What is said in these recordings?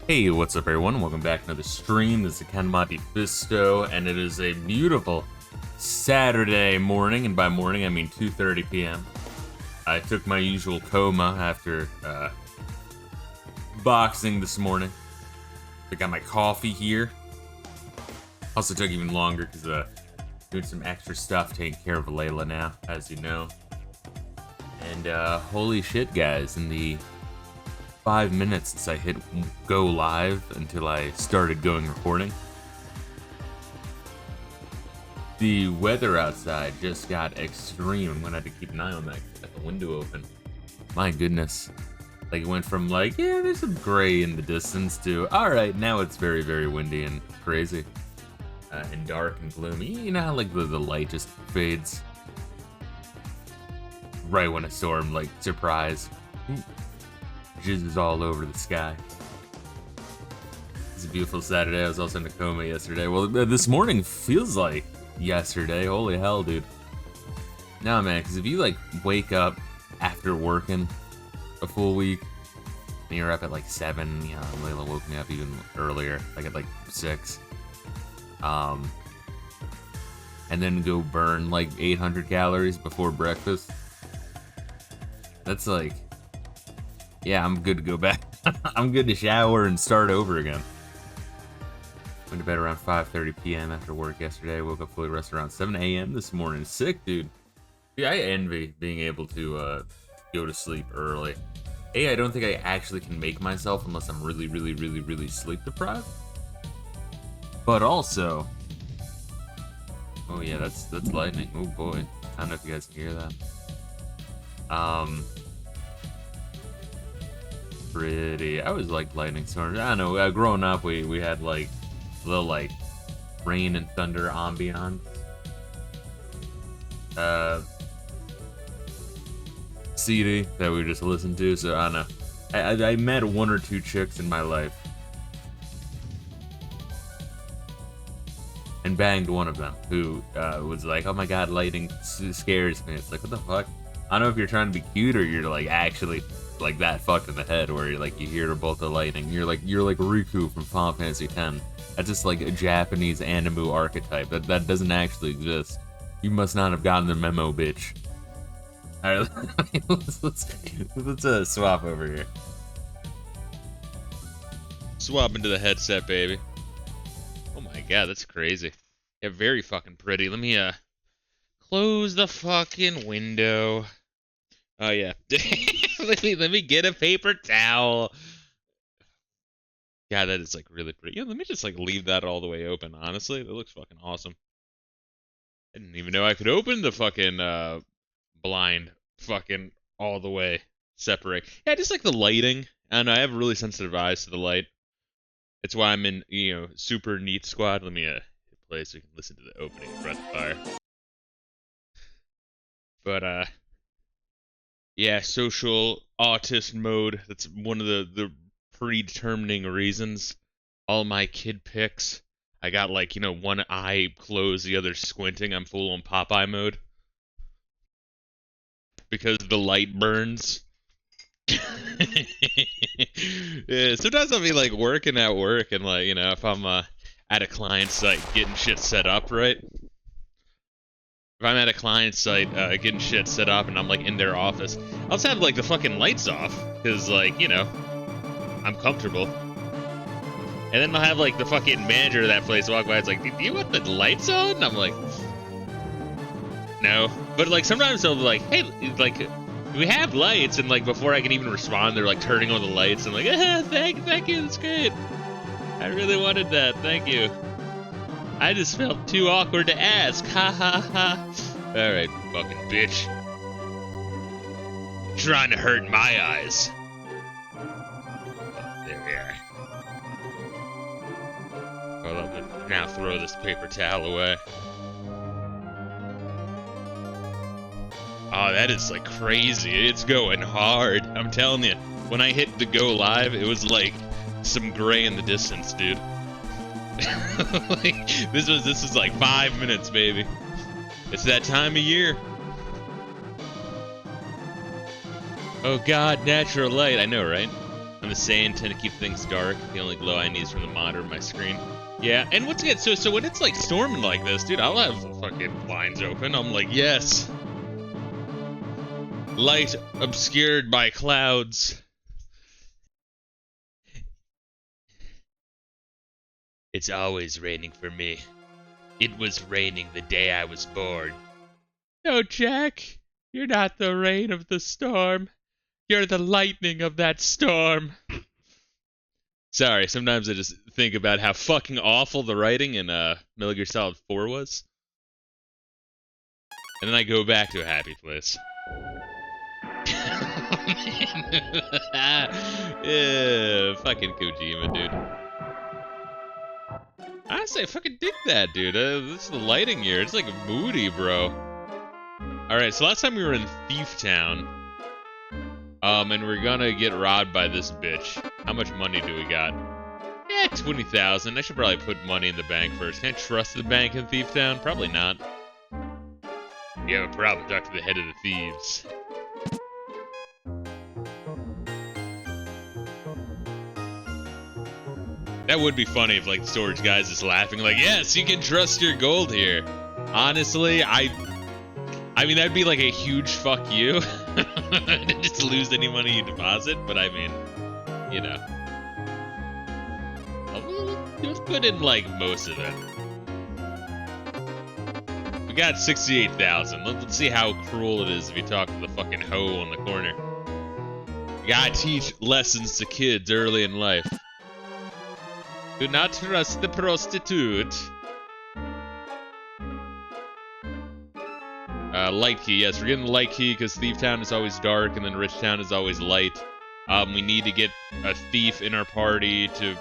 Hey, what's up everyone? Welcome back to another stream. This is Monte Fisto, and it is a beautiful Saturday morning, and by morning I mean 2:30 p.m. I took my usual coma after boxing this morning. I got my coffee here. Also took even longer because doing some extra stuff, taking care of Layla now, as you know. And holy shit, guys! In the 5 minutes since I hit go live until I started going recording, the weather outside just got extreme. I'm gonna have to keep an eye on that. Got the window open. My goodness. Like, it went from like, yeah, there's some gray in the distance to, alright, now it's very, very windy and crazy. And dark and gloomy. You know how like the light just fades? Right when a storm, like, surprise. Jizzes all over the sky. It's a beautiful Saturday. I was also in a coma yesterday. Well, this morning feels like yesterday. Holy hell, dude. Nah, man, because if you, like, wake up after working a full week, and you're up at, like, 7, you know, Layla woke me up even earlier, like, at, like, 6. And then go burn, like, 800 calories before breakfast. That's, like... yeah, I'm good to go back. I'm good to shower and start over again. Went to bed around 5:30 p.m. after work yesterday. Woke up fully rested around 7 a.m. this morning. Sick, dude. Yeah, I envy being able to go to sleep early. I don't think I actually can make myself unless I'm really, really, really, really sleep deprived. But also... oh yeah, that's lightning. Oh boy. I don't know if you guys can hear that. Pretty. I always liked lightning storms. I don't know. Growing up, we had like a little like rain and thunder ambiance. CD that we just listened to. So I don't know. I met 1 or 2 chicks in my life and banged one of them who was like, "Oh my god, lightning scares me." It's like, what the fuck? I don't know if you're trying to be cute or you're like actually like that fucked in the head where you're like, you hear both the lightning. You're like Riku from Final Fantasy X. That's just like a Japanese anime archetype that doesn't actually exist. You must not have gotten the memo, bitch. All right, let's swap over here. Swap into the headset, baby. Oh my god, that's crazy. Yeah, very fucking pretty. Let me close the fucking window. Oh yeah. let me get a paper towel. Yeah, that is like really pretty. Yeah, let me just like leave that all the way open, honestly. That looks fucking awesome. I didn't even know I could open the fucking blind fucking all the way separate. Yeah, just like the lighting. I don't know, I have really sensitive eyes to the light. It's why I'm in, you know, super neat squad. Let me hit play so you can listen to the opening breath of fire. But yeah, social autist mode. That's one of the predetermining reasons. All my kid pics, I got like, you know, one eye closed, the other squinting. I'm full on Popeye mode. Because the light burns. Yeah, sometimes I'll be like working at work and like, you know, if I'm at a client site getting shit set up, right? If I'm at a client site getting shit set up and I'm like in their office, I'll just have like the fucking lights off because like, you know, I'm comfortable. And then I'll have like the fucking manager of that place walk by. It's like, do you want the lights on? And I'm like, no. But like sometimes they'll be like, hey, like, we have lights, and like before I can even respond, they're like turning on the lights and like, thank you, that's great. I really wanted that, thank you. I just felt too awkward to ask. Ha ha ha. Alright, fucking bitch. Trying to hurt my eyes. Oh, there we are. Hold up, now throw this paper towel away. Oh, that is like crazy. It's going hard. I'm telling you. When I hit the go live, it was like some gray in the distance, dude. Like, this is like 5 minutes, baby. It's that time of year. Oh god, natural light. I know, right? I'm the same, tend to keep things dark. The only glow I need is from the monitor of my screen. Yeah, and once again, so when it's like storming like this, dude, I'll have the fucking blinds open. I'm like, yes. Light obscured by clouds. It's always raining for me. It was raining the day I was born. No, Jack, you're not the rain of the storm. You're the lightning of that storm. Sorry, sometimes I just think about how fucking awful the writing in Metal Gear Solid 4 was. And then I go back to a happy place. Yeah, fucking Kojima, dude. Honestly, I fucking dig that, dude. This is the lighting here. It's like moody, bro. Alright, so last time we were in Thief Town. And we're gonna get robbed by this bitch. How much money do we got? 20,000. I should probably put money in the bank first. Can I trust the bank in Thief Town? Probably not. You have a problem, talk to the head of the thieves. That would be funny if, like, the storage guy's just laughing, like, yes, you can trust your gold here. Honestly, I mean, that'd be like a huge fuck you. To just lose any money you deposit, but I mean, you know. Let's put in, like, most of it. We got 68,000. Let's see how cruel it is if you talk to the fucking hoe on the corner. You gotta teach lessons to kids early in life. Do not trust the prostitute. Light key. Yes, we're getting the light key because Thief Town is always dark and then Rich Town is always light. We need to get a thief in our party to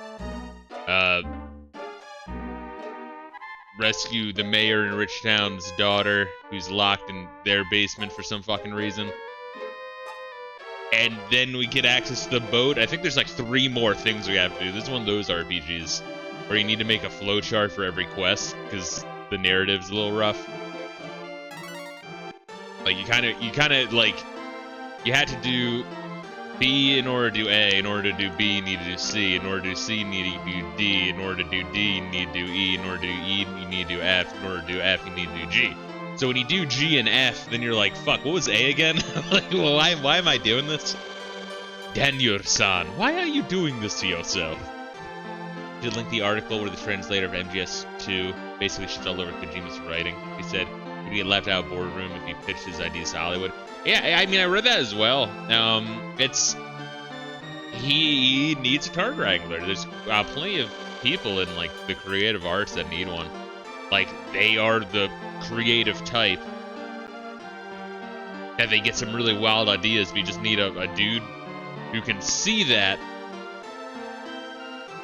rescue the mayor in Rich Town's daughter, who's locked in their basement for some fucking reason. And then we get access to the boat. I think there's like 3 more things we have to do. This is one of those RPGs where you need to make a flowchart for every quest because the narrative's a little rough. Like, you kind of, like, you had to do B in order to do A. In order to do B, you need to do C. In order to do C, you need to do D. In order to do D, you need to do E. In order to do E, you need to do F. In order to do F, you need to do G. So when you do G and F, then you're like, fuck, what was A again? Like, well, why am I doing this? Daniel-san, why are you doing this to yourself? You should link the article where the translator of MGS2 basically shits all over Kojima's writing. He said, he'd get left out of boardroom if he pitched his ideas to Hollywood. Yeah, I mean, I read that as well. He needs a card wrangler. There's plenty of people in, like, the creative arts that need one. Like, they are the creative type. And they get some really wild ideas, but you just need a dude who can see that,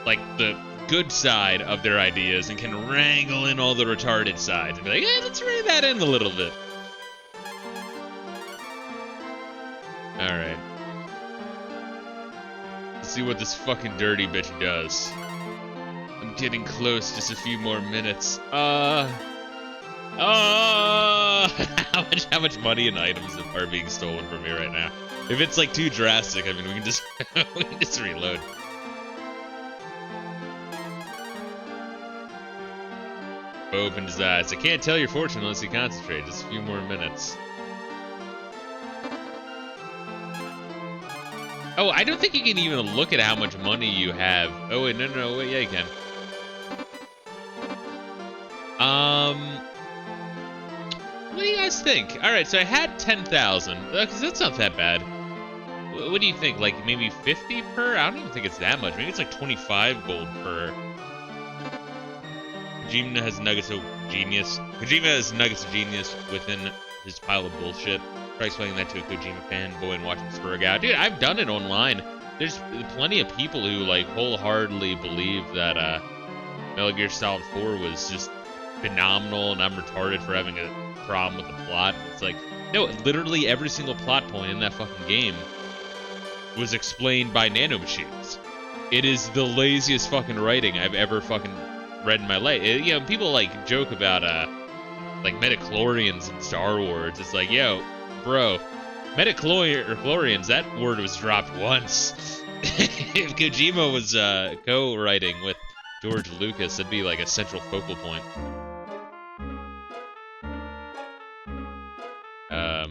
like, the good side of their ideas and can wrangle in all the retarded sides and be like, hey, let's rein that in a little bit. Alright. Let's see what this fucking dirty bitch does. I'm getting close, just a few more minutes. How much money and items are being stolen from me right now? If it's like too drastic, I mean, we can just reload. Opened his eyes. I can't tell your fortune unless you concentrate. Just a few more minutes. Oh, I don't think you can even look at how much money you have. Oh, wait, no, wait, yeah, you can. What do you guys think? Alright, so I had 10,000. That's not that bad. What do you think? Like, maybe 50 per? I don't even think it's that much. Maybe it's like 25 gold per. Kojima has nuggets of genius. Kojima has nuggets of genius within his pile of bullshit. Try explaining that to a Kojima fanboy and watch him spurg out. Dude, I've done it online. There's plenty of people who, like, wholeheartedly believe that Metal Gear Solid 4 was just phenomenal and I'm retarded for having a problem with the plot. It's like, no, literally every single plot point in that fucking game was explained by nanomachines. It is the laziest fucking writing I've ever fucking read in my life. You know, people, like, joke about, like, midichlorians in Star Wars. It's like, yo, bro, midichlorians, that word was dropped once. if Kojima was co-writing with George Lucas, it'd be like a central focal point.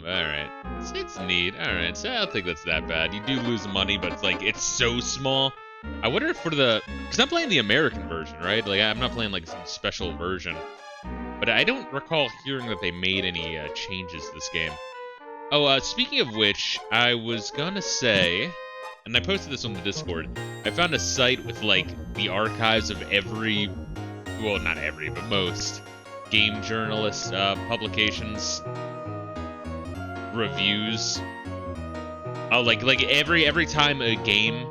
Alright. It's neat. Alright, so I don't think that's that bad. You do lose money, but it's like, it's so small. I wonder if for the... Because I'm playing the American version, right? Like, I'm not playing, like, some special version. But I don't recall hearing that they made any changes to this game. Oh, speaking of which, I was gonna say... And I posted this on the Discord. I found a site with, like, the archives of every... Well, not every, but most game journalist publications... reviews. Oh, like every time a game,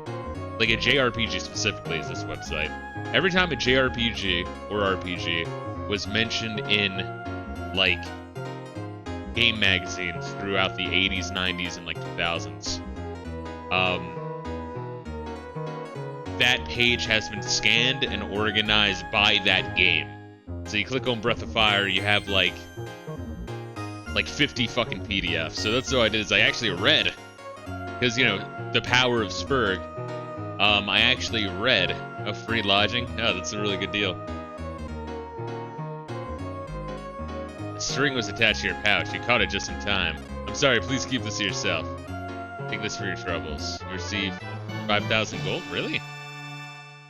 like a JRPG specifically is this website. Every time a JRPG or RPG was mentioned in like game magazines throughout the 80s, 90s, and like 2000s, that page has been scanned and organized by that game. So you click on Breath of Fire, you have like 50 fucking PDFs. So that's what I did, is I actually read, because, you know, the power of Spurg, I actually read a free lodging. Oh, that's a really good deal. The string was attached to your pouch. You caught it just in time. I'm sorry, please keep this to yourself. Take this for your troubles. You receive 5,000 gold? Really?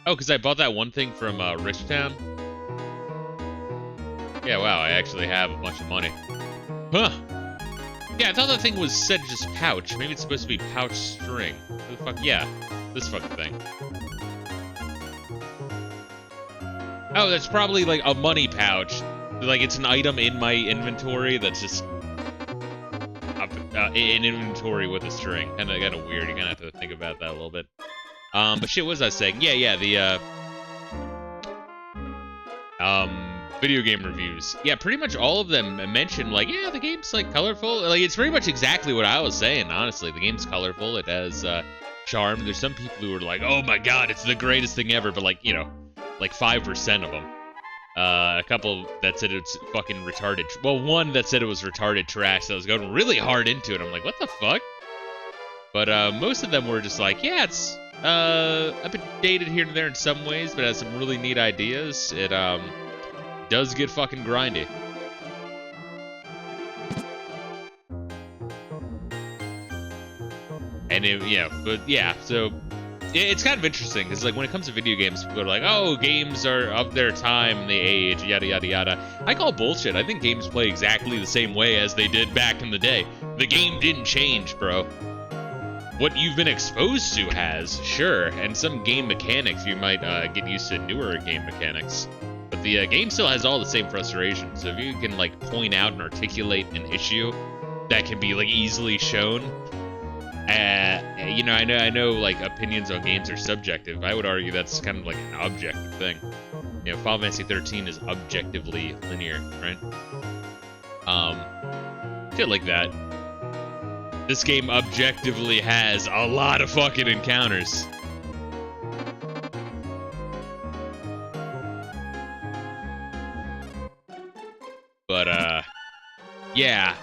Oh, because I bought that one thing from Richtown? Yeah, wow, I actually have a bunch of money. Huh. Yeah, I thought that thing was said just pouch. Maybe it's supposed to be pouch string. What the fuck? Yeah, this fucking thing. Oh, that's probably like a money pouch. Like, it's an item in my inventory that's just an inventory with a string. Kind of weird. You're gonna have to think about that a little bit. But shit, what was I saying? Yeah, the video game reviews. Yeah, pretty much all of them mention, like, yeah, the game's, like, colorful. Like, it's pretty much exactly what I was saying, honestly. The game's colorful. It has charm. There's some people who are like, oh my god, it's the greatest thing ever. But, like, you know, like 5% of them. A couple that said it's fucking retarded. Well, one that said it was retarded trash. So I was going really hard into it. I'm like, what the fuck? But most of them were just like, yeah, it's a bit dated here and there in some ways, but it has some really neat ideas. It does get fucking grindy. And it, yeah, but yeah, so it's kind of interesting because, like, when it comes to video games, people are like, oh, games are of their time, they age, yada yada yada. I call bullshit. I think games play exactly the same way as they did back in the day. The game didn't change, bro. What you've been exposed to has, sure, and some game mechanics you might get used to newer game mechanics. But the game still has all the same frustrations. So if you can, like, point out and articulate an issue that can be, like, easily shown, you know, I know, like, opinions on games are subjective. I would argue that's kind of like an objective thing. You know, Final Fantasy 13 is objectively linear, right? Shit like that. This game objectively has a lot of fucking encounters. But, yeah,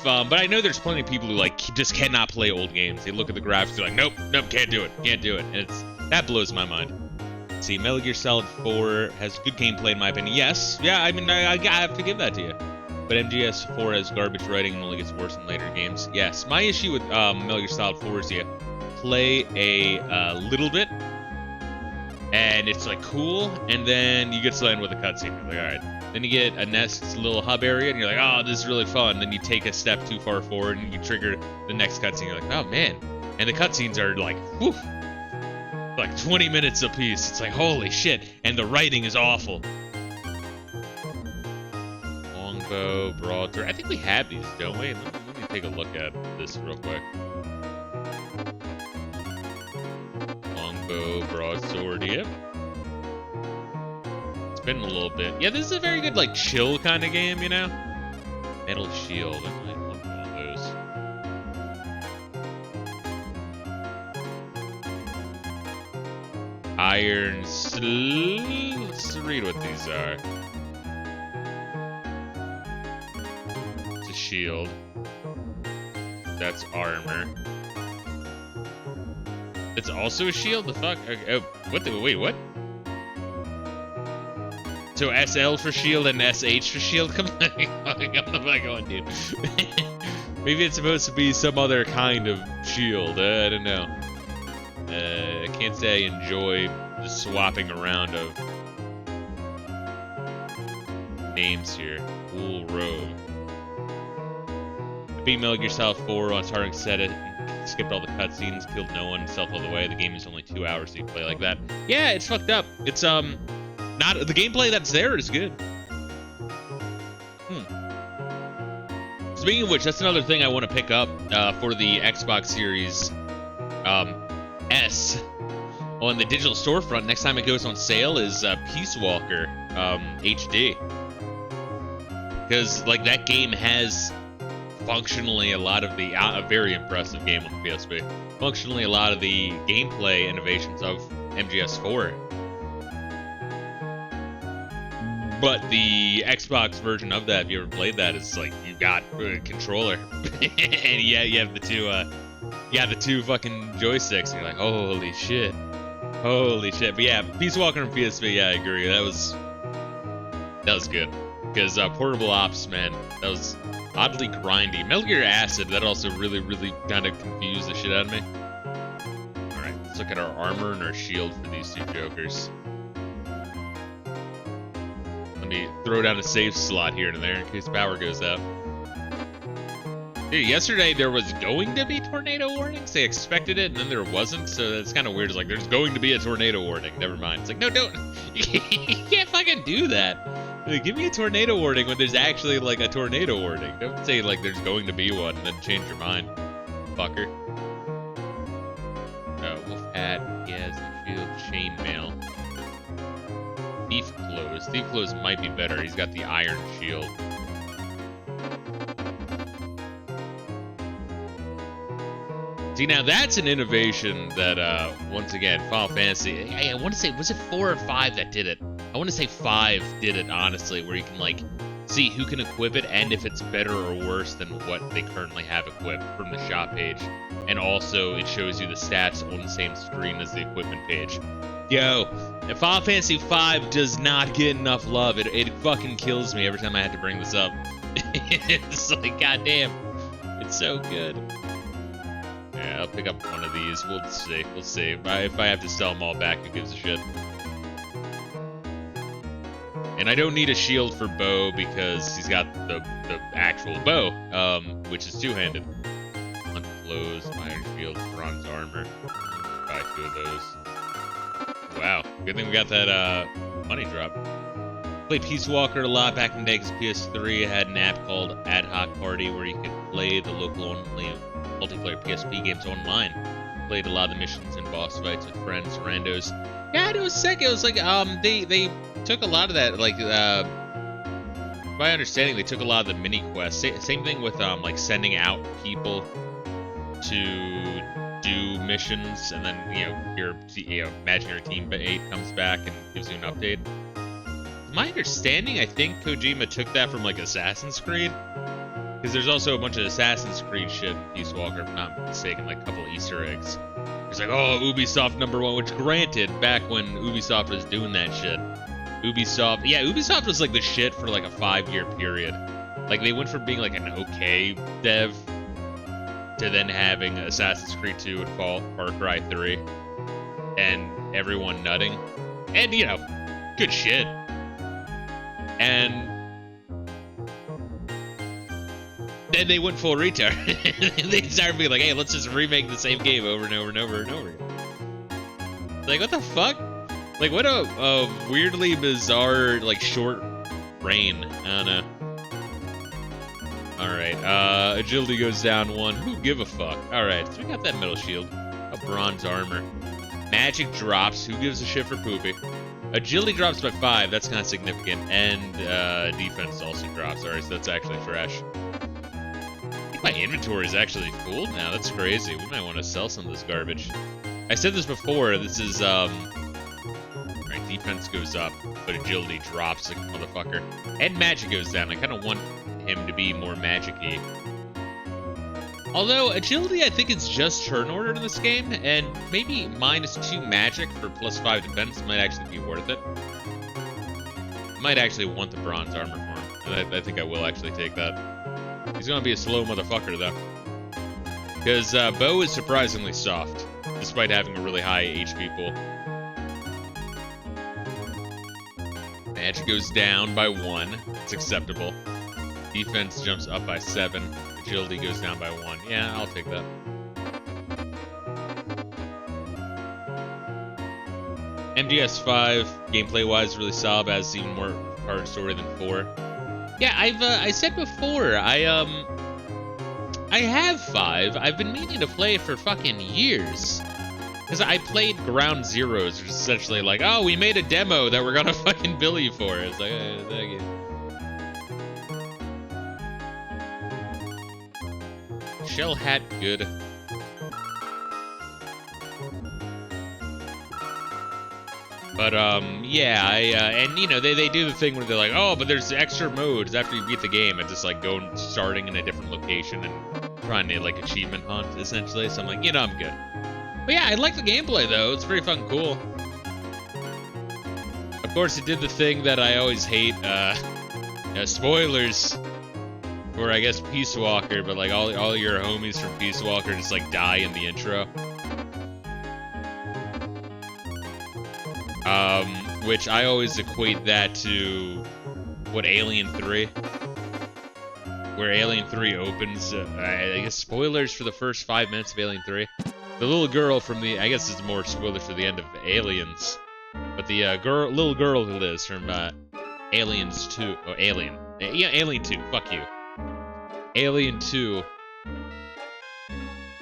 but I know there's plenty of people who, like, just cannot play old games. They look at the graphics, they're like, nope, can't do it. And that blows my mind. See, Metal Gear Solid 4 has good gameplay in my opinion. Yes, yeah, I mean, I have to give that to you. But MGS4 has garbage writing and only gets worse in later games. Yes, my issue with Metal Gear Solid 4 is you play a little bit, and it's, like, cool, and then you get slammed with a cutscene. You're like, alright. Then you get a next little hub area, and you're like, oh, this is really fun. Then you take a step too far forward, and you trigger the next cutscene. You're like, oh, man. And the cutscenes are like, whew, like 20 minutes apiece. It's like, holy shit. And the writing is awful. Longbow, broadsword. I think we have these, don't we? Let me take a look at this real quick. Longbow, broadsword, yep. Been a little bit. Yeah, this is a very good, like, chill kind of game, you know? Metal Shield. I might want one of those. Iron Let's read what these are. It's a shield. That's armor. It's also a shield? The fuck? Okay, oh, what the, wait, what? So SL for shield and SH for shield? Come on, what the fuck on, dude? Maybe it's supposed to be some other kind of shield. I don't know. I can't say I enjoy the swapping around of names here. Wool Robe. I beat Metal Gear Solid 4 on starting set it. Skipped all the cutscenes, killed no one, stealth all the way. The game is only 2 hours, so you play like that. Yeah, it's fucked up. It's not the gameplay that's there is good. Speaking of which, that's another thing I want to pick up for the Xbox Series S on the digital storefront next time it goes on sale is Peace Walker HD, because like that game has functionally a lot of the a very impressive game on the PSP. Functionally a lot of the gameplay innovations of MGS4. But the Xbox version of that, if you ever played that, is like you got a controller, and yeah, you have the two fucking joysticks. And you're like, holy shit, holy shit. But yeah, Peace Walker on PSP, yeah, I agree. That was good, because portable ops, man, that was oddly grindy. Metal Gear Acid, that also really kind of confused the shit out of me. All right, let's look at our armor and our shield for these two jokers. Let me throw down a save slot here and there in case power goes out. Dude, yesterday there was going to be tornado warnings. They expected it, and then there wasn't, so that's kind of weird. It's like, there's going to be a tornado warning. Never mind. It's like, no, don't. You can't fucking do that. Like, give me a tornado warning when there's actually, like, a tornado warning. Don't say, like, there's going to be one and then change your mind, fucker. Wolf hat, yes, shield, chainmail. Thief clothes. Thief clothes might be better. He's got the iron shield. See, now that's an innovation that, once again, Final Fantasy, I want to say, was it 4 or 5 that did it? I want to say 5 did it, honestly, where you can, like, see who can equip it and if it's better or worse than what they currently have equipped from the shop page. And also, it shows you the stats on the same screen as the equipment page. Yo, Final Fantasy 5 does not get enough love. It fucking kills me every time I have to bring this up. It's like, goddamn, it's so good. Yeah, I'll pick up one of these. We'll see. We'll see. If I have to sell them all back, who gives a shit? And I don't need a shield for Bo because he's got the actual bow, which is two-handed. Hunt clothes, iron shield, bronze armor. Buy 2 of those. Wow, good thing we got that money drop. Played Peace Walker a lot back in the day because PS3 had an app called Ad Hoc Party where you could play the local-only multiplayer PSP games online. Played a lot of the missions and boss fights with friends, randos. Yeah, it was sick. It was like they took a lot of that, like my understanding, they took a lot of the mini quests. Same thing with like sending out people to do missions, and then your imaginary teammate comes back and gives you an update. My understanding, I think Kojima took that from like Assassin's Creed, because there's also a bunch of Assassin's Creed shit in Peace Walker, if I'm not mistaken, like a couple of Easter eggs. It's like, oh, Ubisoft #1, which granted, back when Ubisoft was doing that shit, Ubisoft was like the shit for like a 5-year period. Like they went from being like an okay dev to then having Assassin's Creed 2 and Far Cry 3, and everyone nutting, and good shit. And then they went full retard. They started being like, hey, let's just remake the same game over and over and over and over again. Like, what the fuck? Like, what a weirdly bizarre, like, short reign. I don't know. Alright, agility goes down 1. Who give a fuck? Alright, so we got that metal shield. A bronze armor. Magic drops. Who gives a shit for Poopy? Agility drops by 5. That's kind of significant. And defense also drops. Alright, so that's actually fresh. I think my inventory is actually full now. That's crazy. We might want to sell some of this garbage. I said this before. This is, alright, defense goes up, but agility drops like a motherfucker. And magic goes down. I kind of want him to be more magic-y. Although agility, I think, is just turn order in this game, and maybe -2 magic for +5 defense might actually be worth it. Might actually want the bronze armor for him, and I think I will actually take that. He's gonna be a slow motherfucker though, because Bo is surprisingly soft, despite having a really high HP pool. Magic goes down by 1. It's acceptable. Defense jumps up by 7. Agility goes down by 1. Yeah, I'll take that. MGS5, gameplay-wise, really solid. Has even more hard story than 4. Yeah, I said before, I have 5. I've been meaning to play it for fucking years. Because I played Ground Zeroes, which is essentially like, oh, we made a demo that we're gonna fucking bill you for. It's like, thank you. Shell hat, good. But, yeah, and, you know, they do the thing where they're like, oh, but there's extra modes after you beat the game, and just, like, starting in a different location and trying to, like, achievement hunt, essentially. So I'm like, you know, I'm good. But yeah, I like the gameplay, though. It's pretty fucking cool. Of course, it did the thing that I always hate, spoilers for, I guess, Peace Walker, but, like, all your homies from Peace Walker just, like, die in the intro. Which I always equate that to, what, Alien 3? Where Alien 3 opens, I guess, spoilers for the first 5 minutes of Alien 3. The little girl from the, I guess it's more spoilers for the end of Aliens, but the little girl who lives from Aliens 2, or Alien, yeah, Alien 2, fuck you. Alien 2,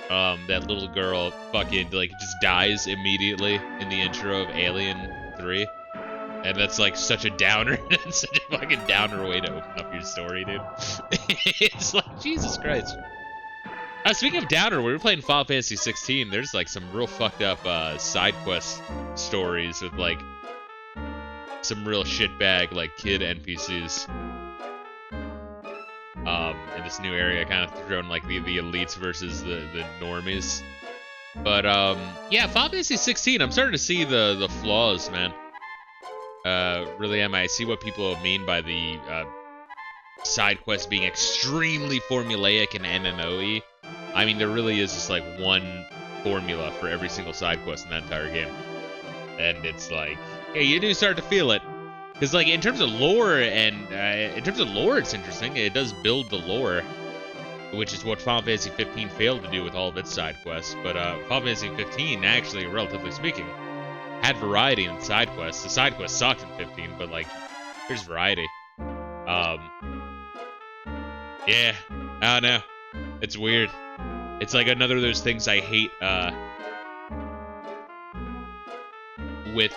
that little girl fucking, like, just dies immediately in the intro of Alien 3, and that's, like, such a downer, that's such a fucking downer way to open up your story, dude. It's like, Jesus Christ. Speaking of downer, we were playing Final Fantasy 16. There's like some real fucked up side quest stories with like some real shitbag like kid NPCs. In this new area, kind of thrown like the elites versus the normies. But yeah, Final Fantasy 16. I'm starting to see the flaws, man. Really am. I see what people mean by the side quests being extremely formulaic and MMO-y. I mean, there really is just like one formula for every single side quest in that entire game. And it's like, yeah, you do start to feel it. Because like in terms of lore it's interesting. It does build the lore, which is what Final Fantasy 15 failed to do with all of its side quests. But Final Fantasy 15, actually, relatively speaking, had variety in side quests. The side quests sucked in 15, but like, there's variety. Yeah, I don't know. It's weird. It's like another of those things I hate with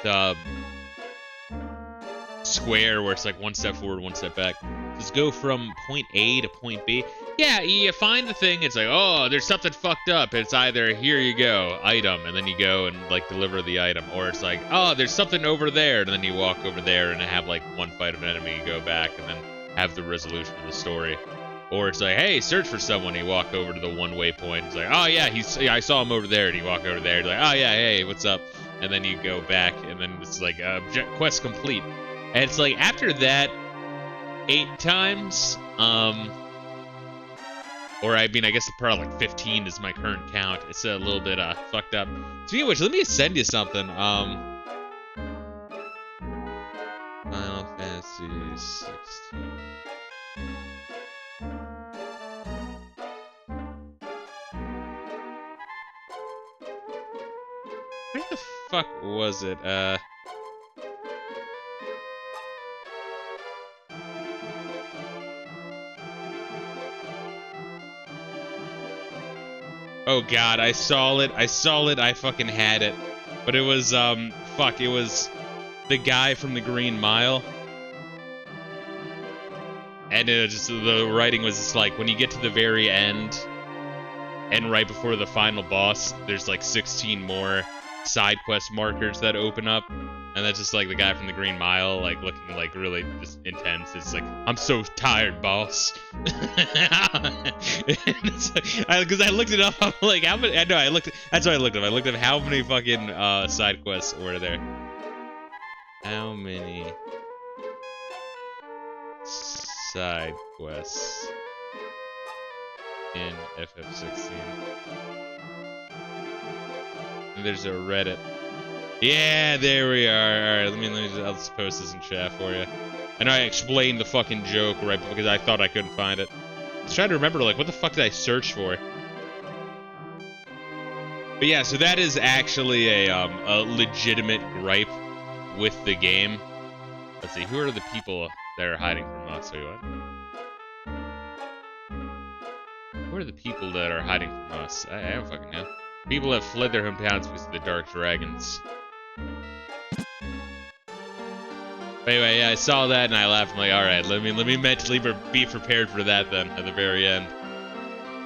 Square, where it's like one step forward, one step back. Just go from point A to point B. Yeah, you find the thing, it's like, oh, there's something fucked up. It's either, here you go, item, and then you go and like deliver the item. Or it's like, oh, there's something over there, and then you walk over there and have like one fight of an enemy, you go back, and then have the resolution of the story. Or it's like, hey, search for someone. You walk over to the one waypoint. It's like, oh yeah, I saw him over there. And you walk over there. It's like, oh yeah, hey, what's up? And then you go back, and then it's like, quest complete. And it's like after that 8 times, or I mean, I guess probably like 15 is my current count. It's a little bit fucked up. Speaking of which, let me send you something. Final Fantasy 16. Where the fuck was it? Oh god, I saw it, I fucking had it. But it was, fuck, it was the guy from the Green Mile. And it just, the writing was just like, when you get to the very end, and right before the final boss, there's like 16 more side quest markers that open up. And that's just like the guy from the Green Mile, like looking like really just intense. It's like, I'm so tired, boss. Because I looked it up. I'm like, how many? I know I looked. That's what I looked up. I looked up how many fucking side quests were there. How many side quests in FF16? And there's a Reddit. Yeah, there we are. All right, let me I'll just post this in chat for you. I know I explained the fucking joke right because I thought I couldn't find it. I was trying to remember, like, what the fuck did I search for? But yeah, so that is actually a legitimate gripe with the game. Let's see, who are the people that are hiding from us? Wait, what? Who are the people that are hiding from us? I don't fucking know. People have fled their hometowns because of the Dark Dragons. But anyway, yeah, I saw that and I laughed. I'm like, all right, let me mentally be prepared for that then at the very end,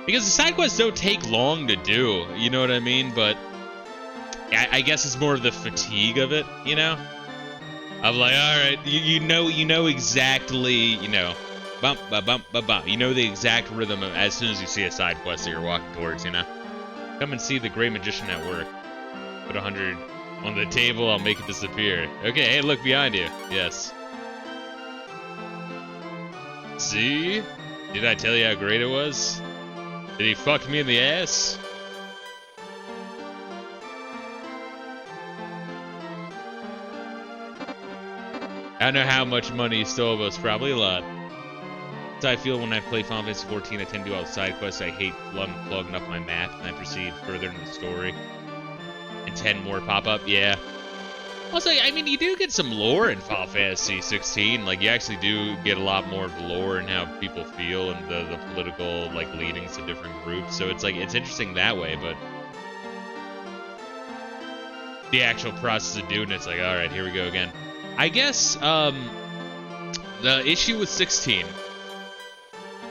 because the side quests don't take long to do. You know what I mean? But I guess it's more of the fatigue of it. You know, I'm like, all right, you know exactly, you know, bump ba bump ba bump. You know the exact rhythm of as soon as you see a side quest that you're walking towards. You know, come and see the Great Magician at work. Put 100. On the table, I'll make it disappear. Okay, hey, look behind you. Yes. See? Did I tell you how great it was? Did he fuck me in the ass? I don't know how much money he stole, but it's probably a lot. That's how I feel when I play Final Fantasy 14. I tend to do all the side quests. I hate plugging up my map, and I proceed further into the story. And 10 more pop up, yeah. Also, I mean, you do get some lore in Final Fantasy 16. Like, you actually do get a lot more of the lore and how people feel and the political, like, leadings to different groups. So it's like, it's interesting that way, but the actual process of doing it's like, all right, here we go again. I guess, the issue with 16,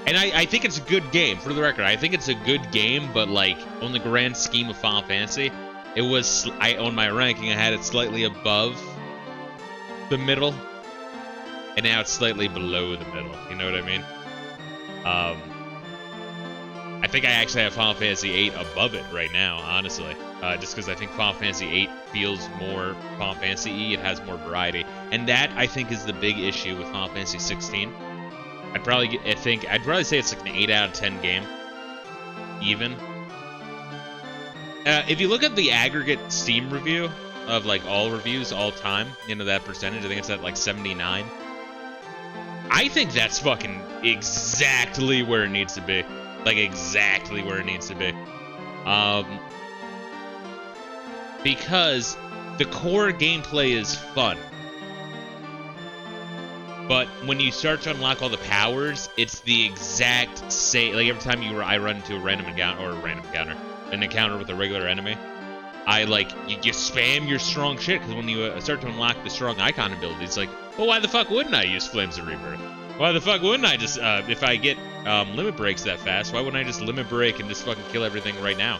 and I think it's a good game, for the record. I think it's a good game, but, like, on the grand scheme of Final Fantasy, it was, on my ranking, I had it slightly above the middle, and now it's slightly below the middle. You know what I mean? I think I actually have Final Fantasy VIII above it right now, honestly. Just because I think Final Fantasy VIII feels more Final Fantasy-y. It has more variety. And that, I think, is the big issue with Final Fantasy 16. I'd probably say it's like an 8 out of 10 game. Even. If you look at the aggregate Steam review of, like, all reviews all time, you know, that percentage, I think it's at, like, 79. I think that's fucking exactly where it needs to be. Like, exactly where it needs to be. Because the core gameplay is fun. But when you start to unlock all the powers, it's the exact same. Like, every time I run into an encounter with a regular enemy, you spam your strong shit, because when you start to unlock the strong icon abilities, like, well, why the fuck wouldn't I use Flames of Rebirth? Why the fuck wouldn't I just, if I get limit breaks that fast, why wouldn't I just limit break and just fucking kill everything right now?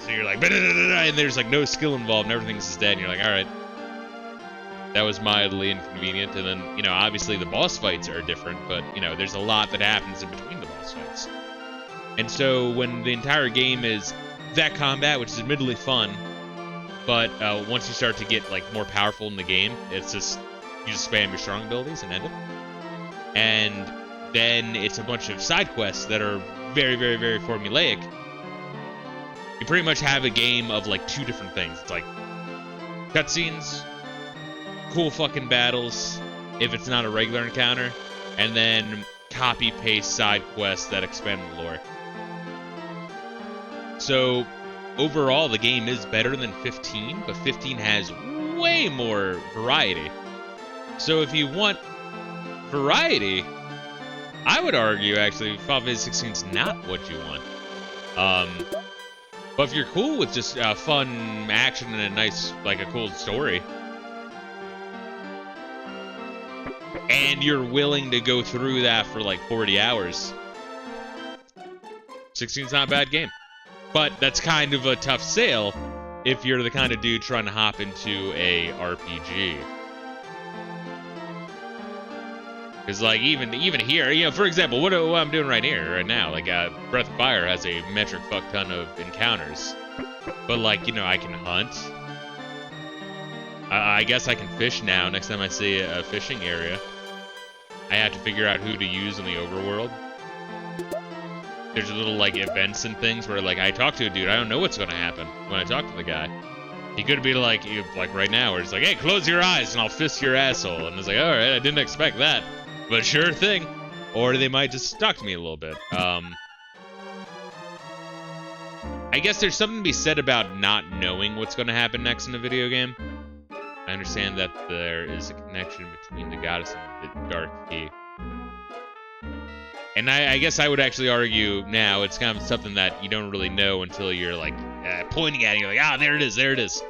So you're like, and there's like no skill involved and everything's just dead, and you're like, alright. That was mildly inconvenient, and then, you know, obviously the boss fights are different, but, you know, there's a lot that happens in between the boss fights. And so when the entire game is that combat, which is admittedly fun, but once you start to get, like, more powerful in the game, it's just, you just spam your strong abilities and end it. And then it's a bunch of side quests that are very, very, very formulaic. You pretty much have a game of, like, two different things. It's like cutscenes, cool fucking battles, if it's not a regular encounter, and then copy-paste side quests that expand the lore. So, overall, the game is better than 15, but 15 has way more variety. So if you want variety, I would argue, actually, Final Fantasy 16 is not what you want. But if you're cool with just fun action and a nice, like, a cool story, and you're willing to go through that for like 40 hours, 16's not a bad game. But that's kind of a tough sale, if you're the kind of dude trying to hop into a RPG. Because, like, even here, you know, for example, what I'm doing right now, like, Breath of Fire has a metric fuck ton of encounters. But, like, you know, I can hunt. I guess I can fish now next time I see a fishing area. I have to figure out who to use in the overworld. There's little, like, events and things where, like, I talk to a dude, I don't know what's gonna happen when I talk to the guy. He could be like right now, where it's like, hey, close your eyes and I'll fist your asshole. And it's like, alright, I didn't expect that. But sure thing. Or they might just talk to me a little bit. I guess there's something to be said about not knowing what's gonna happen next in a video game. I understand that there is a connection between the goddess and the dark key. And I guess I would actually argue now it's kind of something that you don't really know until you're like pointing at it. You're like, ah, there it is, there it is.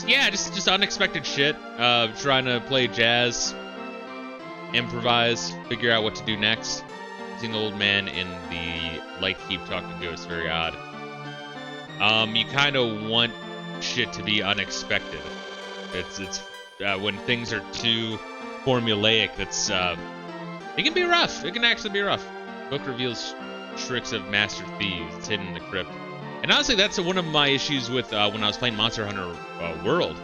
Yeah, just unexpected shit. Trying to play jazz, improvise, figure out what to do next. Seeing the old man in the light keep talking ghost, very odd. You kind of want shit to be unexpected. It's when things are too formulaic, it can be rough. It can actually be rough. The book reveals tricks of master thieves. It's hidden in the crypt. And honestly, that's one of my issues with when I was playing Monster Hunter World.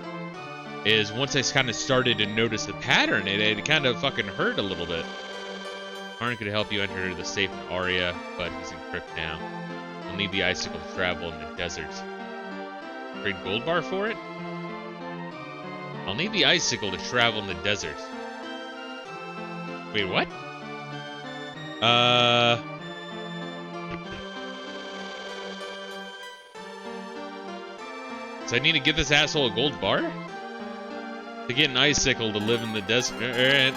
Is once I kind of started to notice the pattern, it kind of fucking hurt a little bit. Arn could help you enter the safe in Aria, but he's in crypt now. You'll need the icicle to travel in the desert. Trade gold bar for it? I'll need the icicle to travel in the desert. Wait, what? So I need to give this asshole a gold bar? To get an icicle to live in the desert. Alright.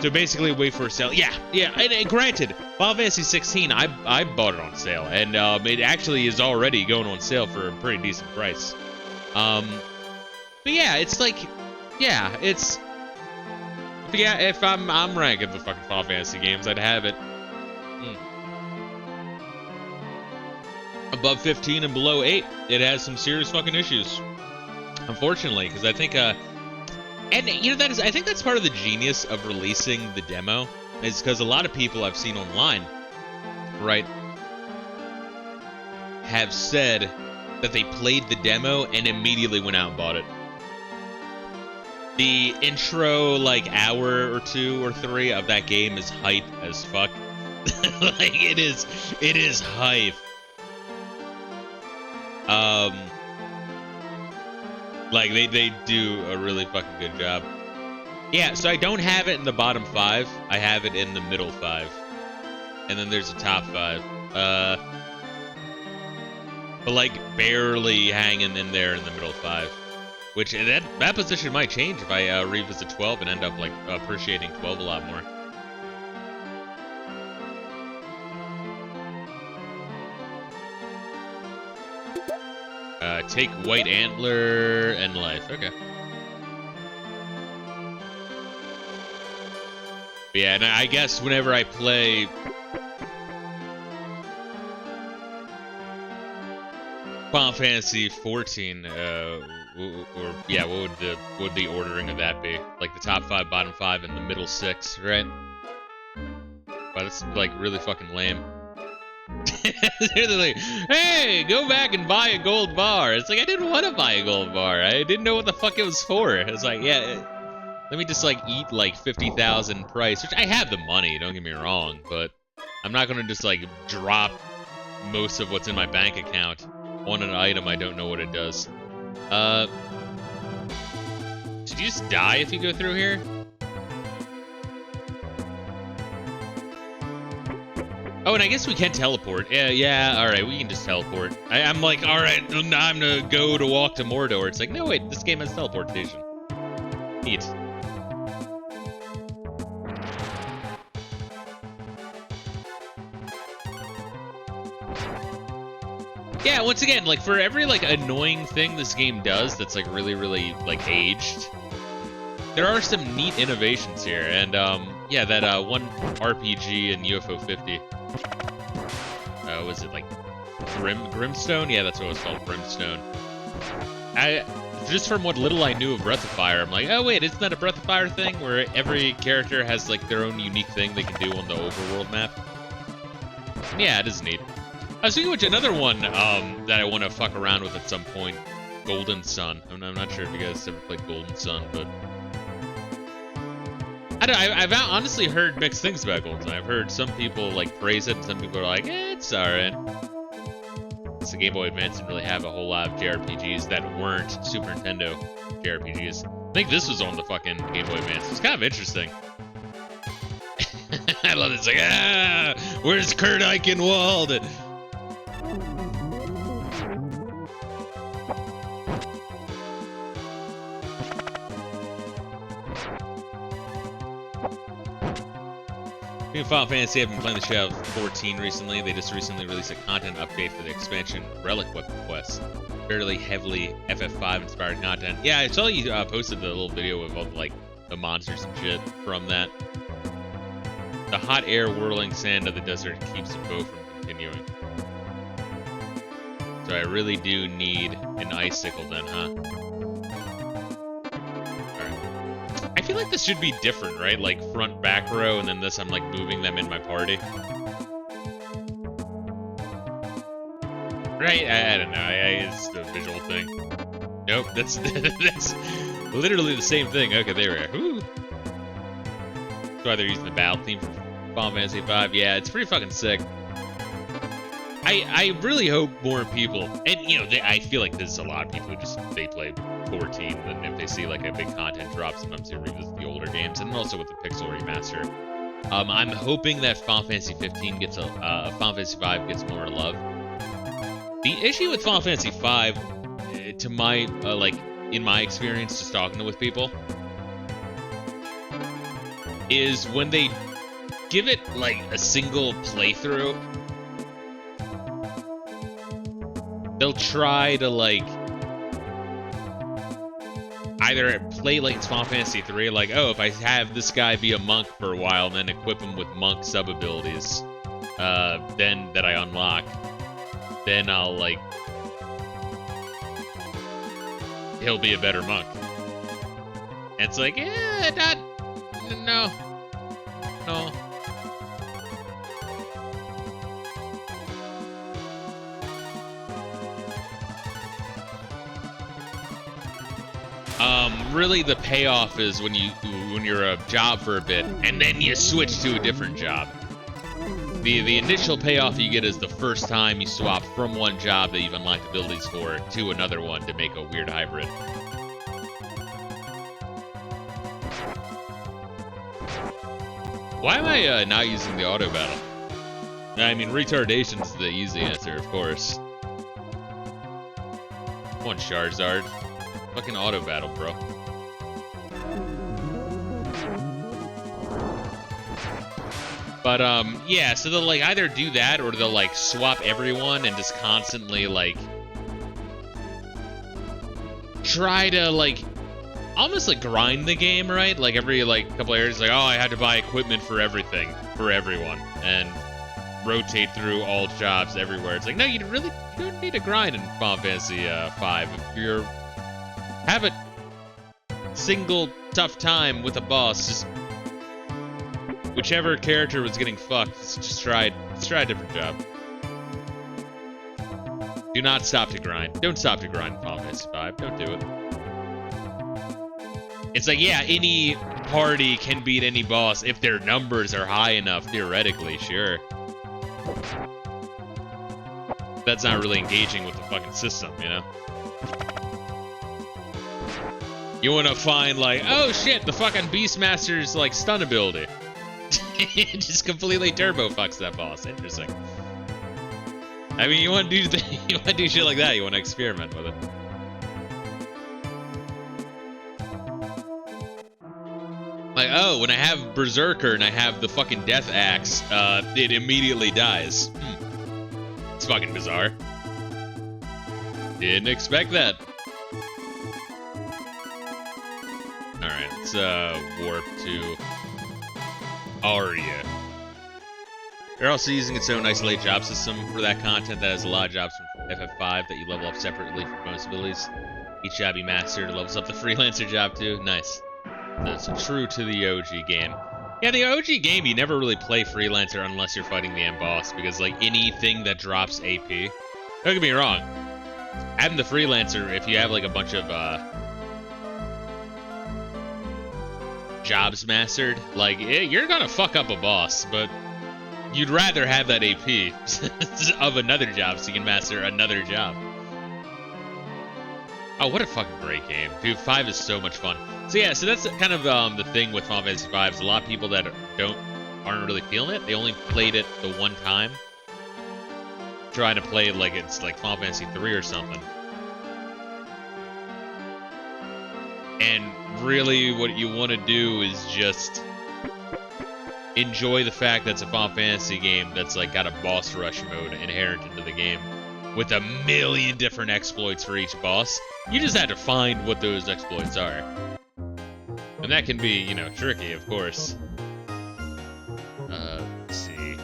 So basically wait for a sale. Yeah, and granted, Final Fantasy 16, I bought it on sale. And it actually is already going on sale for a pretty decent price. But yeah, it's like, yeah, it's... Yeah, if I'm ranking the fucking Final Fantasy games, I'd have it. Above 15 and below 8, it has some serious fucking issues. Unfortunately, because I think, and you know, I think that's part of the genius of releasing the demo, is because a lot of people I've seen online, right, have said that they played the demo and immediately went out and bought it. The intro, like, hour or 2 or 3 of that game is hype as fuck. Like, it is hype. Like, they do a really fucking good job. Yeah, so I don't have it in the bottom 5. I have it in the middle 5. And then there's a top 5. But, like, barely hanging in there in the middle 5. Which, that position might change if I revisit 12 and end up, like, appreciating 12 a lot more. Take White Antler and life. Okay. But yeah, and I guess whenever I play... Final Fantasy 14, or yeah, what would the ordering of that be? Like the top 5, bottom 5, and the middle 6, right? Wow, that's like really fucking lame. They're like, hey, go back and buy a gold bar. It's like, I didn't want to buy a gold bar. I didn't know what the fuck it was for. It's like, yeah, let me just like eat like 50,000 price, which I have the money, don't get me wrong, but I'm not gonna just like drop most of what's in my bank account on an item I don't know what it does. Did you just die if you go through here? Oh, and I guess we can teleport. Yeah, alright, we can just teleport. I'm like, alright, time to go to walk to Mordor. It's like, no, wait, this game has teleportation. Neat. Yeah, once again, like, for every, like, annoying thing this game does that's, like, really, really, like, aged, there are some neat innovations here. And, yeah, that, one RPG in UFO 50. was it like Grimstone? Yeah, that's what it was called, Grimstone. Just from what little I knew of Breath of Fire, I'm like, oh wait, isn't that a Breath of Fire thing where every character has like their own unique thing they can do on the overworld map? Yeah, it is neat. I was thinking of another one that I want to fuck around with at some point, Golden Sun. I'm not sure if you guys ever played Golden Sun, but I've honestly heard mixed things about Golden Sun. I've heard some people like praise it, and some people are like, it's alright. The Game Boy Advance didn't really have a whole lot of JRPGs that weren't Super Nintendo JRPGs. I think this was on the fucking Game Boy Advance. It's kind of interesting. I love it. It's like, where's Kurt Eichenwald? New Final Fantasy, I've been playing the shit out of 14 recently. They just recently released a content update for the expansion Relic Weapon Quest. Fairly heavily FF5 inspired content. Yeah, I saw you posted the little video of all like the monsters and shit from that. The hot air whirling sand of the desert keeps the bow from continuing. So I really do need an icicle then, huh? I feel like this should be different, right? Like front, back row, and then this I'm like moving them in my party. Right? I don't know. It's a visual thing. Nope, that's that's literally the same thing. Okay, there we are. Woo. So they're using the battle theme from Final Fantasy V. Yeah, it's pretty fucking sick. I really hope more people, and you know, I feel like there's a lot of people who just they play 14, and if they see like a big content drop, sometimes they revisit the older games, and also with the Pixel remaster. I'm hoping that Final Fantasy 15 gets Final Fantasy 5 gets more love. The issue with Final Fantasy 5, to my like in my experience, just talking with people, is when they give it like a single playthrough, they'll try to like either play like it's Final Fantasy 3, like, oh, if I have this guy be a monk for a while and then equip him with monk sub abilities, then that I unlock, then I'll like he'll be a better monk. And it's like, no. Really the payoff is when you're a job for a bit and then you switch to a different job. The initial payoff you get is the first time you swap from one job that you've unlocked abilities for to another one to make a weird hybrid. Why am I not using the auto battle? I mean, retardation's the easy answer, of course. Come on, Charizard. Fucking auto battle, bro. But, yeah, so they'll, like, either do that or they'll, like, swap everyone and just constantly, like, try to, like, almost, like, grind the game, right? Like, every, like, couple areas, like, oh, I had to buy equipment for everything, for everyone, and rotate through all jobs everywhere. It's like, no, you don't need to grind in Final Fantasy 5. If you're have a single tough time with a boss, just whichever character was getting fucked, just try a different job. Do not stop to grind. Don't stop to grind in Final Fantasy 5. Don't do it. It's like, yeah, any party can beat any boss if their numbers are high enough, theoretically, sure. That's not really engaging with the fucking system, you know? You want to find, like, oh shit, the fucking Beastmaster's, like, stun ability. It just completely turbo fucks that boss. Interesting. I mean, you want to do shit like that. You want to experiment with it. Like, oh, when I have Berserker and I have the fucking Death Axe, it immediately dies. It's fucking bizarre. Didn't expect that. Alright, let's warp to Arya. They're also using its own isolated job system for that content that has a lot of jobs from FF5 that you level up separately for bonus abilities. Each job you master levels up the freelancer job too. Nice. So it's true to the OG game. Yeah, the OG game, you never really play freelancer unless you're fighting the end boss, because like anything that drops AP. Don't get me wrong. Having the freelancer, if you have like a bunch of jobs mastered, like you're gonna fuck up a boss, but you'd rather have that AP of another job so you can master another job. Oh, what a fucking great game. Dude, 5 is so much fun. So yeah, so that's kind of the thing with Final Fantasy 5 is a lot of people that aren't really feeling it. They only played it the one time. Trying to play it like it's like Final Fantasy 3 or something. And really what you want to do is just enjoy the fact that it's a Final Fantasy game that's like got a boss rush mode inherent into the game with a million different exploits for each boss. You just have to find what those exploits are. And that can be, you know, tricky, of course. Let's see.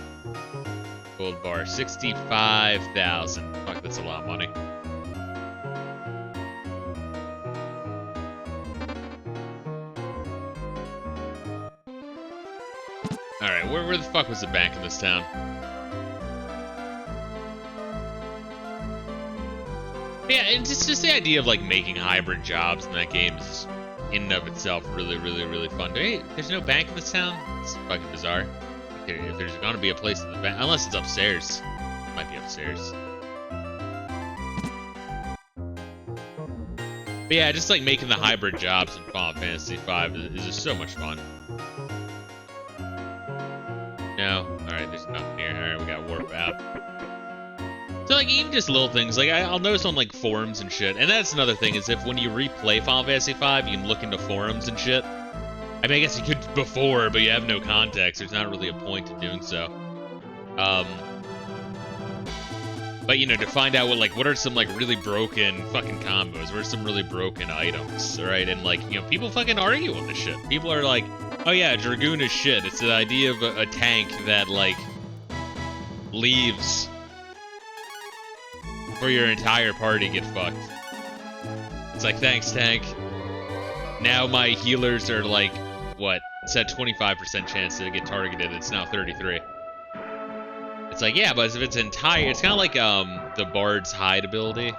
Gold bar, 65,000. Fuck, that's a lot of money. Alright, where the fuck was the bank in this town? Yeah, and just the idea of like making hybrid jobs in that game is in and of itself really, really, really fun. Hey, there's no bank in this town? It's fucking bizarre. If there's gonna be a place in the bank, unless it's upstairs. It might be upstairs. But yeah, just like making the hybrid jobs in Final Fantasy V is just so much fun. No? Alright, there's nothing here. Alright, we got warp out. So like even just little things, like I'll notice on like forums and shit, and that's another thing is if when you replay Final Fantasy V, you can look into forums and shit. I mean, I guess you could before, but you have no context. There's not really a point to doing so. But you know, to find out what are some like really broken fucking combos, what are some really broken items, right? And like, you know, people fucking argue on this shit. People are like, oh yeah, Dragoon is shit. It's the idea of a tank that like leaves for your entire party get fucked. It's like, thanks, tank. Now my healers are like, what? It's at 25% chance to get targeted. It's now 33. It's like, yeah, but if it's entire, it's kind of like the Bard's hide ability.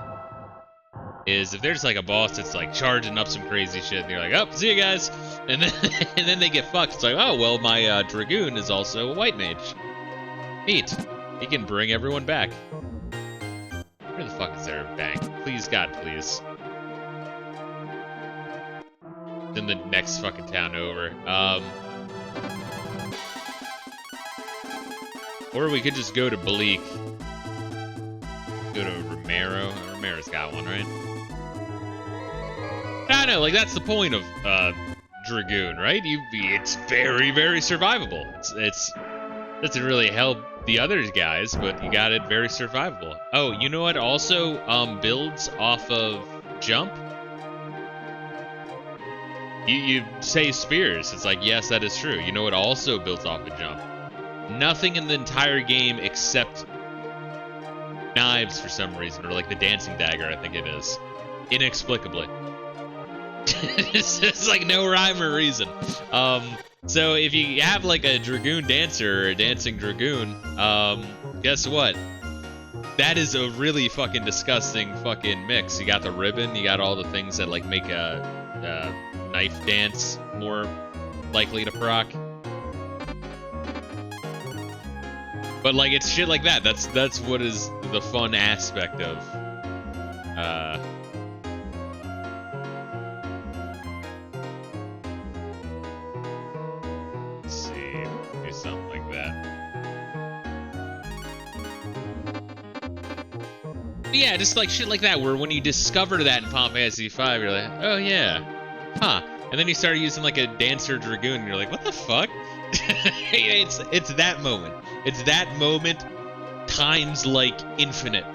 Is if there's like a boss that's like charging up some crazy shit, and you're like, oh, see you guys, and then and then they get fucked. It's like, oh well, my Dragoon is also a white mage. Neat. He can bring everyone back. Where the fuck is there a bank? Please, God, please. Then the next fucking town over. Or we could just go to Bleak. Go to Romero. Romero's got one, right? I know, like that's the point of Dragoon, right? It's very, very survivable. It's doesn't really help the other guys, but you got it very survivable. Oh, you know what also builds off of jump? You say spears. It's like, yes, that is true. You know what also builds off of jump? Nothing in the entire game except knives for some reason, or like the dancing dagger, I think it is. Inexplicably. It's like no rhyme or reason. So if you have like a Dragoon dancer or a dancing Dragoon, guess what? That is a really fucking disgusting fucking mix. You got the ribbon, you got all the things that like make a knife dance more likely to proc. But like it's shit like that. That's what is the fun aspect of let's see, do something like that. But yeah, just like shit like that, where when you discover that in Final Fantasy V, you're like, oh yeah, huh? And then you start using like a dancer Dragoon, and you're like, what the fuck? It's that moment. It's that moment times like infinite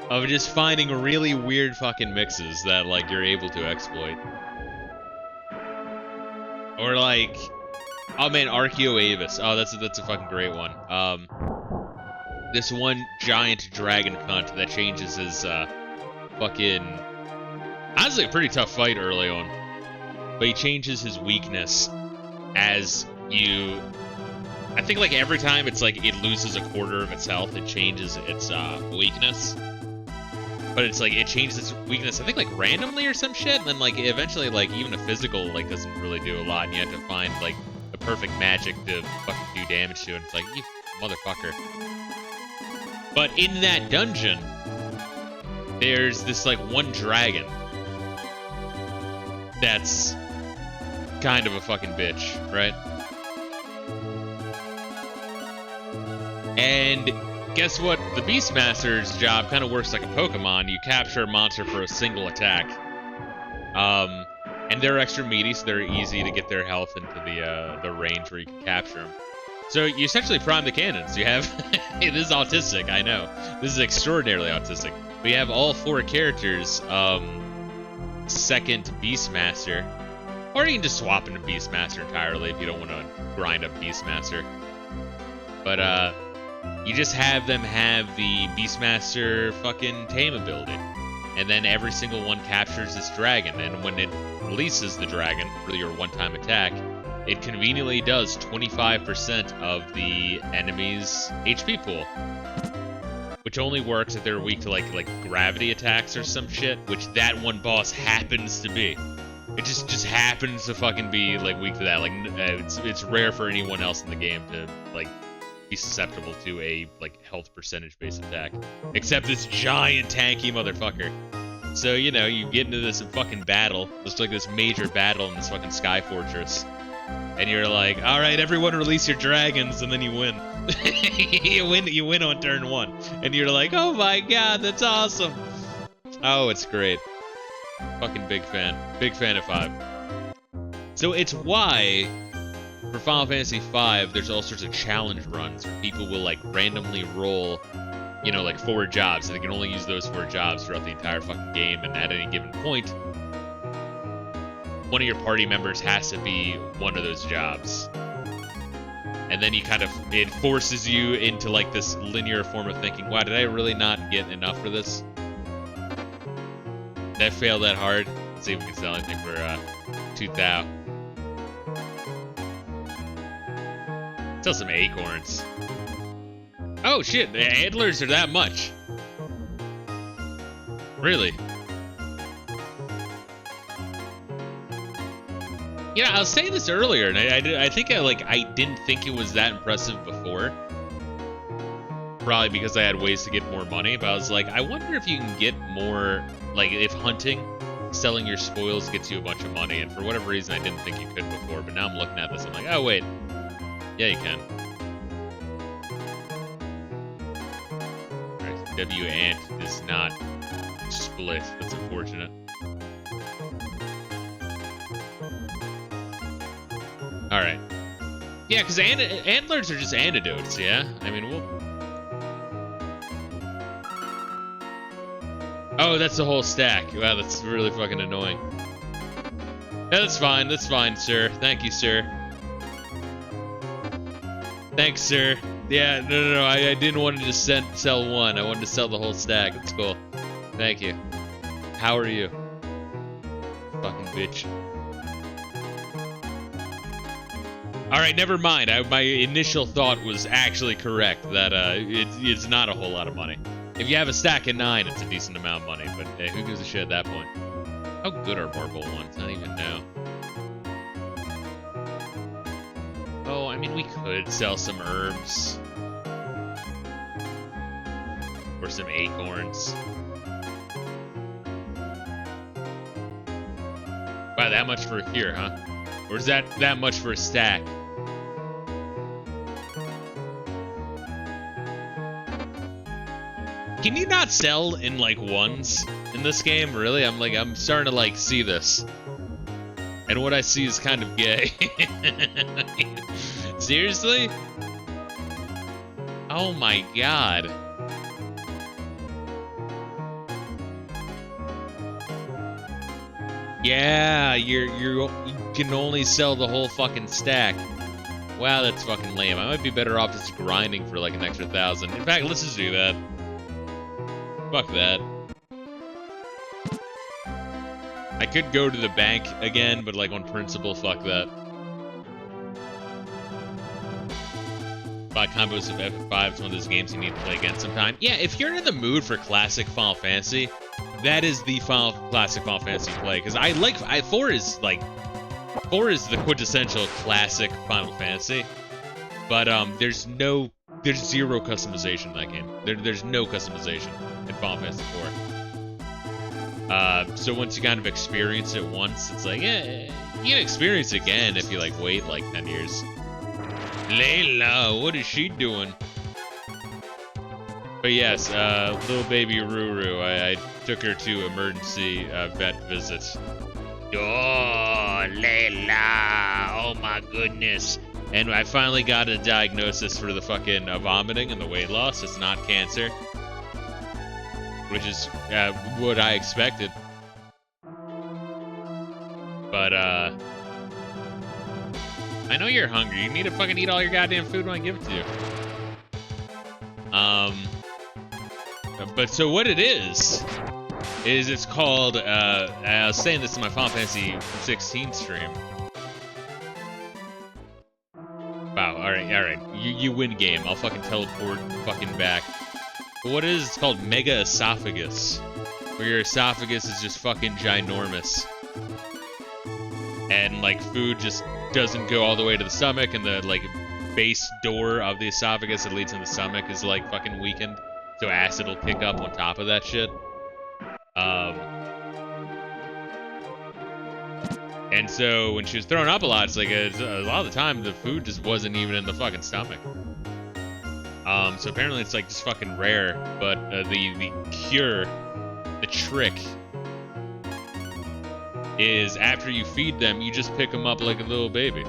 of just finding really weird fucking mixes that like you're able to exploit. Or like Oh man, Archaeoavis. Oh, that's a fucking great one. This one giant dragon cunt that changes his fucking, honestly a pretty tough fight early on, but he changes his weakness as you, I think like every time it's like it loses a quarter of its health, it changes its weakness. But it's like it changes its weakness, I think like randomly or some shit, and then like eventually like even a physical like doesn't really do a lot, and you have to find like the perfect magic to fucking do damage to it. It's like, you motherfucker. But in that dungeon, there's this like one dragon that's kind of a fucking bitch, right? And guess what? The Beastmaster's job kind of works like a Pokemon. You capture a monster for a single attack. And they're extra meaty, so they're easy to get their health into the range where you can capture them. So you essentially prime the cannons. You have... It is autistic, I know. This is extraordinarily autistic. We have all 4 characters, second Beastmaster. Or you can just swap into Beastmaster entirely if you don't want to grind up Beastmaster. But, you just have them have the Beastmaster fucking tame ability. And then every single one captures this dragon. And when it releases the dragon for your one-time attack, it conveniently does 25% of the enemy's HP pool. Which only works if they're weak to like gravity attacks or some shit, which that one boss happens to be. It just happens to fucking be like weak to that. Like it's rare for anyone else in the game to like be susceptible to a like health percentage based attack, except this giant tanky motherfucker. So you know you get into this fucking battle, it's like this major battle in this fucking Sky Fortress, and you're like, all right, everyone release your dragons, and then you win. you win on turn 1, and you're like, oh my god, that's awesome. Oh, it's great. Fucking big fan of 5. So it's why for Final Fantasy V, there's all sorts of challenge runs where people will like randomly roll, you know, like 4 jobs, and they can only use those 4 jobs throughout the entire fucking game, and at any given point, one of your party members has to be one of those jobs. And then you kind of, it forces you into like this linear form of thinking, wow, did I really not get enough for this? Did I fail that hard? Let's see if we can sell anything for 2,000. Sell some acorns. Oh shit, the antlers are that much. Really? Yeah, I was saying this earlier, and I think I didn't think it was that impressive before. Probably because I had ways to get more money, but I was like, I wonder if you can get more, like if hunting, selling your spoils gets you a bunch of money, and for whatever reason I didn't think you could before, but now I'm looking at this, I'm like, oh wait, yeah you can. Alright, W ant does not split, that's unfortunate. Alright. Yeah, because antlers are just antidotes, yeah? I mean, we'll... Oh, that's the whole stack. Wow, that's really fucking annoying. Yeah, that's fine, sir. Thank you, sir. Thanks, sir. Yeah, no, I didn't want to just sell one. I wanted to sell the whole stack. That's cool. Thank you. How are you? Fucking bitch. Alright, never mind. My initial thought was actually correct, that it's not a whole lot of money. If you have a stack of 9, it's a decent amount of money, but hey, who gives a shit at that point? How good are marble ones? I don't even know. Oh, I mean, we could sell some herbs. Or some acorns. Wow, that much for a cure, huh? Or is that much for a stack? Can you not sell in like ones in this game? Really? I'm starting to like see this. And what I see is kind of gay. Seriously? Oh my god. Yeah, you can only sell the whole fucking stack. Wow, that's fucking lame. I might be better off just grinding for like an extra 1,000. In fact, let's just do that. Fuck that. I could go to the bank again, but like on principle, fuck that. Buy combos of F5, it's one of those games you need to play again sometime. Yeah, if you're in the mood for classic Final Fantasy, that is the classic Final Fantasy play. Because I like 4 is the quintessential classic Final Fantasy. But there's zero customization in that game. There's no customization in Final Fantasy 4. So once you kind of experience it once, it's like, yeah, you can experience it again if you like wait like 10 years. Layla, what is she doing? But yes, little baby Ruru, I took her to emergency vet visit. Oh, Layla, oh my goodness. And I finally got a diagnosis for the fucking vomiting and the weight loss. It's not cancer, which is what I expected. But, I know you're hungry. You need to fucking eat all your goddamn food when I give it to you. But so what it is it's called, I was saying this in my Final Fantasy 16 stream. Wow, alright. You win game. I'll fucking teleport fucking back. But what it is, it's called Mega Esophagus. Where your esophagus is just fucking ginormous. And, like, food just doesn't go all the way to the stomach, and the, like, base door of the esophagus that leads to the stomach is, like, fucking weakened. So acid will pick up on top of that shit. And so when she was throwing up a lot, it's like a lot of the time the food just wasn't even in the fucking stomach. So apparently it's like just fucking rare, but the cure, the trick, is after you feed them, you just pick them up like a little baby.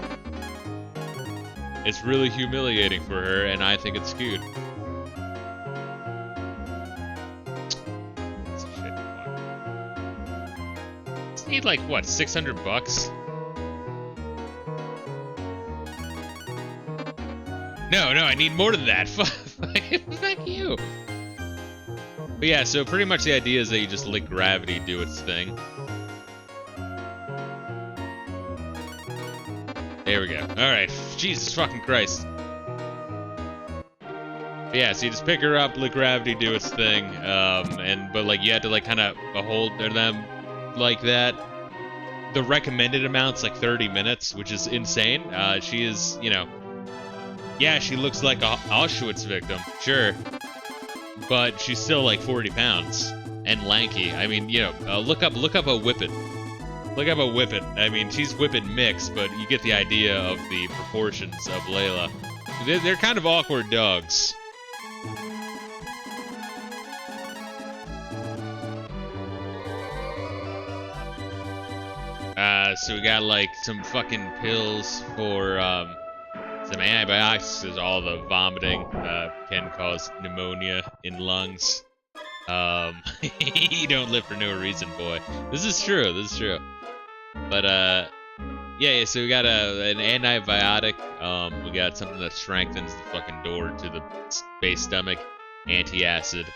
It's really humiliating for her, and I think it's cute. Need like what, 600 bucks? No, I need more than that. Fuck you. But yeah, so pretty much the idea is that you just let gravity do its thing. There we go. Alright, Jesus fucking Christ. But yeah, so you just pick her up, let gravity do its thing, but like you had to like kind of hold them like that. The recommended amount's like 30 minutes, which is insane. She is, you know, yeah, she looks like a Auschwitz victim, sure, but she's still like 40 pounds and lanky. I mean, you know, look up a Whippet. Look up a Whippet. I mean, she's Whippet mix, but you get the idea of the proportions of Layla. They're kind of awkward dogs. So we got like some fucking pills for some antibiotics, because all the vomiting can cause pneumonia in lungs. You don't live for no reason, boy. This is true. But yeah. So we got an antibiotic. We got something that strengthens the fucking door to the base stomach. Anti-acid.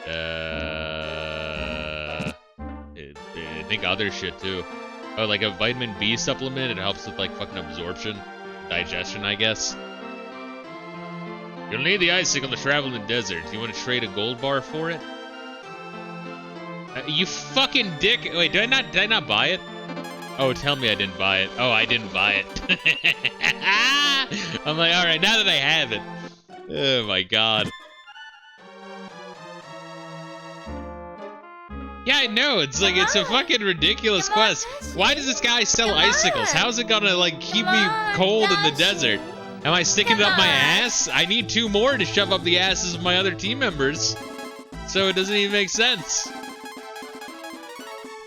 I think other shit too. Oh, like a vitamin B supplement. It helps with like fucking absorption, digestion, I guess. You'll need the icicle to travel in the desert. Do you want to trade a gold bar for it? You fucking dick! Wait, did I not buy it? Oh, tell me I didn't buy it. Oh, I didn't buy it. I'm like, all right, now that I have it. Oh my god. Yeah, I know. It's like, it's a fucking ridiculous quest. Why does this guy sell icicles? How's it gonna, like, keep me cold in the desert? Am I sticking it up my ass? I need 2 more to shove up the asses of my other team members. So it doesn't even make sense.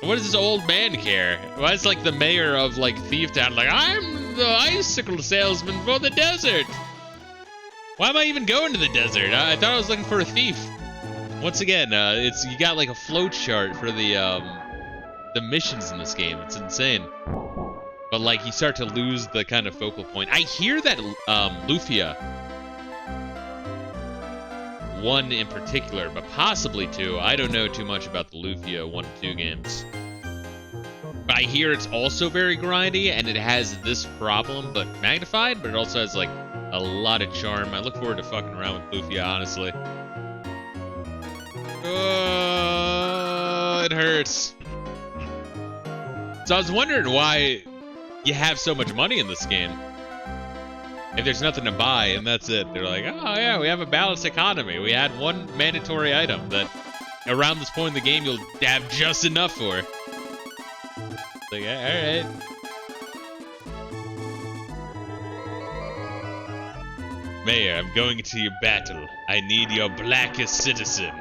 What does this old man care? Why is, like, the mayor of, like, Thief Town like, I'm the icicle salesman for the desert? Why am I even going to the desert? I thought I was looking for a thief. Once again, you got like a flow chart for the missions in this game. It's insane. But like you start to lose the kind of focal point. I hear that Lufia, 1 in particular, but possibly 2. I don't know too much about the Lufia 1 and 2 games. But I hear it's also very grindy, and it has this problem, but magnified, but it also has, like, a lot of charm. I look forward to fucking around with Lufia, honestly. Oh, it hurts. So I was wondering why you have so much money in this game. If there's nothing to buy, and that's it. They're like, oh yeah, we have a balanced economy. We had 1 mandatory item that around this point in the game you'll have just enough for. Like, alright. Mayor, I'm going to your battle. I need your blackest citizen.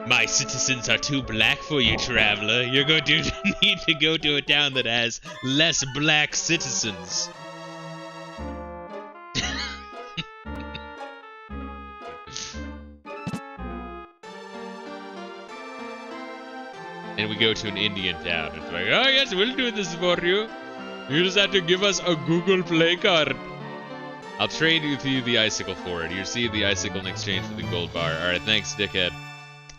My citizens are too black for you, traveler. You're going to need to go to a town that has less black citizens. And we go to an Indian town. It's like, oh yes, we'll do this for you. You just have to give us a Google Play card. I'll trade with you the icicle for it. You receive the icicle in exchange for the gold bar. Alright, thanks, dickhead.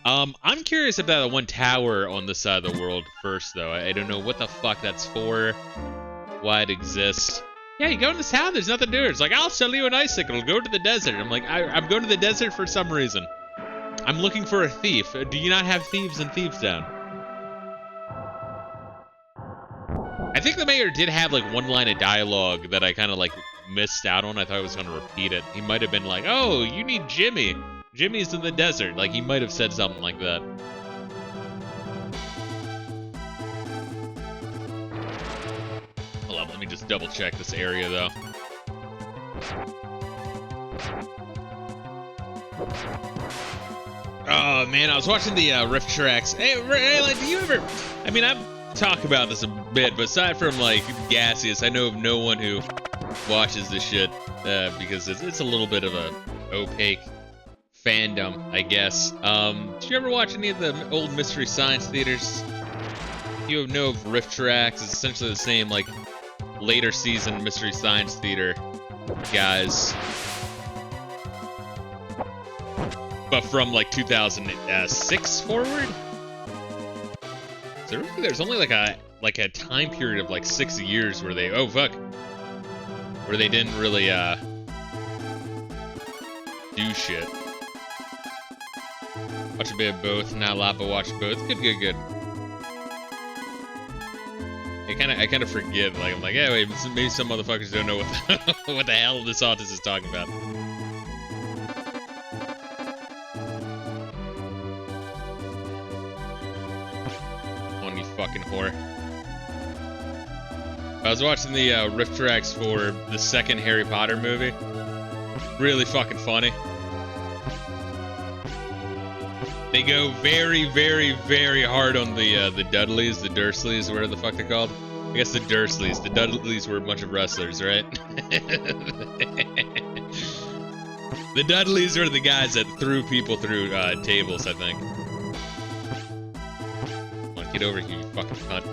I'm curious about the 1 tower on this side of the world first, though. I don't know what the fuck that's for, why it exists. Yeah, you go in this town, there's nothing to do. It's like, I'll sell you an icicle, go to the desert. I'm like, I'm going to the desert for some reason. I'm looking for a thief. Do you not have thieves in Thieves Town? I think the mayor did have, like, 1 line of dialogue that I kind of, like, missed out on. I thought I was going to repeat it. He might have been like, oh, you need Jimmy. Jimmy's in the desert. Like, he might have said something like that. Hold up, let me just double check this area, though. Oh, man, I was watching the riff tracks. Hey, like, do you ever... I mean, I've talked about this a bit, but aside from, like, Gaseous, I know of no one who watches this shit, because it's a little bit of a opaque fandom, I guess. Did you ever watch any of the old Mystery Science Theaters? You know of riff tracks. It's essentially the same, like, later season Mystery Science Theater guys. But from, like, 2006 forward? So really, there's only, like a time period of, like, 6 years where they... Oh, fuck. Where they didn't really, do shit. Watch a bit of both, not a lot, but watch both. Good. I kind of forget. Like, I'm like, yeah, wait, maybe some motherfuckers don't know what the hell this autist is talking about. Come on, you fucking whore. I was watching the riff tracks for the second Harry Potter movie. Really fucking funny. They go very, very, very hard on the Dudleys, the Dursleys, whatever the fuck they're called. I guess the Dursleys. The Dudleys were a bunch of wrestlers, right? The Dudleys were the guys that threw people through tables, I think. Come on, get over here, you fucking cunt.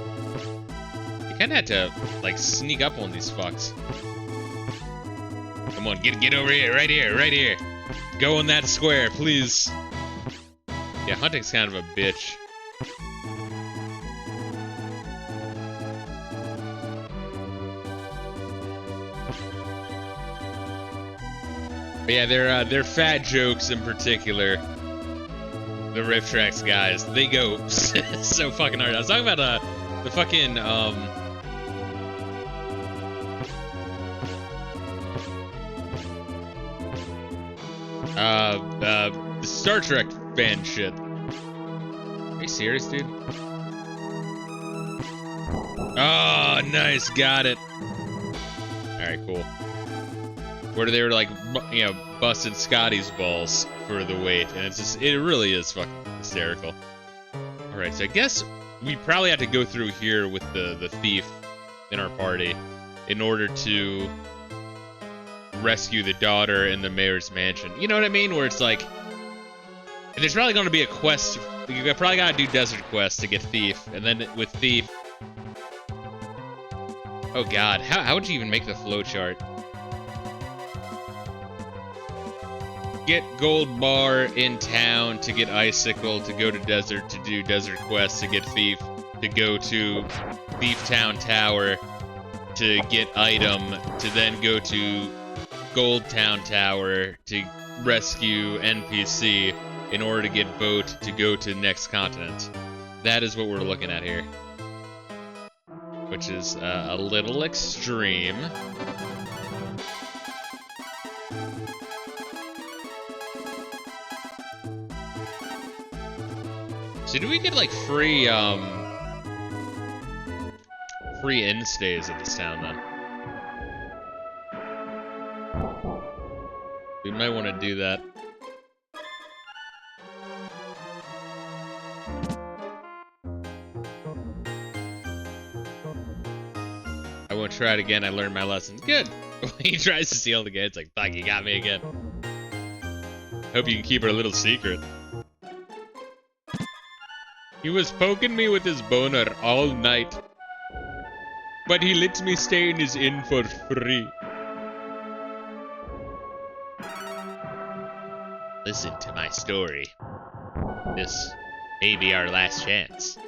You kinda had to, like, sneak up on these fucks. Come on, get over here, right here. Go in that square, please. Yeah, hunting's kind of a bitch. But yeah, they're fat jokes in particular. The riff tracks guys, they go so fucking hard. I was talking about the fucking the Star Trek fan shit. Are you serious, dude? Oh, nice, got it. Alright, cool. Where they were like, you know, busting Scotty's balls for the weight, and it's just, it really is fucking hysterical. Alright, so I guess we probably have to go through here with the thief in our party in order to rescue the daughter in the mayor's mansion. You know what I mean? Where it's like, there's probably going to be a quest. You probably got to do desert quests to get thief, and then with thief, Oh god, how would you even make the flowchart? Get gold bar in town to get icicle, to go to desert to do desert quest, to get thief, to go to Thief Town Tower to get item, to then go to Gold Town Tower to rescue NPC in order to get boat to go to the next continent. That is what we're looking at here. Which is a little extreme. So do we get like free instays at this town then? We might want to do that. I won't try it again. I learned my lesson. Good. He tries to steal it again. It's like, fuck, you got me again. Hope you can keep it a little secret. He was poking me with his boner all night. But he lets me stay in his inn for free. Listen to my story. This may be our last chance,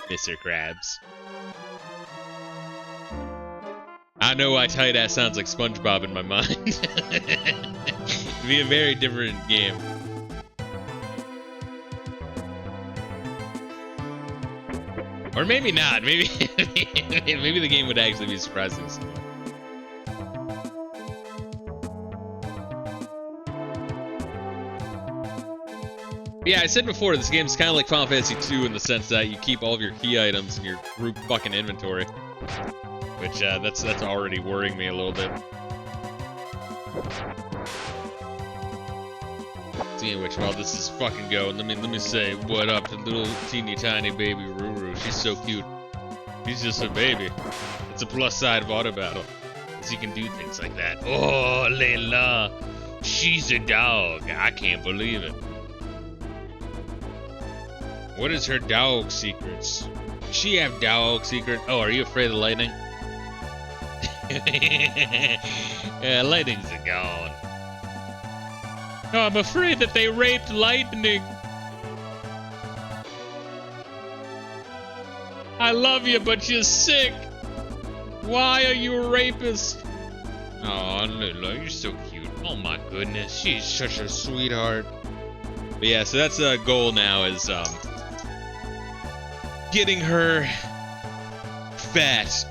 Mr. Krabs. I know why Tight Ass sounds like SpongeBob in my mind. It'd be a very different game. Or maybe not. Maybe maybe the game would actually be surprising. Yeah, I said before, this game's kind of like Final Fantasy 2 in the sense that you keep all of your key items in your group fucking inventory. Which, that's already worrying me a little bit. Seeing which, while this is fucking going, let me say what up to little teeny tiny baby Ruru. She's so cute. She's just a baby. It's a plus side of auto battle, cause you can do things like that. Oh, Layla, she's a dog. I can't believe it. What is her dog secrets? Does she have dog secrets? Oh, are you afraid of lightning? Yeah, lightning's gone. No, I'm afraid that they raped Lightning. I love you, but you're sick. Why are you a rapist? Oh, Lila, you're so cute. Oh my goodness, she's such a sweetheart. But yeah, so that's a goal now is getting her fat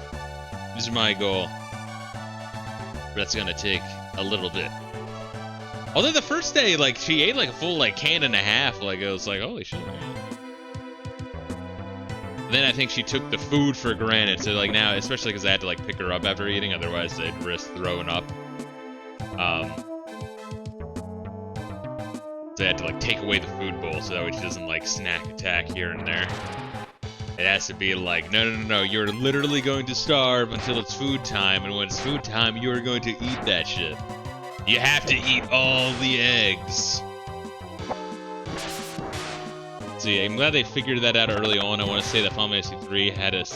is my goal. That's gonna take a little bit. Although the first day, like, she ate like a full like can and a half. Like, it was like, holy shit. Then I think she took the food for granted. So like now, especially because I had to like pick her up after eating, otherwise they'd risk throwing up. So I had to like take away the food bowl so that way she doesn't like snack attack here and there. It has to be like, no, you're literally going to starve until it's food time, and when it's food time, you're going to eat that shit. You have to eat all the eggs. See, I'm glad they figured that out early on. I want to say that Final Fantasy 3 had a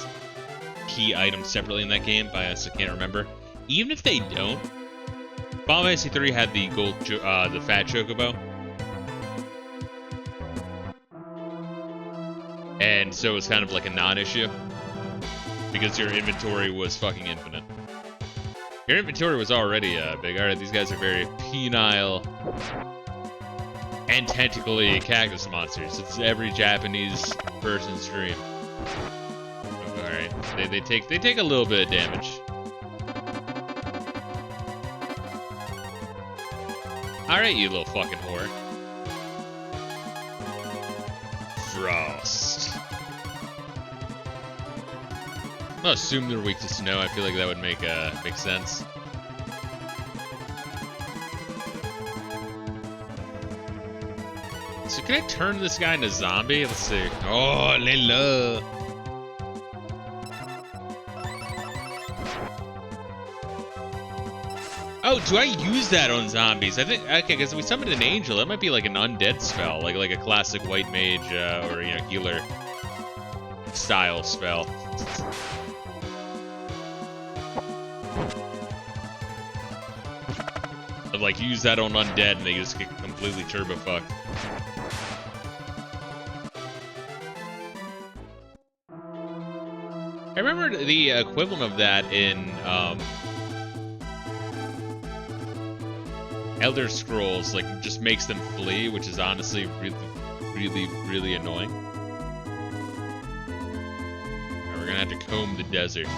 key item separately in that game, but I also can't remember. Even if they don't, Final Fantasy 3 had the the fat chocobo. And so it was kind of like a non-issue, because your inventory was fucking infinite. Your inventory was already big. Alright, these guys are very penile and tentacly cactus monsters. It's every Japanese person's dream. Alright, they take a little bit of damage. Alright, you little fucking whore. Frost. I'll assume they're weak to snow. I feel like that would make sense. So can I turn this guy into a zombie? Let's see. Oh, Layla. Oh, do I use that on zombies? I think, okay, because we summoned an angel. That might be like an undead spell, like a classic white mage or healer style spell. But, like, use that on undead and they just get completely turbo fucked. I remember the equivalent of that in Elder Scrolls, like, just makes them flee, which is honestly really annoying. Right, we're gonna have to comb the desert.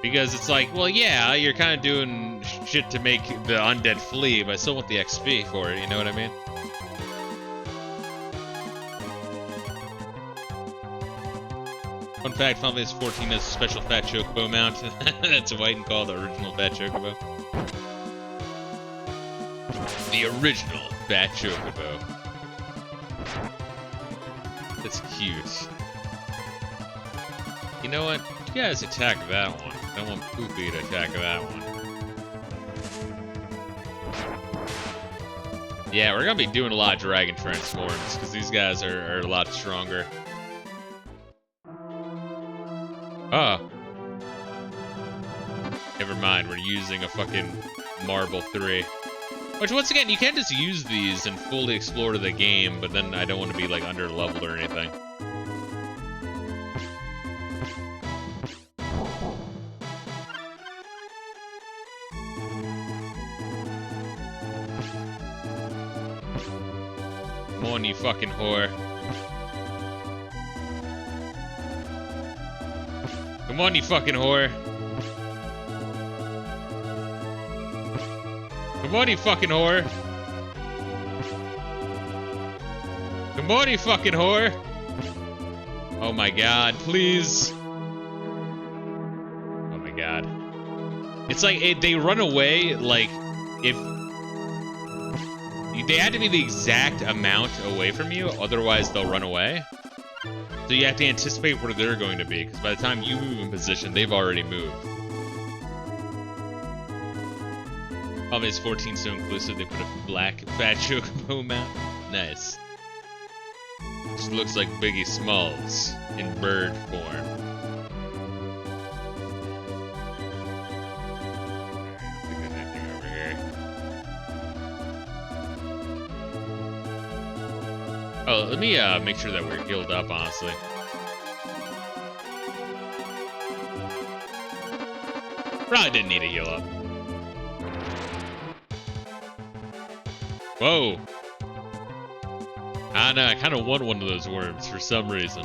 Because it's like, well, yeah, you're kind of doing shit to make the undead flee, but I still want the XP for it, you know what I mean? Fun fact, Final Fantasy 14 has a special Fat Chocobo mount. That's white and called the original Fat Chocobo. The original Fat Chocobo. That's cute. You know what? You guys attack that one. I want Poopy to attack that one. Yeah, we're gonna be doing a lot of Dragon Transforms, because these guys are a lot stronger. Oh. Never mind, we're using a fucking Marble 3. Which, once again, you can't just use these and fully explore the game, but then I don't want to be, like, under-leveled or anything. Come on, you fucking whore. Come on, you fucking whore. Come on, you fucking whore. Come on, you fucking whore. Oh my god, please. Oh my god. It's like, they run away, like, if... They have to be the exact amount away from you, otherwise they'll run away. So you have to anticipate where they're going to be, because by the time you move in position, they've already moved. Probably it's 14 so inclusive, they put a black Fat Chocobo mount. Nice. Just looks like Biggie Smalls in bird form. I don't think there's anything over here. Oh, let me make sure that we're healed up, honestly. Probably didn't need to heal up. Whoa! I know, I kind of want one of those worms for some reason.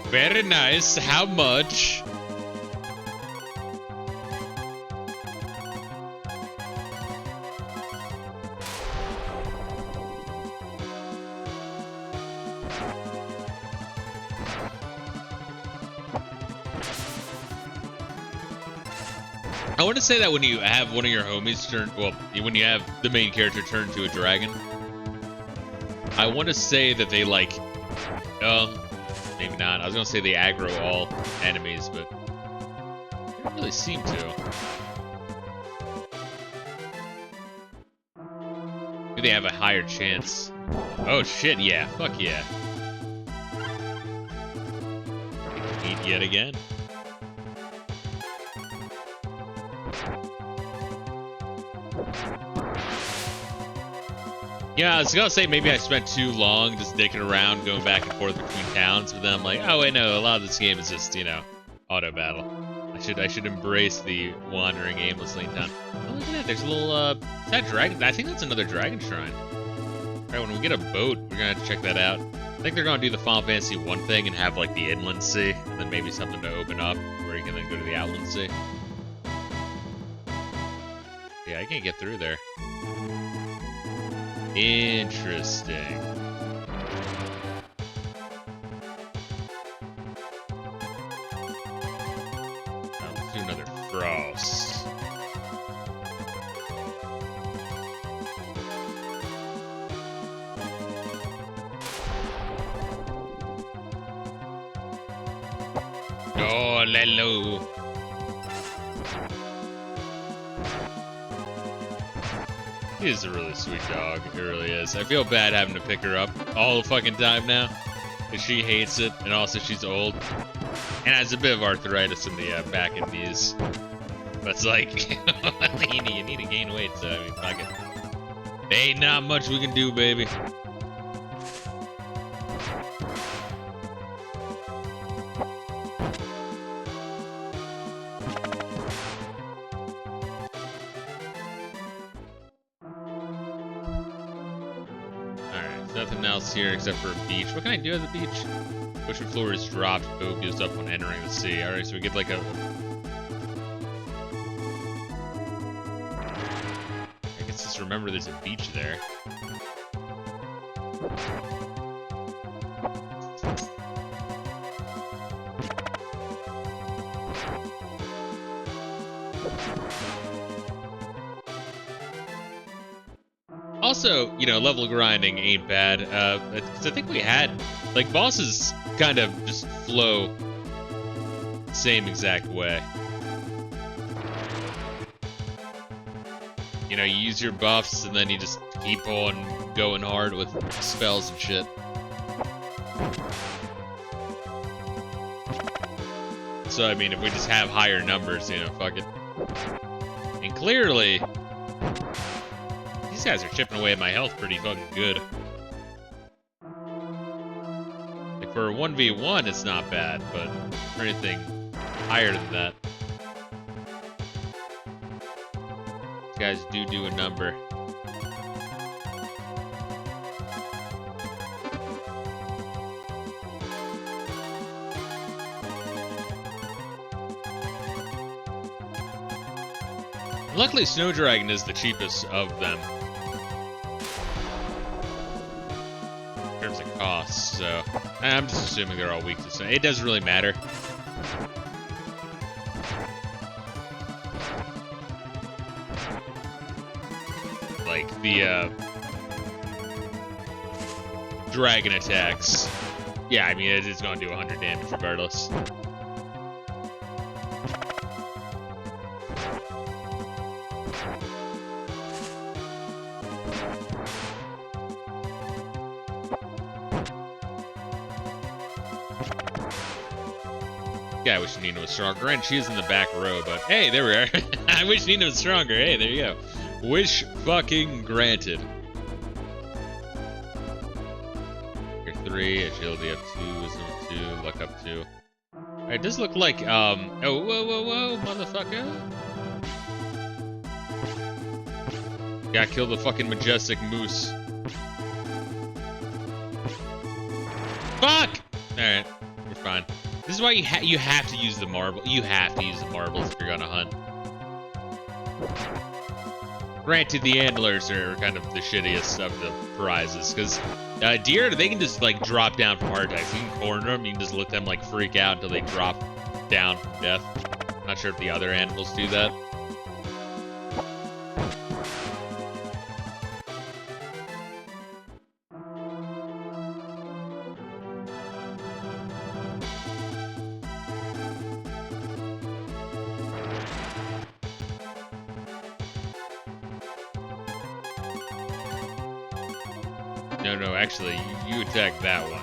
Very nice. How much? I want to say that when you have one of your homies turn, well, when you have the main character turn to a dragon, I want to say that they like, maybe not. I was gonna say they aggro all enemies, but they don't really seem to. Maybe they have a higher chance. Oh shit! Yeah, fuck yeah. Eat yet again. Yeah, I was gonna say maybe I spent too long just dicking around, going back and forth between towns, but then I'm like, oh wait, no, a lot of this game is just, you know, auto battle. I should embrace the wandering aimlessly in town. Oh, look at that, there's a little, is that dragon? I think that's another dragon shrine. Alright, when we get a boat, we're gonna have to check that out. I think they're gonna do the Final Fantasy 1 thing and have, like, the Inland Sea, and then maybe something to open up where you can then go to the Outland Sea. Yeah, I can't get through there. Interesting. Let's do another frost. Oh, lello. She's a really sweet dog. It really is. I feel bad having to pick her up all the fucking time now. Because she hates it, and also she's old. And has a bit of arthritis in the back and knees. But it's like, you need to gain weight, so I mean, fuck it. There ain't not much we can do, baby. Nothing else here except for a beach. What can I do at the beach? Ocean floor is dropped. Boat gives up when entering the sea. Alright, so we get like a... I guess just remember there's a beach there. Also, you know, level grinding ain't bad, because I think we had, like, bosses kind of just flow the same exact way. You know, you use your buffs, and then you just keep on going hard with spells and shit. So, I mean, if we just have higher numbers, you know, fuck it. And clearly... these guys are chipping away at my health pretty fucking good. Like for a 1v1, it's not bad, but for anything higher than that, these guys do a number. Luckily, Snow Dragon is the cheapest of them. In terms of costs, so I'm just assuming they're all weak to snow. It doesn't really matter. Like the dragon attacks. Yeah, I mean it's going to do 100 damage regardless. I wish Nina was stronger, and she is in the back row, but hey, there we are. I wish Nina was stronger. Hey, there you go. Wish fucking granted. You're 3, agility up 2, wisdom up 2, luck up 2. Alright, it does look like, oh, whoa, motherfucker. Gotta kill the fucking majestic moose. Fuck! Alright, we're fine. This is why you have to use the marble. You have to use the marbles if you're gonna hunt. Granted, the antlers are kind of the shittiest of the prizes, because deer, they can just like drop down from hard attacks. You can corner them, you can just let them like freak out until they drop down from death. Not sure if the other animals do that. No, actually, you attack that one.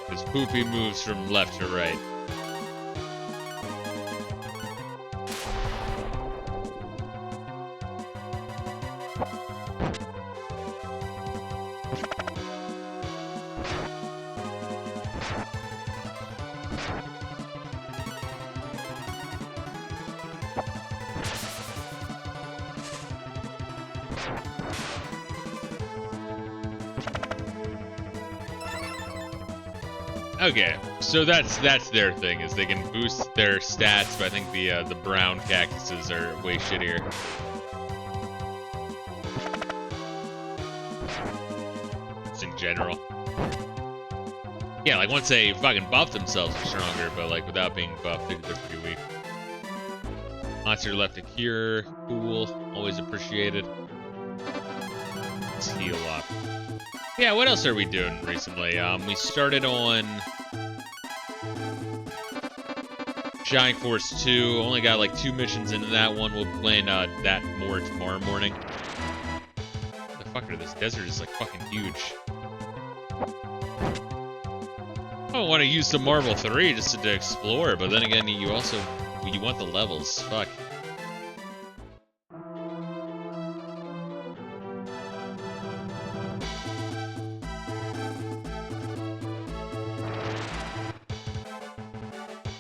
Because Poopy moves from left to right. Okay, so that's their thing, is they can boost their stats, but I think the brown cactuses are way shittier. Just in general. Yeah, like once they fucking buff themselves, they're stronger, but like without being buffed, they're pretty weak. Monster left a cure, cool, always appreciated. Let's heal up. Yeah, what else are we doing recently? We started on Giant Force 2. Only got like 2 missions into that one. We'll be playing that more tomorrow morning. motherfucker, this desert is like fucking huge. I want to use some Marvel 3 just to explore, but then again, you want the levels. Fuck.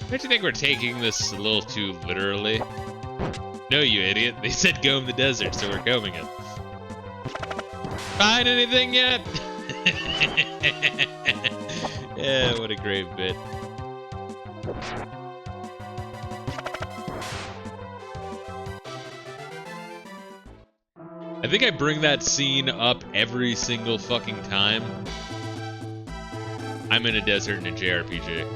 Don't you think we're taking this a little too literally? No, you idiot. They said go in the desert, so we're combing it. Find anything yet? Yeah, what a great bit. I think I bring that scene up every single fucking time I'm in a desert in a JRPG.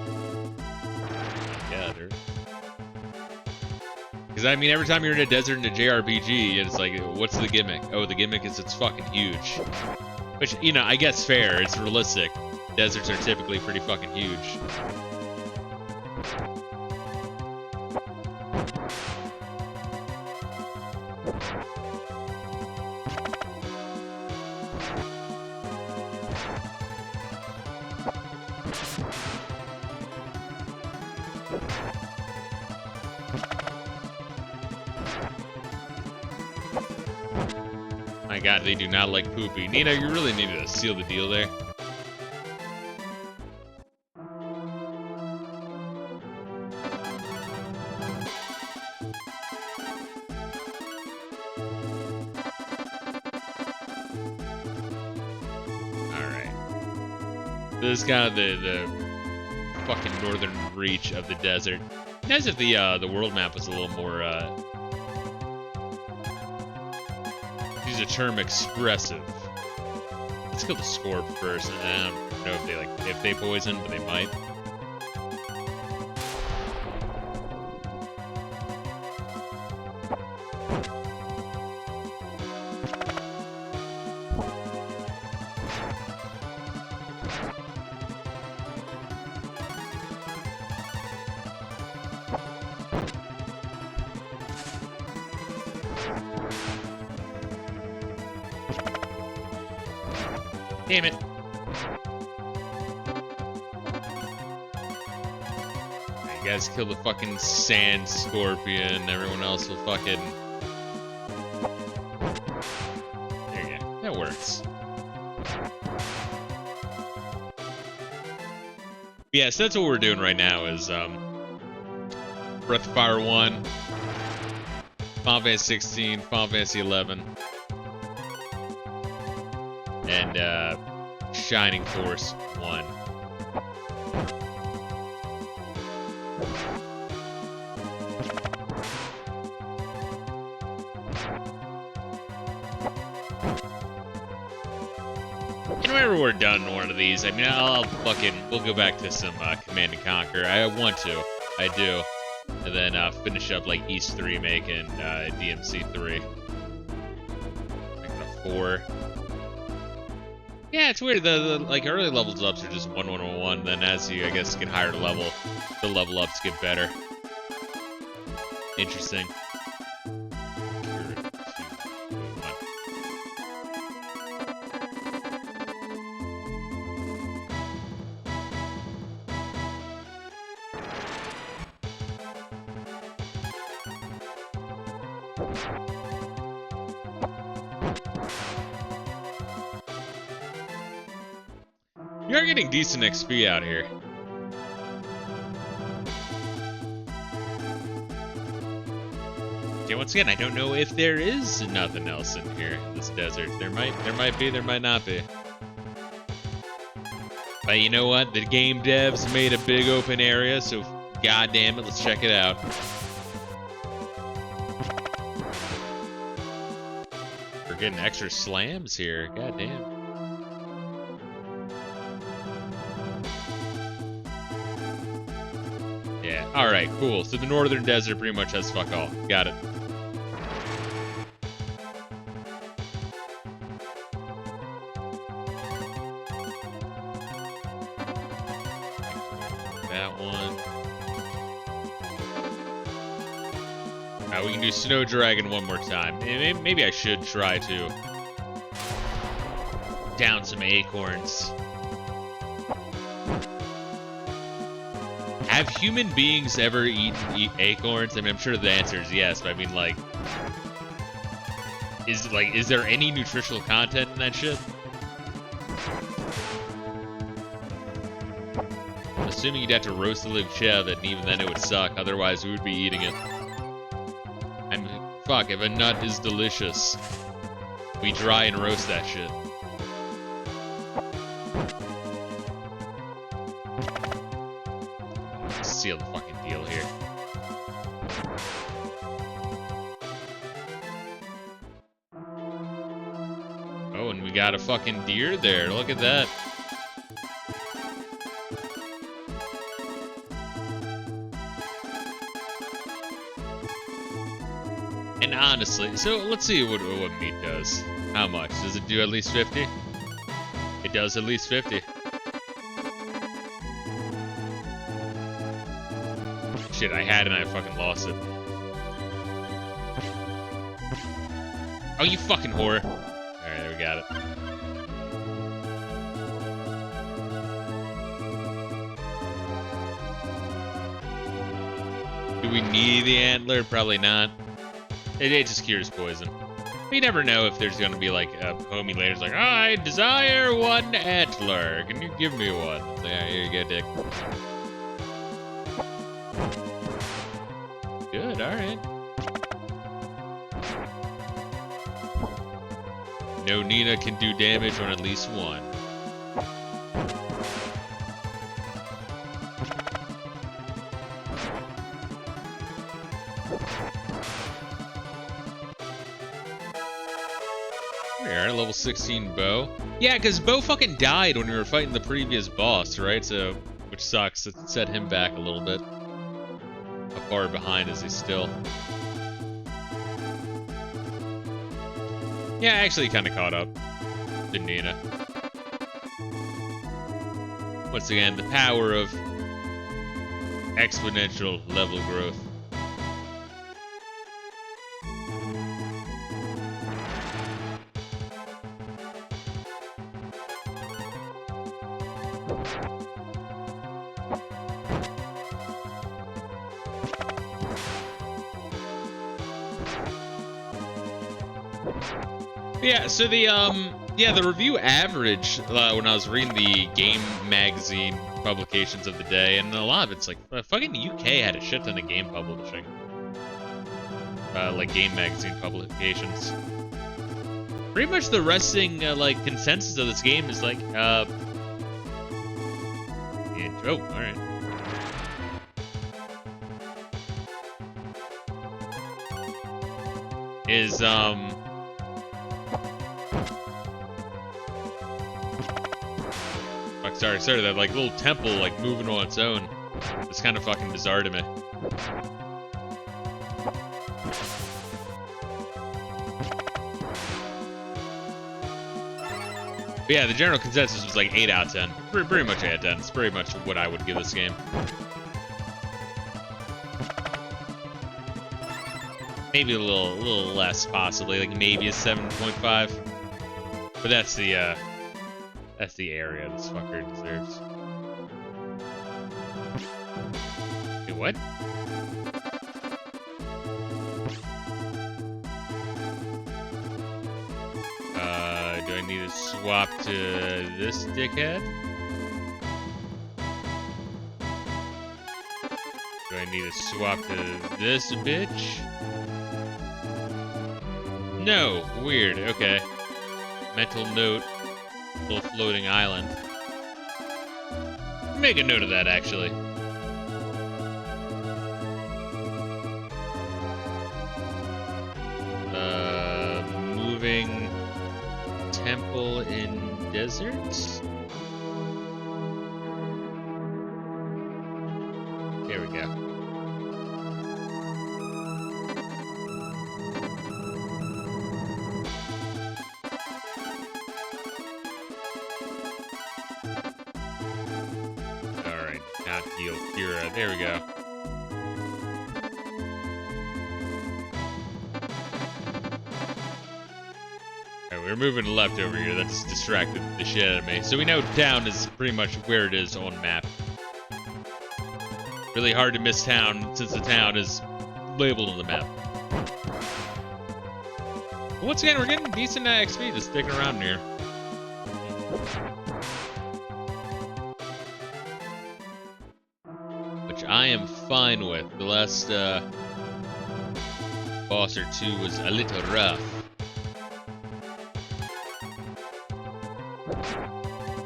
Because, I mean, every time you're in a desert in a JRPG, it's like, what's the gimmick? Oh, the gimmick is it's fucking huge. Which, you know, I guess fair. It's realistic. Deserts are typically pretty fucking huge. My god, they do not like poopy. Nina, you really needed to seal the deal there. Alright. This is kind of the fucking northern reach of the desert. As if the world map was a little more, use a term, expressive. Let's kill the Scorp first. I don't know if they poison, but they might. Damn it. You guys kill the fucking sand scorpion. Everyone else will fucking... There you go. That works. Yeah, so that's what we're doing right now is, Breath of Fire 1, Final Fantasy 16, Final Fantasy 11. And, Shining Force 1. And whenever we're done one of these, I mean, we'll go back to some, Command & Conquer. I want to. I do. And then, finish up, like, East 3 making, DMC 3. Making a 4. Yeah, it's weird. The like early levels ups are just 1-1-1-1. Then as you, I guess, get higher level, the level ups get better. Interesting. You are getting decent XP out here. Okay, once again, I don't know if there is nothing else in here in this desert. There might be, there might not be. But you know what? The game devs made a big open area, so goddamn it, let's check it out. We're getting extra slams here. Goddamn. Yeah, alright, cool. So the northern desert pretty much has fuck all. Got it. That one. Alright, we can do Snow Dragon one more time. Maybe I should try to down some acorns. Have human beings ever eaten acorns? I mean, I'm sure the answer is yes, but I mean, like, is there any nutritional content in that shit? I'm assuming you'd have to roast the living shit out of it, and even then it would suck. Otherwise, we would be eating it. I mean, fuck, if a nut is delicious, we dry and roast that shit. Seal the fucking deal here. Oh, and we got a fucking deer there. Look at that. And honestly, so let's see what meat does. How much? Does it do at least 50? It does at least 50. Shit, I had it and I fucking lost it. Oh, you fucking whore. Alright, there we got it. Do we need the antler? Probably not. It just cures poison. You never know if there's gonna be like a homie later's like, I desire one antler. Can you give me one? It's like, alright, here you go, dick. Good, alright. No Nina can do damage on at least one. There, level 16 Bo. Yeah, because Bo fucking died when we were fighting the previous boss, right? So, which sucks. It set him back a little bit. How far behind is he still? Yeah, actually kind of caught up to Nina. Once again, the power of exponential level growth. Yeah, so the review average when I was reading the game magazine publications of the day, and a lot of it's like fucking UK had a shit ton of game publishing, like game magazine publications. Pretty much the resting like consensus of this game is like yeah, oh, all right. Is sorry, that like little temple like moving on its own. It's kind of fucking bizarre to me. But yeah, the general consensus was like 8 out of 10. Pretty much 8 out of 10. It's pretty much what I would give this game. Maybe a little less, possibly, like maybe a 7.5. But that's the area this fucker deserves. Hey, what? Do I need to swap to this dickhead? Do I need to swap to this bitch? No, weird, okay. Mental note, little floating island. Make a note of that, actually. Moving temple in deserts? There we go. There we go. Alright, we're moving left over here. That just distracted the shit out of me. So we know down is pretty much where it is on map. Really hard to miss town since the town is labeled on the map. But once again, we're getting decent XP just sticking around here. Which I am fine with. The last boss or two was a little rough.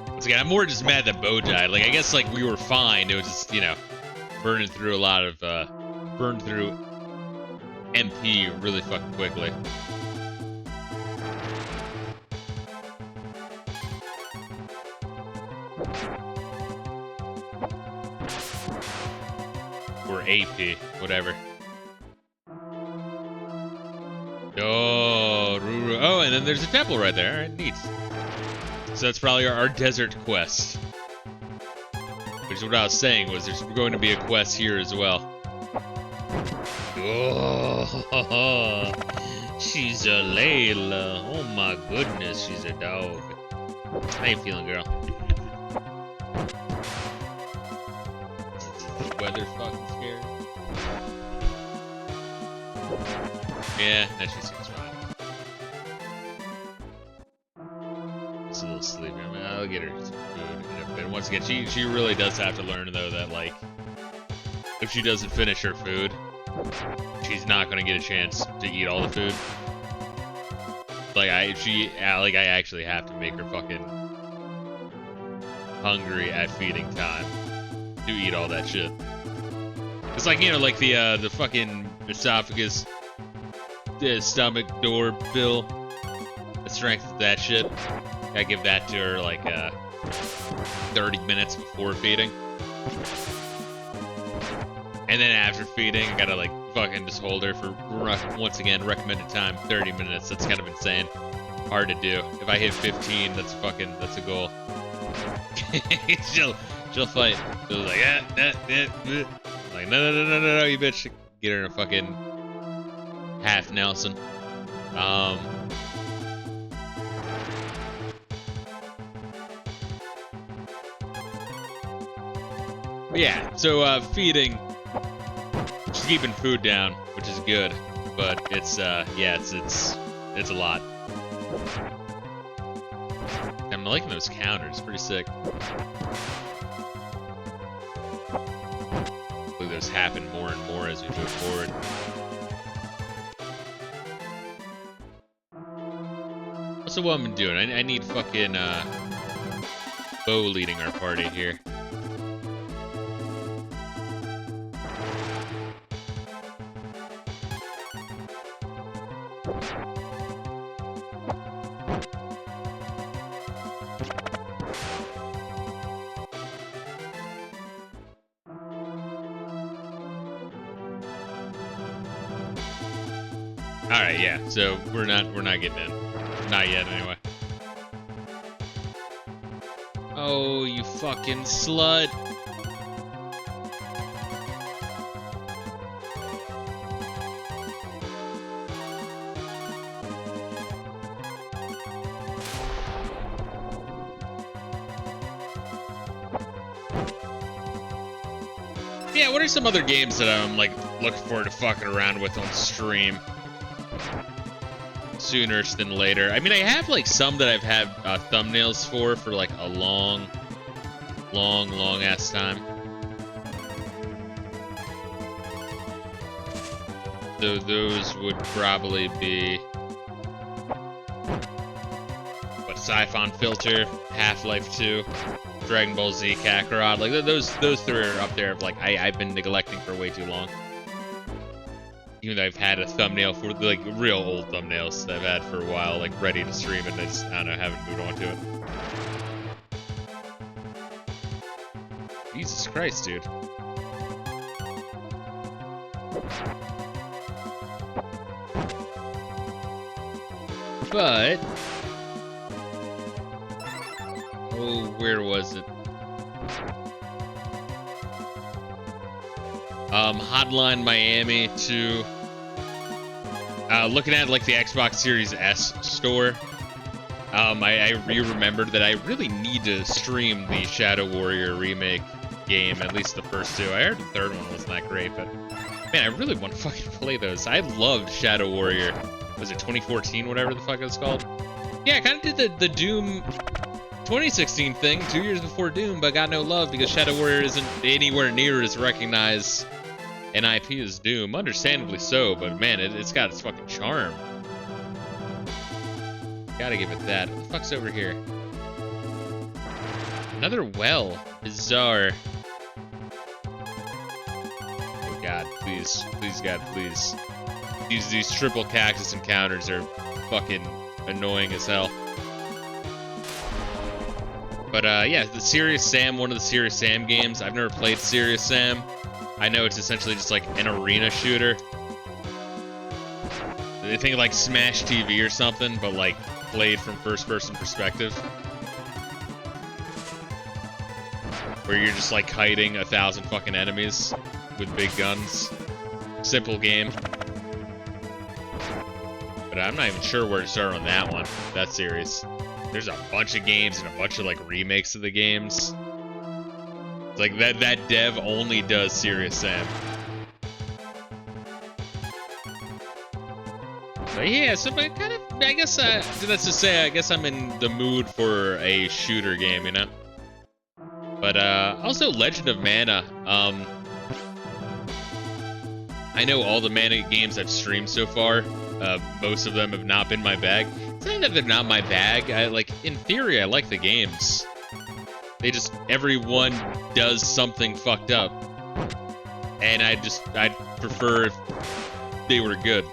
Once again, I'm more just mad that Bo died. Like, I guess, like, we were fine. It was just, you know, burning through a lot of, burned through MP really fucking quickly. Or AP, whatever. Oh, Ruru. Oh, and then there's a temple right there. All right, neat. So that's probably our desert quest. Which is what I was saying, was there's going to be a quest here as well. Oh, she's a Layla. Oh my goodness, she's a dog. How you feeling, girl? Is the weather fucking scary? Yeah, that she seems fine. She's a little sleepy. I mean, I'll get her some food in a bit. Once again, she really does have to learn, though, that, like, if she doesn't finish her food, she's not gonna get a chance to eat all the food. Like, I actually have to make her fucking hungry at feeding time to eat all that shit. It's like, you know, like the fucking esophagus, the stomach door bill, the strength of that shit. I give that to her like 30 minutes before feeding. And then after feeding, I gotta like fucking just hold her for, once again, recommended time, 30 minutes. That's kind of insane. Hard to do. If I hit 15, that's a goal. she'll fight. She'll like, like, no, you bitch. Get her in a fucking half Nelson. But yeah, so feeding. She's keeping food down, which is good, but it's yeah, it's a lot. I'm liking those counters, pretty sick. Hopefully those happen more and more as we move forward. Also, what I'm doing, I need fucking Bo leading our party here. Alright, yeah, so we're not getting in. Not yet, anyway. Oh, you fucking slut. Yeah, what are some other games that I'm, like, looking forward to fucking around with on stream? Sooner than later. I mean, I have like some that I've had thumbnails for like a long ass time. So those would probably be what, Siphon Filter, Half-Life 2, Dragon Ball Z Kakarot. Like those three are up there of like I've been neglecting for way too long. Even though I've had a thumbnail for, like, real old thumbnails that I've had for a while, like, ready to stream, and I just, I don't know, haven't moved on to it. Jesus Christ, dude. But... oh, where was it? Hotline Miami 2. Looking at like the Xbox Series S store, I remembered that I really need to stream the Shadow Warrior remake game, at least the first two. I heard the third one wasn't that great, but man, I really want to fucking play those. I loved Shadow Warrior. Was it 2014, whatever the fuck it was called? Yeah, I kind of did the Doom 2016 thing 2 years before Doom, but got no love because Shadow Warrior isn't anywhere near as recognized an IP as Doom. Understandably so, but man, it's got its fucking charm. Gotta give it that. What the fuck's over here? Another well. Bizarre. Oh god, please. Please, God, please. These triple cactus encounters are fucking annoying as hell. But yeah, the Serious Sam, one of the Serious Sam games. I've never played Serious Sam. I know it's essentially just like an arena shooter. I think like Smash TV or something, but like played from first-person perspective. Where you're just like kiting 1,000 fucking enemies with big guns. Simple game. But I'm not even sure where to start on that one, that series. There's a bunch of games and a bunch of like remakes of the games. It's like that dev only does Serious Sam. But yeah, so I kind of, I guess, that's to say, I guess I'm in the mood for a shooter game, you know? But, also Legend of Mana, I know all the Mana games I've streamed so far, most of them have not been my bag. It's not that they're not my bag, in theory, I like the games. They just, everyone does something fucked up. And I'd prefer if they were good.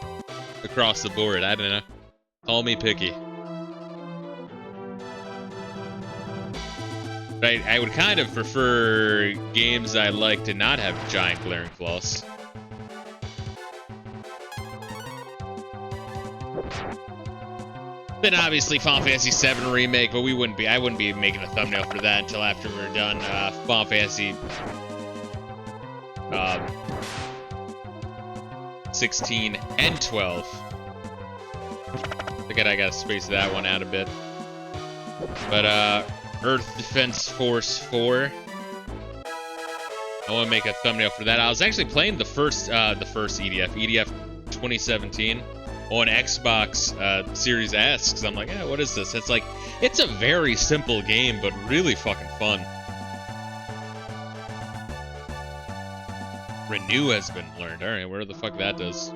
Across the board, I don't know. Call me picky. But I would kind of prefer games I like to not have giant glaring flaws. Then obviously Final Fantasy VII Remake, but I wouldn't be making a thumbnail for that until after we're done. Final Fantasy 16 and 12. I gotta space that one out a bit. But Earth Defense Force 4. I want to make a thumbnail for that. I was actually playing the first EDF 2017 on Xbox Series S, because I'm like, yeah, what is this? It's a very simple game, but really fucking fun. Renew has been learned. Alright, where the fuck that does.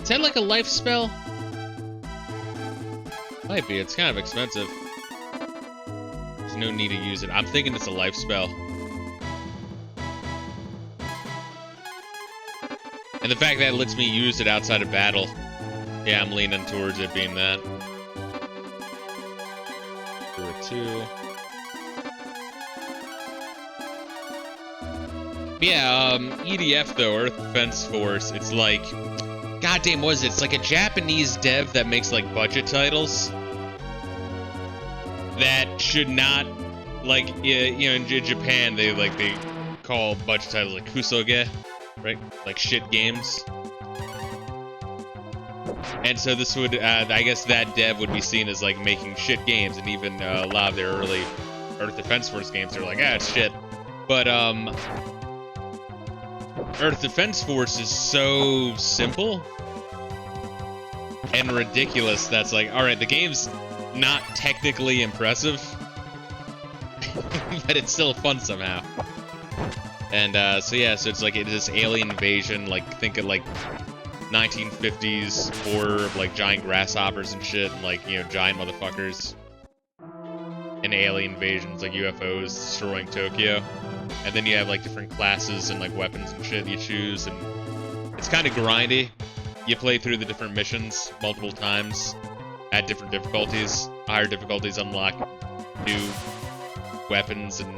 Is that like a life spell? Might be, it's kind of expensive. There's no need to use it. I'm thinking it's a life spell. And the fact that it lets me use it outside of battle. Yeah, I'm leaning towards it being that. 2. Yeah, EDF though, Earth Defense Force, it's like, goddamn, what is it? It's like a Japanese dev that makes like budget titles that should not, like, you know, in Japan they call budget titles like kusoge, right? Like shit games. And so this would, I guess that dev would be seen as like making shit games, and even a lot of their early Earth Defense Force games are like, ah, it's shit. But Earth Defense Force is so simple and ridiculous that's like, alright, the game's not technically impressive, but it's still fun somehow. And so yeah, so it's like this alien invasion, like think of like 1950s horror of like giant grasshoppers and shit, and like, you know, giant motherfuckers. And alien invasions, like UFOs destroying Tokyo. And then you have like different classes and like weapons and shit you choose, and it's kind of grindy. You play through the different missions multiple times at different difficulties. Higher difficulties unlock new weapons and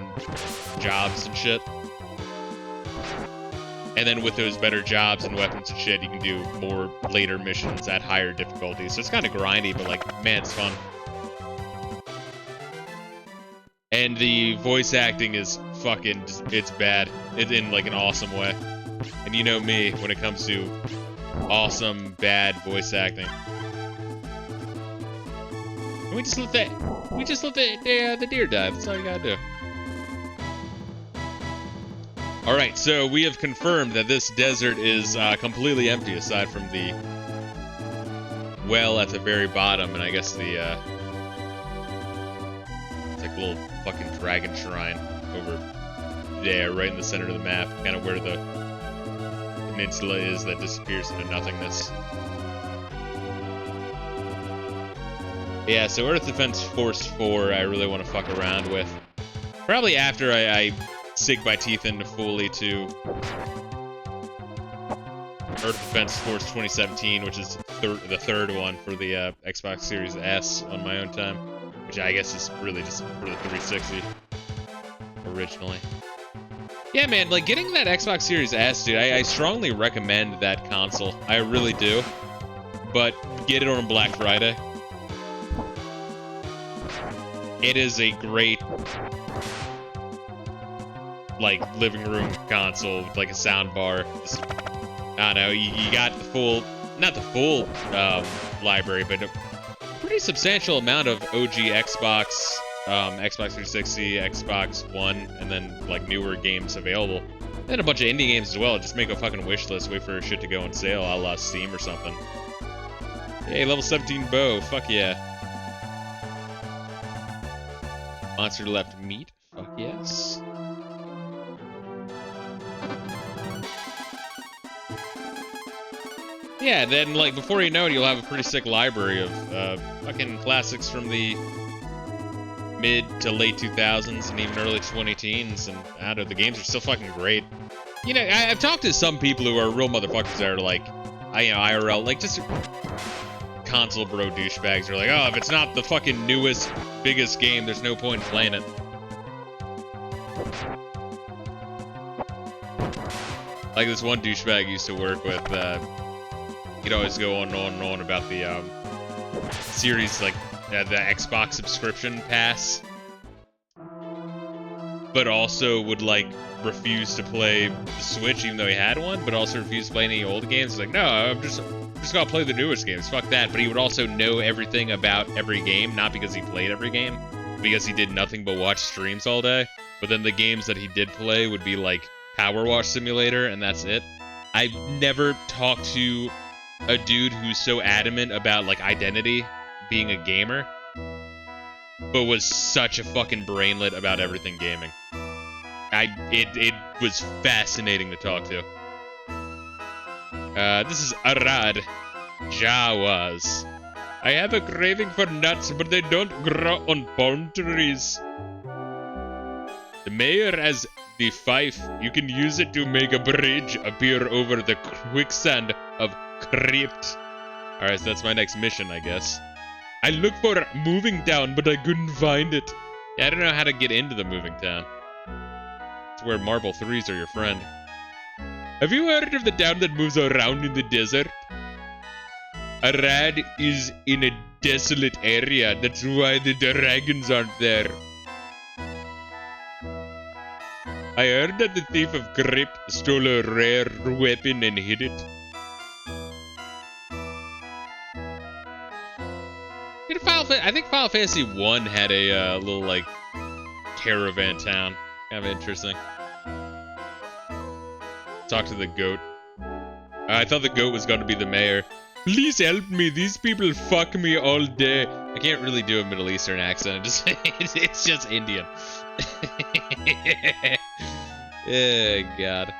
jobs and shit. And then with those better jobs and weapons and shit, you can do more later missions at higher difficulties. So it's kind of grindy, but like, man, it's fun. And the voice acting is fucking, it's bad. It's in like an awesome way. And you know me when it comes to awesome, bad voice acting. And we just let the deer die. That's all you gotta do. Alright, so we have confirmed that this desert is completely empty aside from the well at the very bottom, and I guess the, it's like a little fucking dragon shrine over there, right in the center of the map, kind of where the peninsula is that disappears into nothingness. Yeah, so Earth Defense Force 4 I really want to fuck around with. Probably after I sink my teeth into fully to Earth Defense Force 2017, which is the third one for the Xbox Series S on my own time, which I guess is really just for the 360 originally. Yeah, man, like getting that Xbox Series S, dude, I strongly recommend that console. I really do. But get it on Black Friday. It is a great, like, living room console with, like, a sound bar. Just, I don't know, you got the full, not the full library, but a pretty substantial amount of OG Xbox, Xbox 360, Xbox One, and then, like, newer games available. And a bunch of indie games as well. Just make a fucking wish list, wait for shit to go on sale, a la Steam or something. Hey, level 17 bow, fuck yeah. Monster left meat, fuck yes. Yeah, then, like, before you know it, you'll have a pretty sick library of fucking classics from the mid to late 2000s and even early 2010s, and I don't know, the games are still fucking great. You know, I've talked to some people who are real motherfuckers that are like, IRL, like, just console bro douchebags are like, oh, if it's not the fucking newest, biggest game, there's no point in playing it. Like this one douchebag I used to work with, he'd always go on and on about the series, like the Xbox subscription pass, but also would like refuse to play the Switch even though he had one, but also refuse to play any old games. He's like, no, I'm just gonna play the newest games, fuck that. But he would also know everything about every game, not because he played every game, because he did nothing but watch streams all day. But then the games that he did play would be like Power Wash Simulator, and that's it. I've never talked to a dude who's so adamant about like identity being a gamer, but was such a fucking brainlet about everything gaming. It was fascinating to talk to. This is Arad Jawas. I have a craving for nuts, but they don't grow on palm trees. The mayor has the fife. You can use it to make a bridge appear over the quicksand of Crypt. Alright, so that's my next mission, I guess. I looked for moving town, but I couldn't find it. Yeah, I don't know how to get into the moving town. It's where Marble 3s are your friend. Have you heard of the town that moves around in the desert? Arad is in a desolate area. That's why the dragons aren't there. I heard that the thief of Crypt stole a rare weapon and hid it. I think Final Fantasy 1 had a little, like, caravan town. Kind of interesting. Talk to the goat. I thought the goat was going to be the mayor. Please help me. These people fuck me all day. I can't really do a Middle Eastern accent. It's just Indian. Oh, God.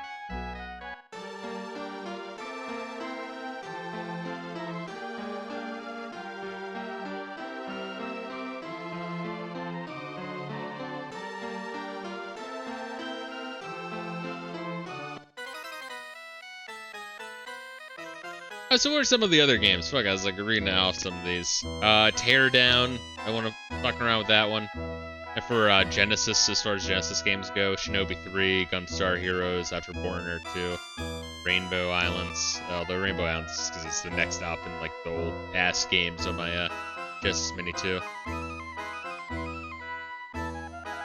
Oh, so what are some of the other games? Fuck, I was like reading off some of these. Teardown. I want to fuck around with that one. And for Genesis, as far as Genesis games go, Shinobi 3, Gunstar Heroes, Afterburner 2, Rainbow Islands. The Rainbow Islands, because it's the next stop in like the old ass games on my Genesis Mini 2.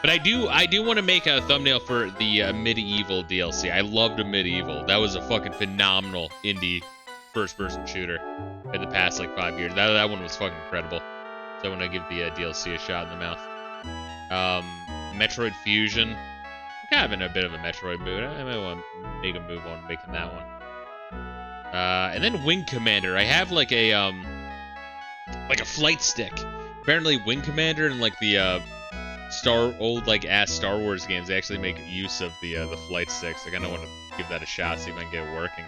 But But I do want to make a thumbnail for the Medieval DLC. I loved Medieval. That was a fucking phenomenal indie first-person shooter in the past like 5 years. That one was fucking incredible. So I want to give the DLC a shot in the mouth. Metroid Fusion. I'm kind of in a bit of a Metroid mood. I might want to make a move on making that one. And then Wing Commander. I have like a flight stick. Apparently, Wing Commander and like the old like ass Star Wars games, they actually make use of the flight sticks. I kind of want to give that a shot, see if I can get it working.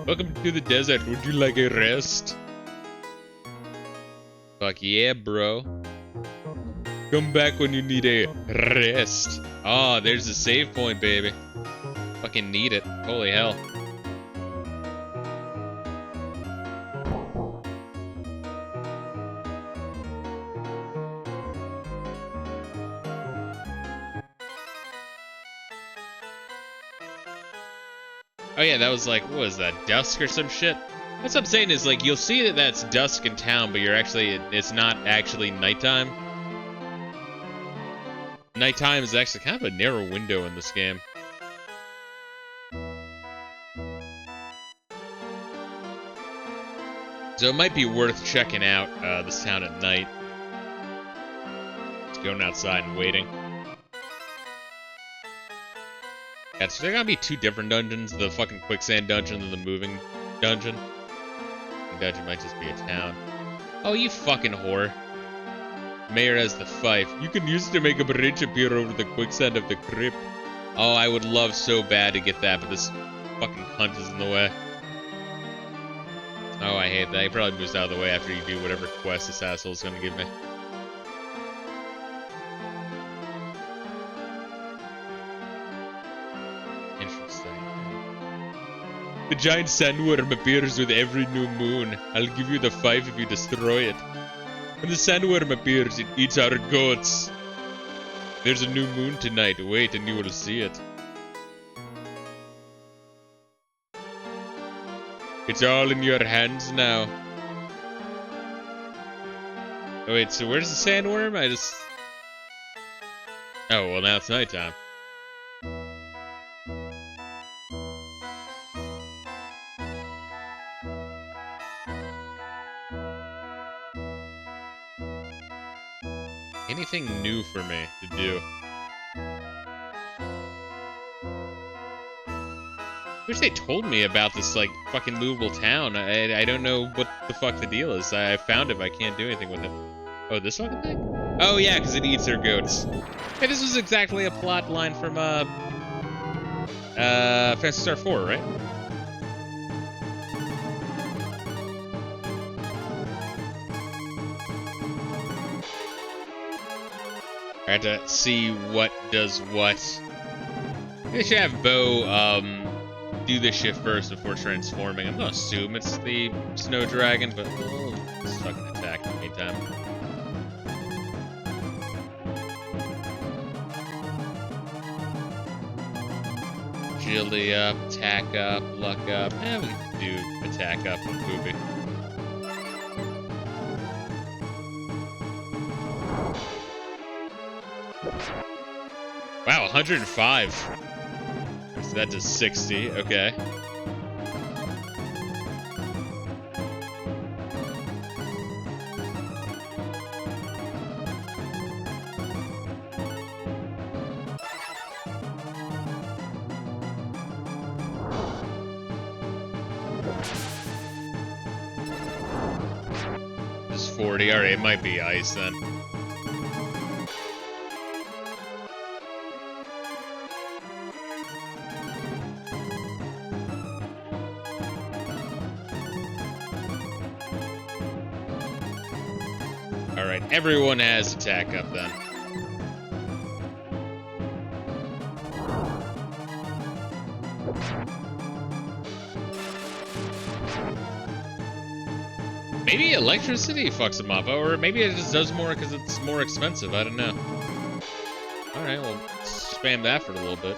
Welcome to the desert. Would you like a rest? Fuck yeah, bro. Come back when you need a rest. Oh, there's the save point, baby. Fucking need it. Holy hell. Oh yeah, that was like, what was that, dusk or some shit? That's what I'm saying is, like, you'll see that that's dusk in town, but it's not actually nighttime. Nighttime is actually kind of a narrow window in this game. So it might be worth checking out this town at night. Just going outside and waiting. Yeah, so there gotta be two different dungeons, the fucking quicksand dungeon and the moving dungeon. The dungeon might just be a town. Oh, you fucking whore. Mayor has the fife. You can use it to make a bridge appear over the quicksand of the crypt. Oh, I would love so bad to get that, but this fucking cunt is in the way. Oh, I hate that. He probably moves out of the way after you do whatever quest this asshole's gonna give me. The giant sandworm appears with every new moon. I'll give you the fife if you destroy it. When the sandworm appears, it eats our goats. There's a new moon tonight. Wait and you will see it. It's all in your hands now. Oh wait, so where's the sandworm? Oh, well now it's nighttime. Anything new for me to do? Wish they told me about this, like, fucking movable town. I don't know what the fuck the deal is. I found it, but I can't do anything with it. Oh, this fucking thing? Oh, yeah, because it eats their goats. Hey, this was exactly a plot line from, Phantasy Star 4, right? I have to see what does what. I should have Bo do this shit first before transforming. I'm gonna assume it's the snow dragon, but we'll just fucking attack in the meantime. Agility up, attack up, luck up. We can do attack up on Poopy. Wow, 105. So that does 60, okay. This is 40, alright, it might be ice then. Alright, everyone has attack up then. Maybe electricity fucks them up, or maybe it just does more because it's more expensive, I don't know. Alright, well, spam that for a little bit.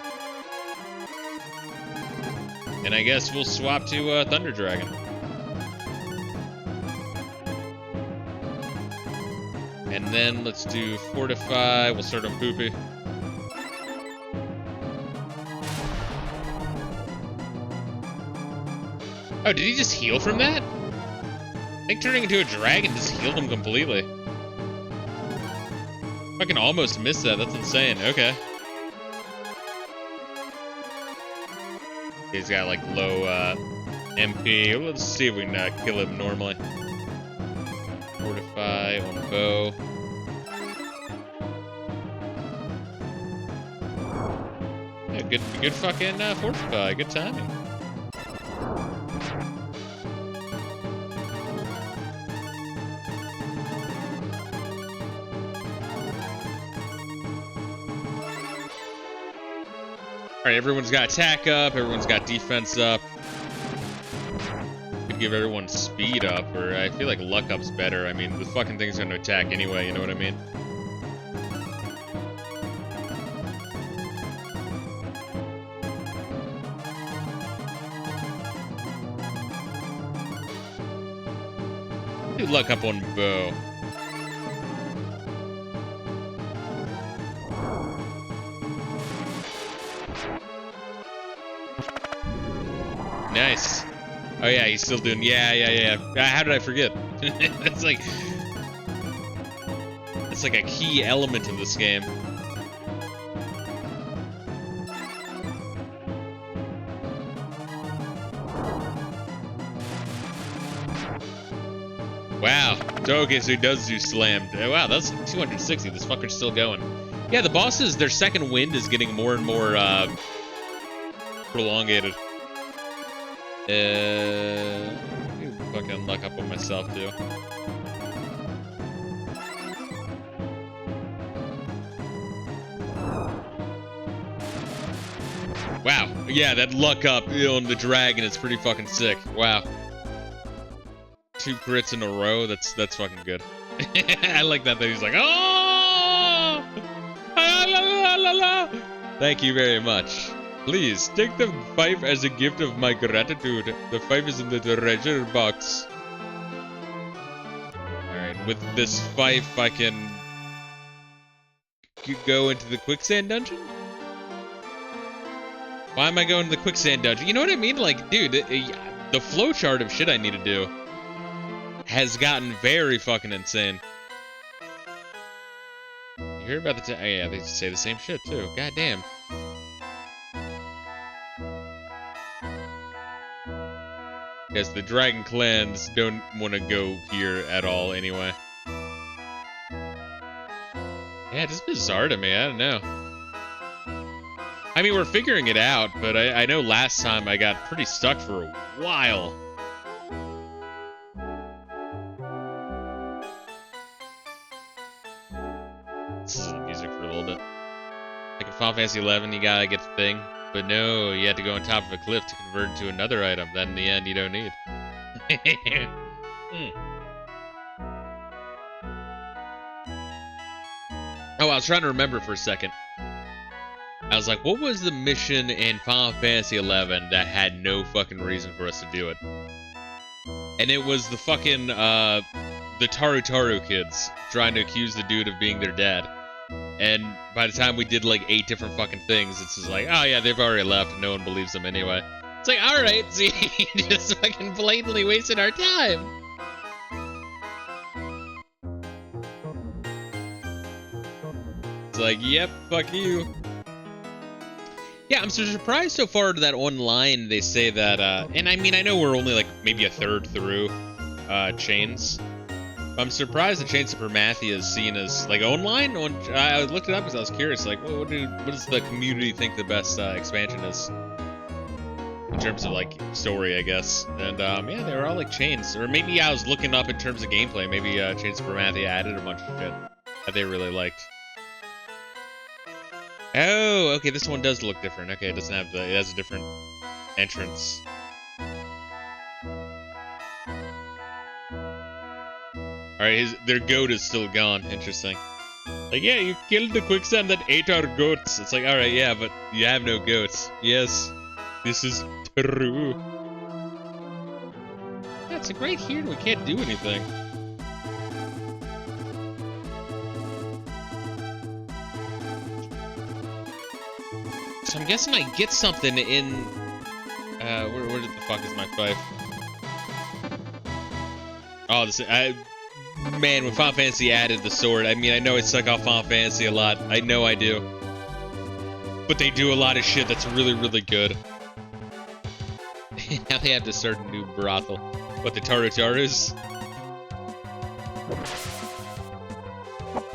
And I guess we'll swap to Thunder Dragon. And then let's do Fortify. We'll start on Poopy. Oh, did he just heal from that? I think turning into a dragon just healed him completely. I can almost miss that. That's insane. Okay. He's got like low MP. Let's see if we can kill him normally. Fortify on bow. Yeah, good fucking fortify. Good timing. Alright, everyone's got attack up, everyone's got defense up. Could give everyone speed up, or I feel like luck up's better. I mean, the fucking thing's gonna attack anyway, you know what I mean? Do luck up on bow. Nice. Oh yeah, he's still doing. Yeah. How did I forget? It's like a key element of this game. Wow. So okay, so he does do slammed. Wow, that's 260. This fucker's still going. Yeah, the bosses, their second wind is getting more and more prolongated. Fucking luck up on myself too. Wow. Yeah, that luck up on the dragon is pretty fucking sick. Wow. 2 crits in a row. That's fucking good. I like that he's like, oh! Ah, la, la, la, la. Thank you very much. Please, take the 5 as a gift of my gratitude. The 5 is in the treasure box. Alright, with this 5, I can go into the quicksand dungeon? Why am I going to the quicksand dungeon? You know what I mean? Like, dude, the flowchart of shit I need to do has gotten very fucking insane. You hear about the oh yeah, they say the same shit too. God damn. Yes, the Dragon Clans don't want to go here at all anyway. Yeah, just bizarre to me, I don't know. I mean, we're figuring it out, but I know last time I got pretty stuck for a while. This is the music for a little bit. Like in Final Fantasy 11, you gotta get the thing. But no, you have to go on top of a cliff to convert it to another item that in the end you don't need. Oh, I was trying to remember for a second. I was like, what was the mission in Final Fantasy 11 that had no fucking reason for us to do it? And it was the fucking, the Taru kids trying to accuse the dude of being their dad. And by the time we did like 8 different fucking things, it's just like, oh yeah, they've already left and no one believes them anyway. It's like, alright, see, you just fucking blatantly wasted our time. It's like, yep, fuck you. Yeah, I'm so surprised so far that online they say that, and I mean, I know we're only like maybe a third through Chains. I'm surprised that Chains of Permathia is seen as like online. I looked it up because I was curious. Like, what does the community think the best expansion is in terms of like story, I guess? And yeah, they were all like Chains, or maybe I was looking up in terms of gameplay. Maybe Chains of Permathia added a bunch of shit that they really liked. Oh, okay, this one does look different. Okay, it doesn't have it has a different entrance. Alright, their goat is still gone. Interesting. Like, yeah, you killed the quicksand that ate our goats. It's like, alright, yeah, but you have no goats. Yes, this is true. Yeah, it's a great here. We can't do anything. So I'm guessing I get something in... where the fuck is my fife? Oh, this... man, when Final Fantasy added the sword, I mean, I know I suck off Final Fantasy a lot. I know I do. But they do a lot of shit that's really, really good. Now they have to start a new brothel. What, the Tarutarus?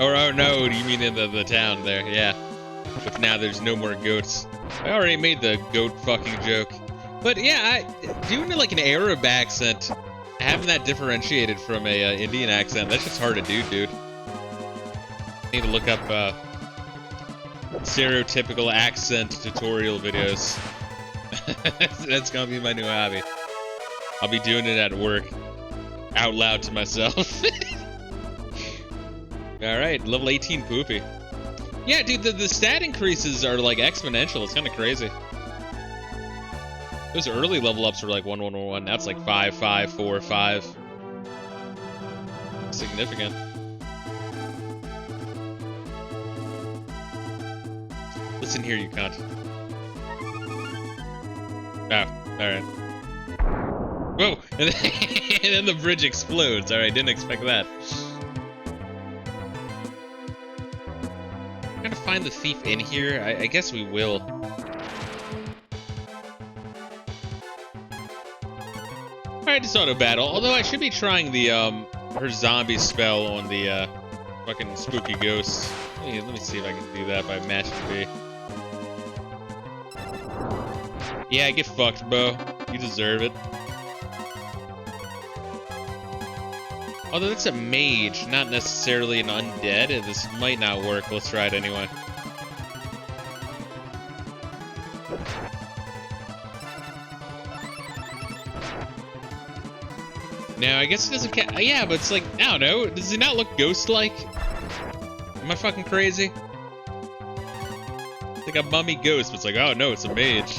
Oh no, you mean in the town there, yeah. But now there's no more goats. I already made the goat fucking joke. But yeah, doing like an Arab accent, having that differentiated from a Indian accent, that's just hard to do, dude. I need to look up stereotypical accent tutorial videos. That's gonna be my new hobby. I'll be doing it at work, out loud to myself. Alright, level 18 Poopy. Yeah, dude, the stat increases are like exponential. It's kind of crazy. Those early level ups were like 1, 1, 1, 1. Now it's like 5, 5, 4, 5. Significant. Listen here, you cunt. Oh, alright. Whoa! And then the bridge explodes. Alright, didn't expect that. Trying to find the thief in here? I guess we will. Alright, just auto battle. Although I should be trying the her zombie spell on the fucking spooky ghosts. Let me see if I can do that by matching B. Yeah, get fucked, Bo. You deserve it. Although that's a mage, not necessarily an undead. This might not work. Let's try it anyway. No, I guess it doesn't count. Yeah, but it's like, I don't know. Does it not look ghost-like? Am I fucking crazy? It's like a mummy ghost, but it's like, oh no, it's a mage.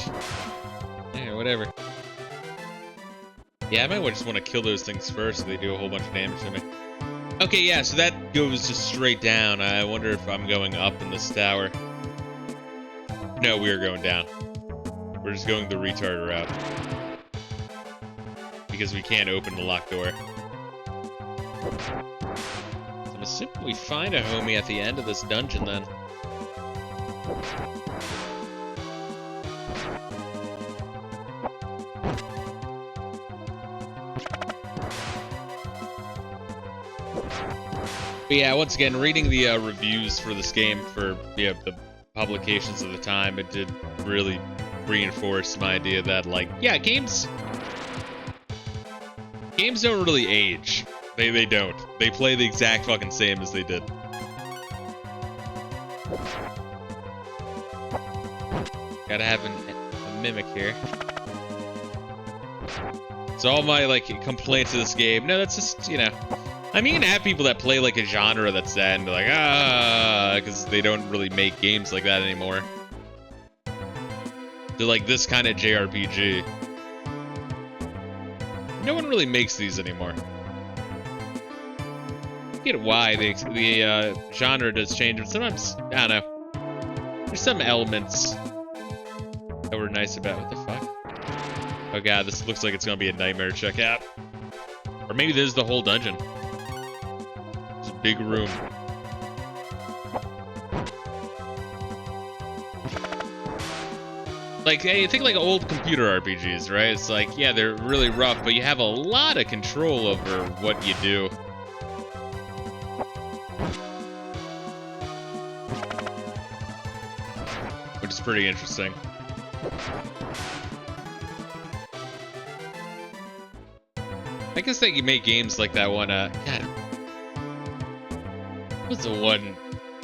Yeah, whatever. Yeah, I might just want to kill those things first so they do a whole bunch of damage to me. Okay, yeah, so that goes just straight down. I wonder if I'm going up in this tower. No, we are going down. We're just going the retard route. Because we can't open the locked door. So I'm assuming we find a homie at the end of this dungeon then. But yeah, once again, reading the reviews for this game for the publications of the time, it did really reinforce my idea that, like, yeah, games don't really age. They don't. They play the exact fucking same as they did. Gotta have a mimic here. So all my, like, complaints of this game, no, that's just, you know, I mean, you can have people that play, like, a genre that's that and be like, because they don't really make games like that anymore. They're like this kind of JRPG. No one really makes these anymore. I get why the genre does change, but sometimes, I don't know. There's some elements that were nice about. What the fuck? Oh god, this looks like it's gonna be a nightmare to check out. Or maybe this is the whole dungeon. It's a big room. Like, hey, think like old computer RPGs, right? It's like, yeah, they're really rough, but you have a lot of control over what you do. Which is pretty interesting. I guess that you make games like that one, God. What's the one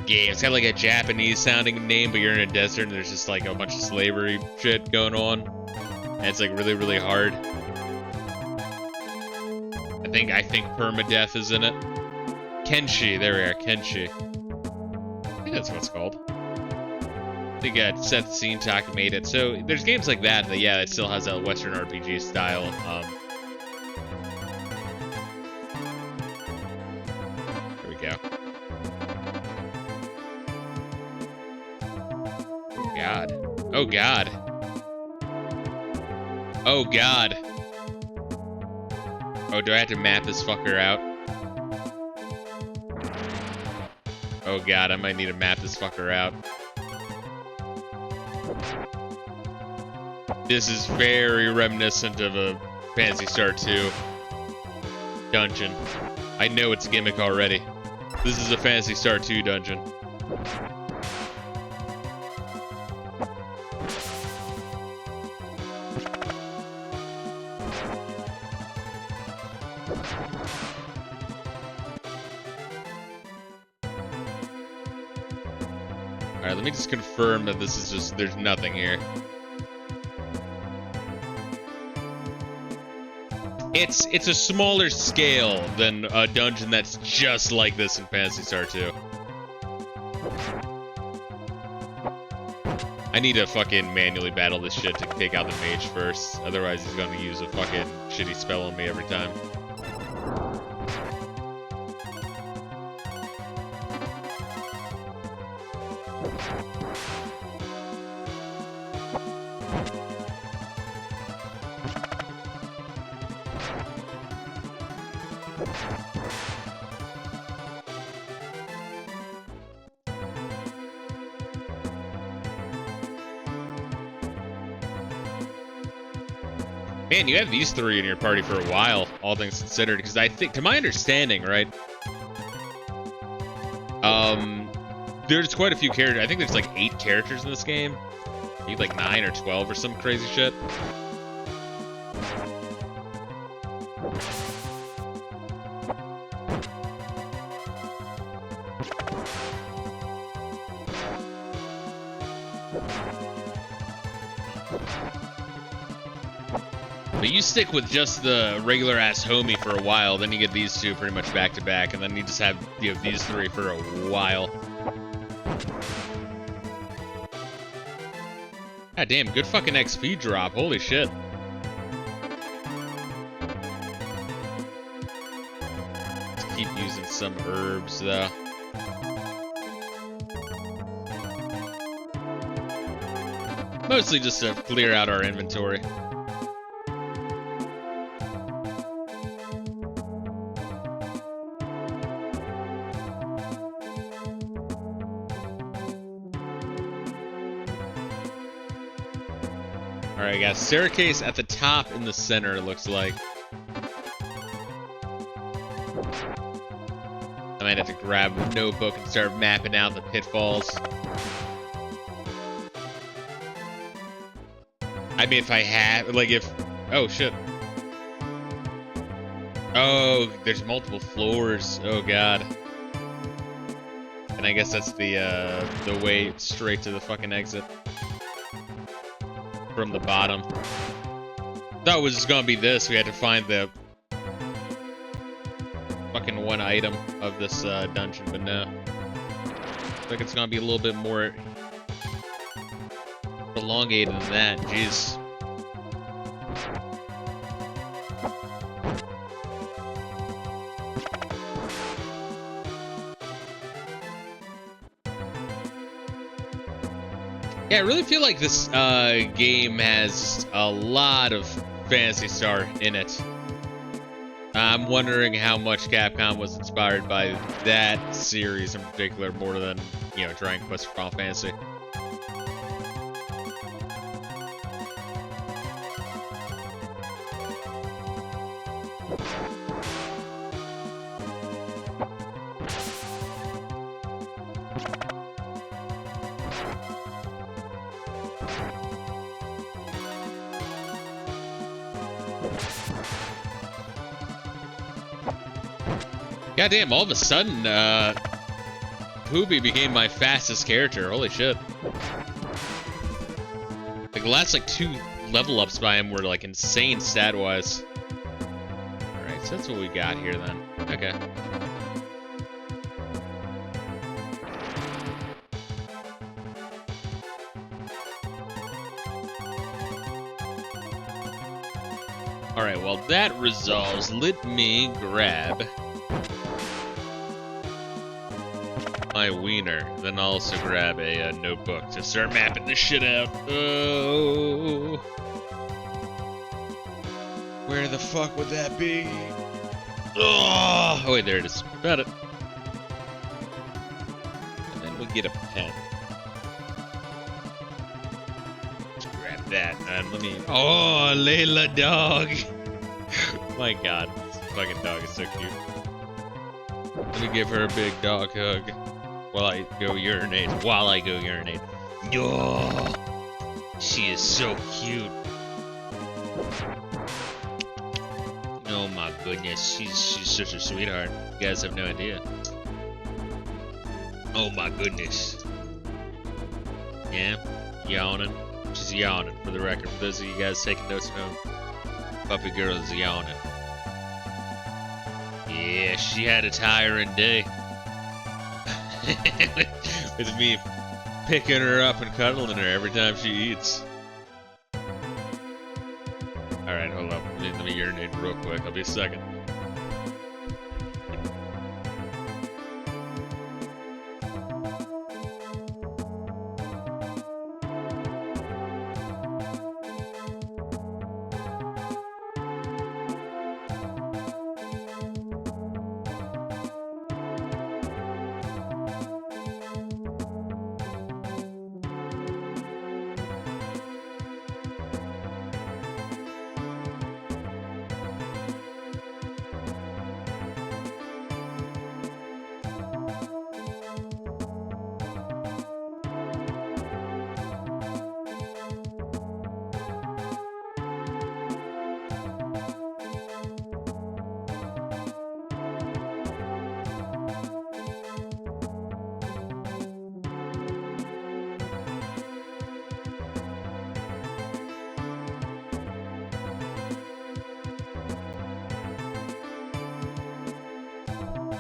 game? It's got like a Japanese sounding name, but you're in a desert and there's just like a bunch of slavery shit going on. And it's like really, really hard. I think permadeath is in it. Kenshi, there we are, Kenshi. I think that's what it's called. I think Seth Seentak made it. So there's games like that, yeah, it still has that Western RPG style. There we go. God. Oh god. Oh god. Oh, do I have to map this fucker out? Oh god, I might need to map this fucker out. This is very reminiscent of a Phantasy Star 2 dungeon. I know its gimmick already. This is a Phantasy Star 2 dungeon. Alright, let me just confirm that this is just, there's nothing here. It's a smaller scale than a dungeon that's just like this in Phantasy Star 2. I need to fucking manually battle this shit to take out the mage first, otherwise he's gonna use a fucking shitty spell on me every time. Man, you have these three in your party for a while, all things considered, because I think, to my understanding, right, there's quite a few characters. I think there's like 8 characters in this game. You need like 9 or 12 or some crazy shit. But you stick with just the regular ass homie for a while, then you get these two pretty much back to back, and then you just have, you know, these three for a while. God damn, good fucking XP drop, holy shit. Let's keep using some herbs though. Mostly just to clear out our inventory. Alright, got a staircase at the top in the center, it looks like. I might have to grab a notebook and start mapping out the pitfalls. I mean, if I had, like, if... Oh, shit. Oh, there's multiple floors. Oh, God. And I guess that's the way straight to the fucking exit. From the bottom. Thought it was just gonna be this. We had to find the fucking one item of this dungeon, but no. Looks like it's gonna be a little bit more elongated than that. Jeez. Yeah, I really feel like this game has a lot of Phantasy Star in it. I'm wondering how much Capcom was inspired by that series in particular, more than, you know, Dragon Quest or Final Fantasy. Goddamn, all of a sudden, Poopy became my fastest character. Holy shit. Like, the last, like, 2 level ups by him were, like, insane stat-wise. Alright, so that's what we got here, then. Okay. Alright, well, that resolves. Let me grab my my wiener. Then I'll also grab a notebook to start mapping this shit out. Oh. Where the fuck would that be? Oh wait, there it is. Got it. And then we'll get a pen. Let's grab that. And let me. Oh, Layla dog. My God, this fucking dog is so cute. Let me give her a big dog hug while I go urinate. Oh, she is so cute. Oh my goodness, she's such a sweetheart. You guys have no idea. Oh my goodness. Yeah, yawning. She's yawning, for the record. For those of you guys taking notes at home, puppy girl is yawning. Yeah, she had a tiring day. With me picking her up and cuddling her every time she eats. Alright, hold up. Let me urinate real quick. I'll be a second.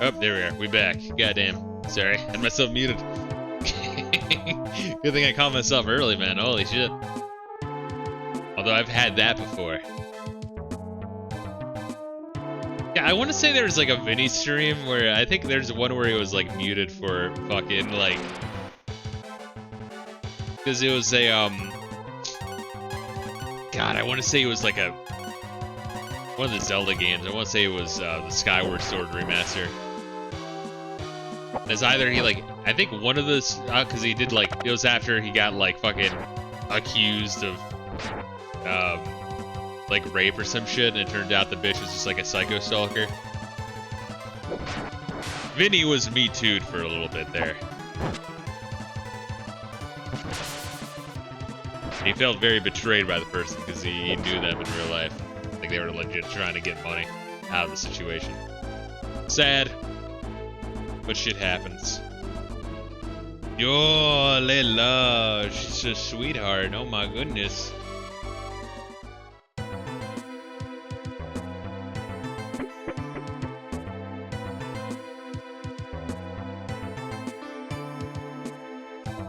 Oh, there we are. We back. Goddamn. Sorry. Had myself muted. Good thing I caught myself early, man. Holy shit. Although I've had that before. Yeah, I want to say there's like a Vinny stream where I think there's one where he was like muted for fucking like... Because it was a, God, I want to say it was like a... one of the Zelda games. I want to say it was the Skyward Sword remaster. It's either he like, I think one of those, because he did like, it was after he got like fucking accused of like rape or some shit, and it turned out the bitch was just like a psycho stalker. Vinny was Me Too'd for a little bit there. He felt very betrayed by the person because he knew them in real life. I think they were legit trying to get money out of the situation. Sad. But shit happens. Yo, Layla, she's a sweetheart. Oh my goodness.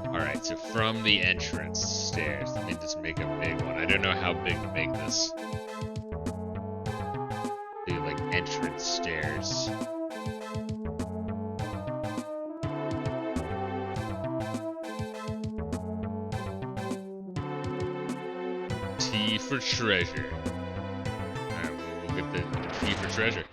Alright, so from the entrance stairs, let me just make a big one. I don't know how big to make this. Do like entrance stairs. T for treasure. Alright, we'll get the T for treasure.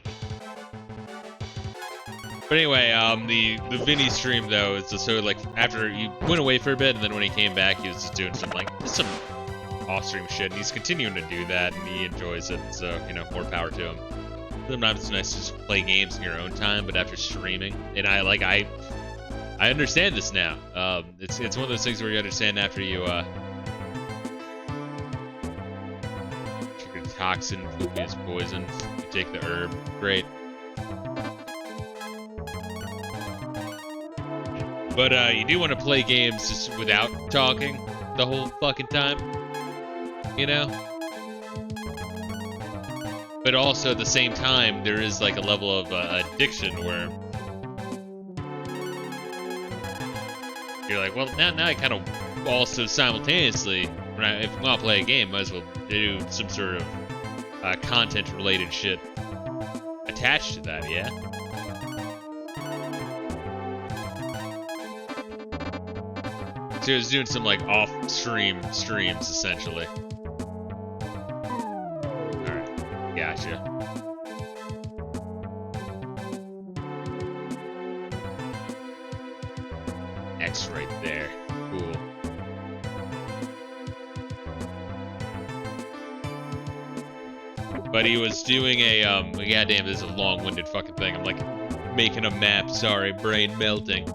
But anyway, the Vinny stream though is just so like after he went away for a bit, and then when he came back, he was just doing some off-stream shit, and he's continuing to do that, and he enjoys it. So you know, more power to him. Sometimes it's nice to just play games in your own time, but after streaming, and I understand this now. It's one of those things where you understand after you trigger toxin, poopy is poison. You take the herb, great. But you do want to play games just without talking the whole fucking time, you know? But also at the same time, there is like a level of addiction where you're like, well, now I kind of also simultaneously, if I'm gonna play a game, might as well do some sort of content-related shit attached to that, yeah? So he was doing some like off-stream streams essentially. Alright, gotcha. X right there. Cool. But he was doing a, goddamn, this is a long-winded fucking thing. I'm like making a map, sorry, brain melting.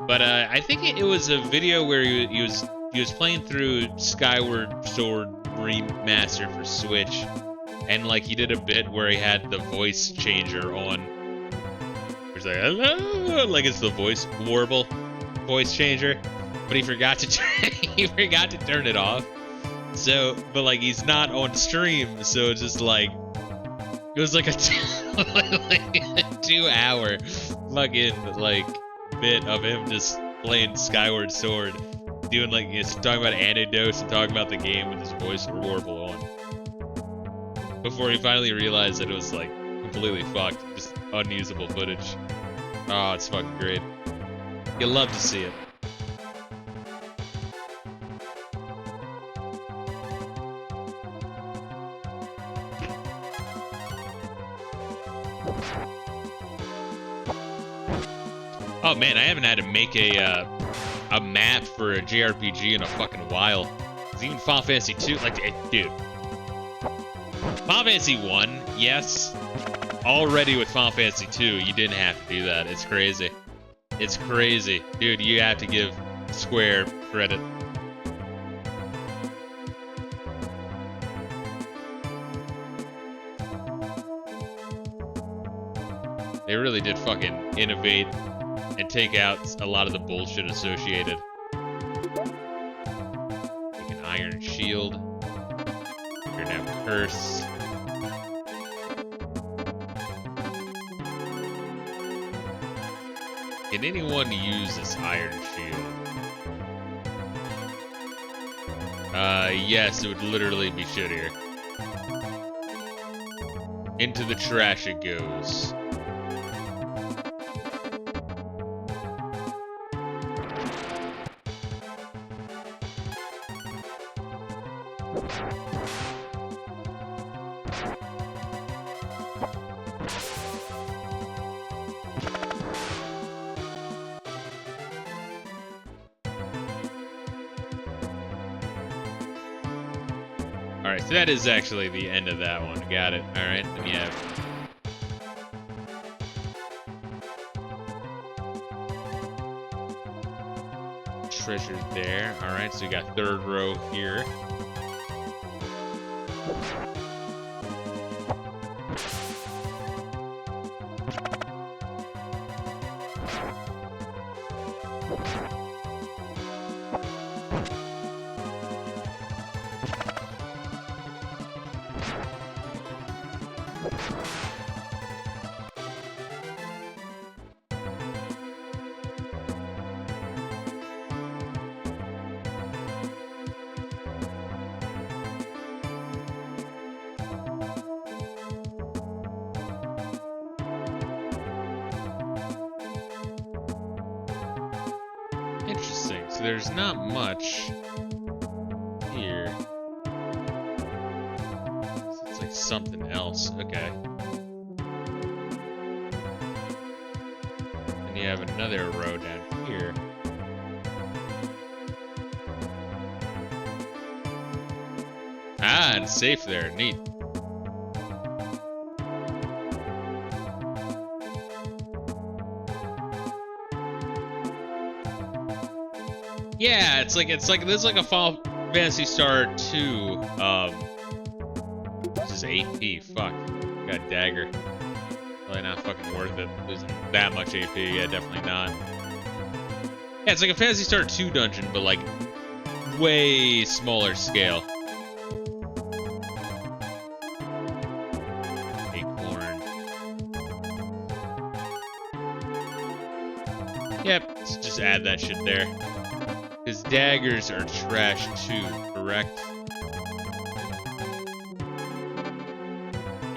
But I think it was a video where he was playing through Skyward Sword Remaster for Switch, and like he did a bit where he had the voice changer on. He's like, hello, like it's the voice warble voice changer, but he forgot to turn it off. So, but like he's not on stream, so it's just like it was like a 2-hour fucking like bit of him just playing Skyward Sword, doing like it's talking about anecdotes and talking about the game with his voice warble on. Before he finally realized that it was like completely fucked, just unusable footage. Oh, it's fucking great. You'll love to see it. Oh man, I haven't had to make a map for a JRPG in a fucking while. 'Cause even Final Fantasy 2, like, dude. Final Fantasy 1, yes. Already with Final Fantasy 2, you didn't have to do that. It's crazy. It's crazy. Dude, you have to give Square credit. They really did fucking innovate and take out a lot of the bullshit associated. Like an iron shield. You're gonna have curse. Can anyone use this iron shield? Yes, it would literally be shittier. Into the trash it goes. Alright, so that is actually the end of that one. Got it. Alright, then you have... treasure there. Alright, so you got third row here. Interesting. So there's not much here. So it's like something else. Okay. And you have another row down here. Ah, and safe there. Neat. Yeah, it's like this is like a Final Fantasy Star 2. This is AP. Fuck. Got a dagger. Probably not fucking worth it. Losing that much AP. Yeah, definitely not. Yeah, it's like a Phantasy Star 2 dungeon, but like way smaller scale. Acorn. Yep, let's just add that shit there. Because daggers are trash too, correct?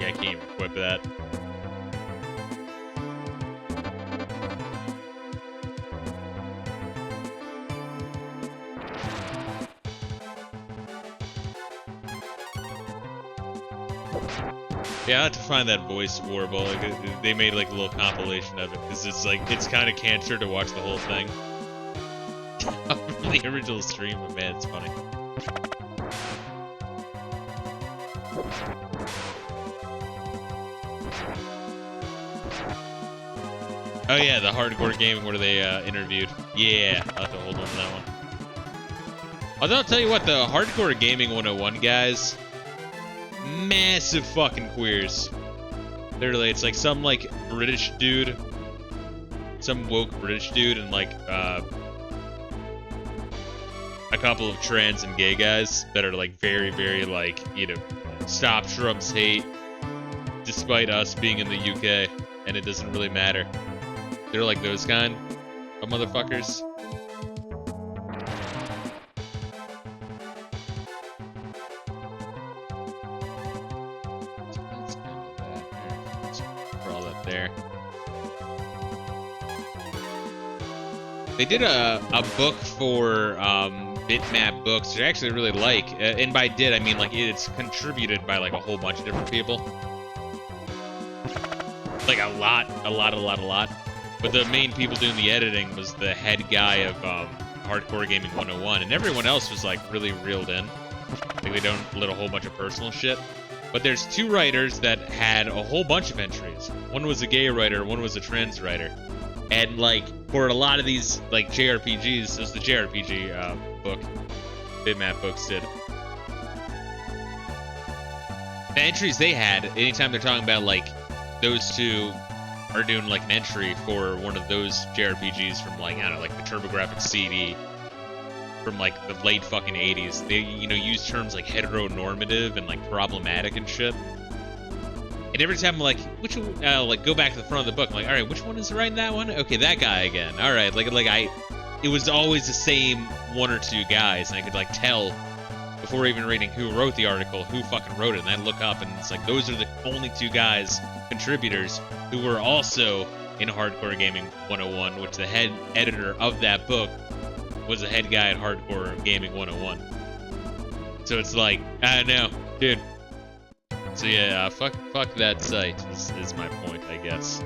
Yeah, I can't even equip that. Yeah, I had to find that voice warble. Like, they made like a little compilation of it because it's like it's kind of cancer to watch the whole thing. The original stream, but man, it's funny. Oh yeah, the hardcore gaming where they interviewed. Yeah, I'll have to hold on to that one. Although I'll tell you what, the hardcore gaming 101 guys, massive fucking queers. Literally, it's like some like British dude, some woke British dude, and like a couple of trans and gay guys that are like very, very like, you know, stop Trump's hate, despite us being in the UK, and it doesn't really matter. They're like those kind of motherfuckers. That's kind of that. Let's crawl up there. They did a book for Bitmap Books, which I actually really like. And by did, I mean like it's contributed by like a whole bunch of different people. Like a lot. But the main people doing the editing was the head guy of Hardcore Gaming 101, and everyone else was like really reeled in. Like they don't lit a whole bunch of personal shit. But there's two writers that had a whole bunch of entries. One was a gay writer, one was a trans writer. And like for a lot of these like JRPGs, this was the JRPG book Bitmap Books did. The entries they had, anytime they're talking about like those two are doing like an entry for one of those JRPGs from like, I don't know, like the TurboGrafx CD from like the late fucking 80s. They, you know, use terms like heteronormative and like problematic and shit. And every time I'm like, which one, like go back to the front of the book, I'm like, all right, which one is writing that one? Okay, that guy again. All right, it was always the same one or two guys, and I could like tell before even reading who wrote the article, who fucking wrote it, and I look up and it's like those are the only two guys, contributors, who were also in Hardcore Gaming 101, which the head editor of that book was the head guy at Hardcore Gaming 101. So it's like, I don't know, dude. So yeah, fuck that site is my point, I guess.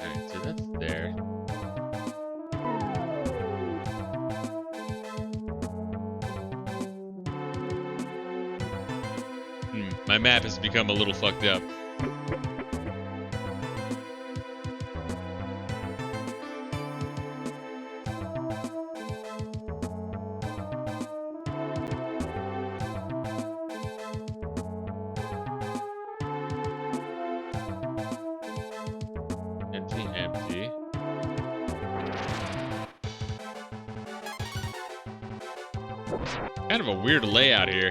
Alright, so that's there. My map has become a little fucked up. Empty. Kind of a weird layout here.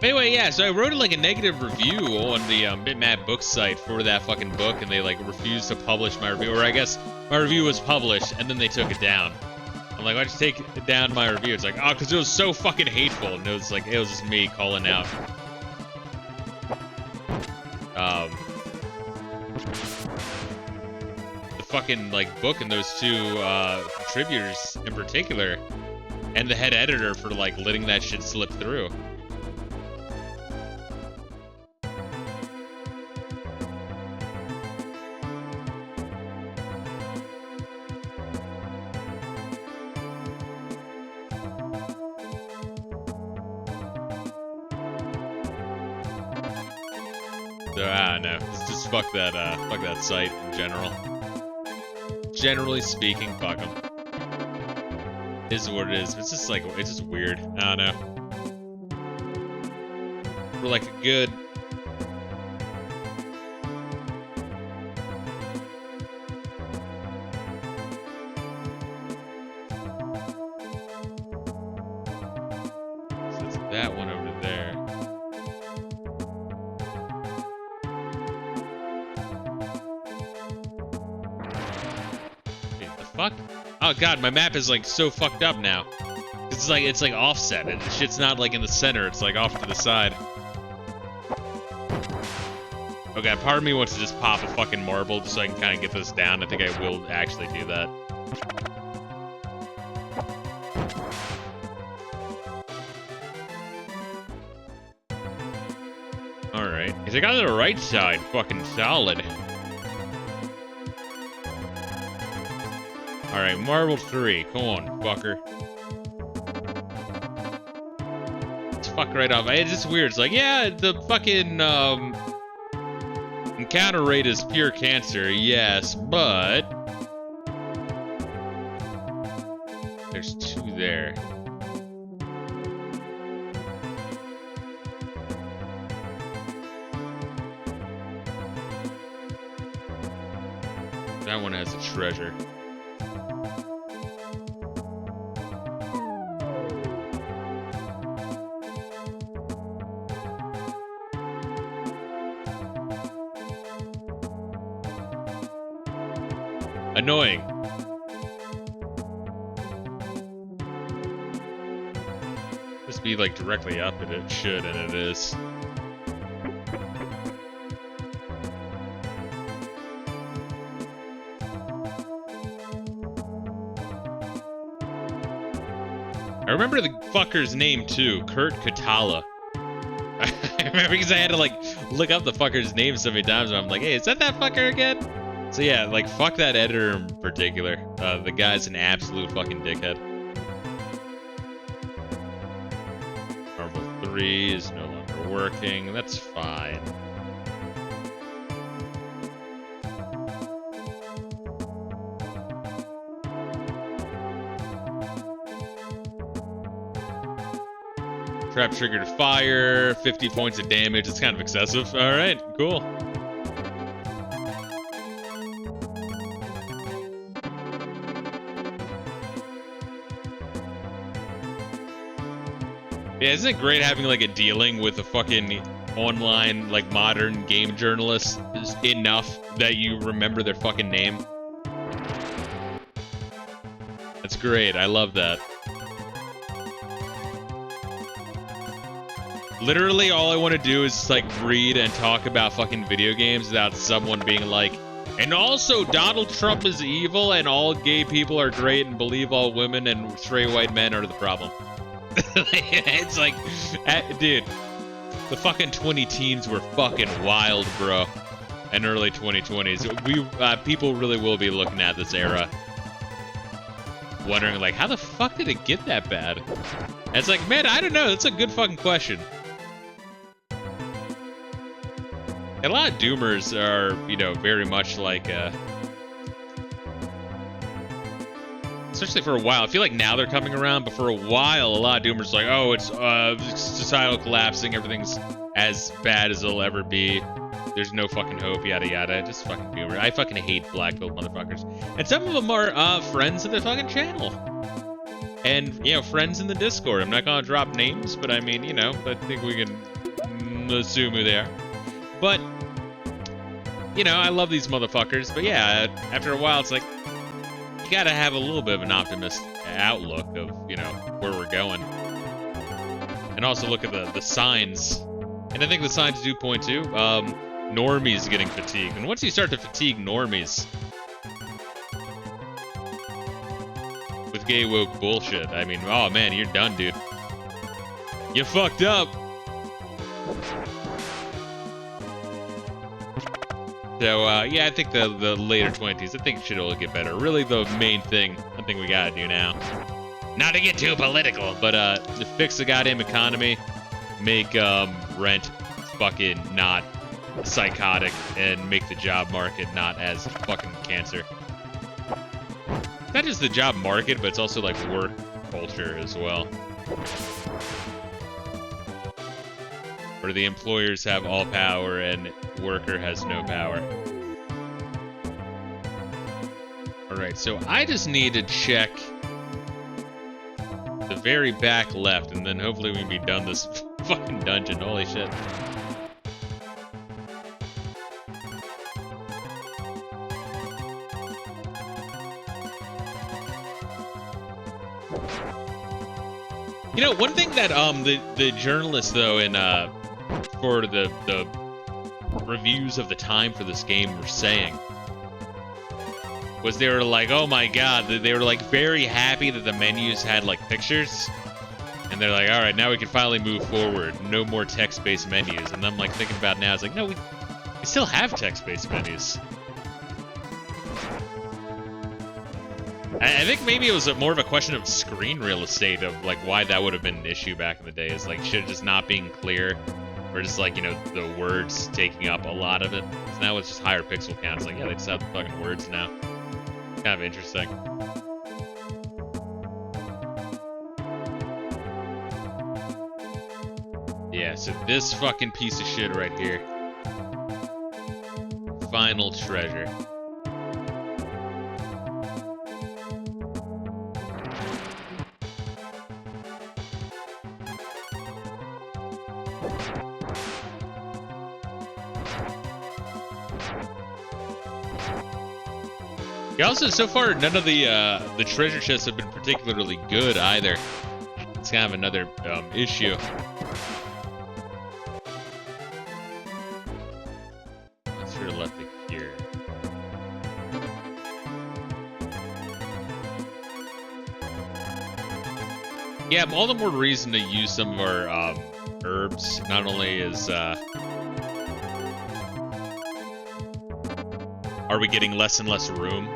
Anyway, yeah, so I wrote like a negative review on the Bitmap Books site for that fucking book, and they like refused to publish my review, or I guess my review was published, and then they took it down. I'm like, why'd you take down my review? It's like, oh, because it was so fucking hateful, and it was just me calling out. The fucking like book and those two contributors in particular, and the head editor for like letting that shit slip through. So I don't know. Just fuck that site in general. Generally speaking, fuck them. Is what it is. It's just like, it's just weird. I don't know. For like a good... So it's that one over there. fuck? Oh god, my map is like so fucked up now. It's like offset, and the shit's not like in the center, it's like off to the side. Okay, part of me wants to just pop a fucking marble just so I can kind of get this down. I think I will actually do that. Alright. If I got to the right side, fucking solid. Alright, marble 3. Come on, fucker. Let's fuck right off. It's just weird. It's like, yeah, the fucking, encounter rate is pure cancer, yes, but... There's 2 there. That one has a treasure. Annoying. Just be like directly up and it should, and it is. I remember the fucker's name too, Kurt Katala. I remember because I had to like look up the fucker's name so many times, and I'm like, hey, is that fucker again? So yeah, like, fuck that editor in particular. The guy's an absolute fucking dickhead. Marble 3 is no longer working. That's fine. Trap triggered fire, 50 points of damage. It's kind of excessive. Alright, cool. Yeah, isn't it great having like a dealing with a fucking online, like modern game journalist enough that you remember their fucking name? That's great. I love that. Literally, all I want to do is like read and talk about fucking video games without someone being like, and also Donald Trump is evil and all gay people are great and believe all women and straight white men are the problem. It's like, dude, the fucking 2010s were fucking wild, bro, and early 2020s. People really will be looking at this era, wondering like, how the fuck did it get that bad? And it's like, man, I don't know. That's a good fucking question. And a lot of doomers are, you know, very much like, especially for a while. I feel like now they're coming around, but for a while, a lot of doomers are like, oh, it's societal collapsing, everything's as bad as it'll ever be. There's no fucking hope, yada yada. Just fucking doomer. I fucking hate black pill motherfuckers. And some of them are friends of the fucking channel. And, you know, friends in the Discord. I'm not gonna drop names, but I mean, you know, I think we can assume who they are. But, you know, I love these motherfuckers. But yeah, after a while, it's like, you gotta have a little bit of an optimist outlook of, you know, where we're going. And also look at the signs. And I think the signs do point to normies getting fatigued. And once you start to fatigue normies with gay woke bullshit, I mean, oh man, you're done, dude. You fucked up. So, yeah, I think the later 20s, I think shit will get better. Really, the main thing I think we gotta do now, not to get too political, but to fix the goddamn economy, make rent fucking not psychotic, and make the job market not as fucking cancer. Not just the job market, but it's also like work culture as well. Where the employers have all power and worker has no power. Alright, so I just need to check the very back left, and then hopefully we can be done this fucking dungeon. Holy shit. You know, one thing that the journalists though in for the reviews of the time for this game were saying was they were like, oh my god, they were like very happy that the menus had like pictures, and they're like, all right, now we can finally move forward, no more text-based menus. And I'm like thinking about it now, it's like, no, we still have text-based menus. I think maybe it was more of a question of screen real estate, of like why that would have been an issue back in the day, is like shit just not being clear, or just like, you know, the words taking up a lot of it. So now it's just higher pixel counts. Like, yeah, they just have the fucking words now. Kind of interesting. Yeah, so this fucking piece of shit right here. Final treasure. Yeah, also, so far, none of the treasure chests have been particularly good either. It's kind of another issue. What's your left here? Yeah, all the more reason to use some of our herbs. Not only is are we getting less and less room,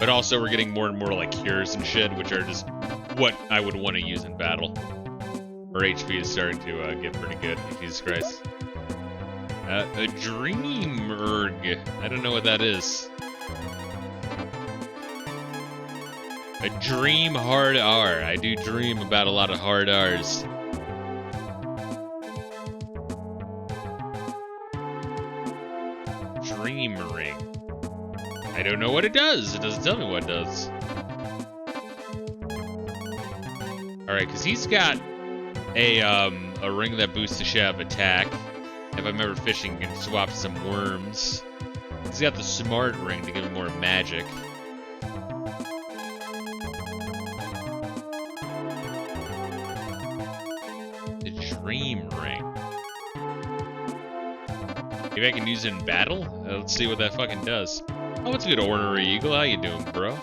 but also we're getting more and more like cures and shit, which are just what I would want to use in battle. Our HP is starting to get pretty good. Jesus Christ. A dream erg. I don't know what that is. A dream hard R. I do dream about a lot of hard R's. Dream ring. I don't know what it does. It doesn't tell me what it does. Alright, because he's got a ring that boosts the shab attack. If I remember fishing, you can swap some worms. He's got the smart ring to give him more magic. The dream ring. Maybe I can use it in battle? Let's see what that fucking does. Oh, what's good, Ornery Eagle? How you doing, bro?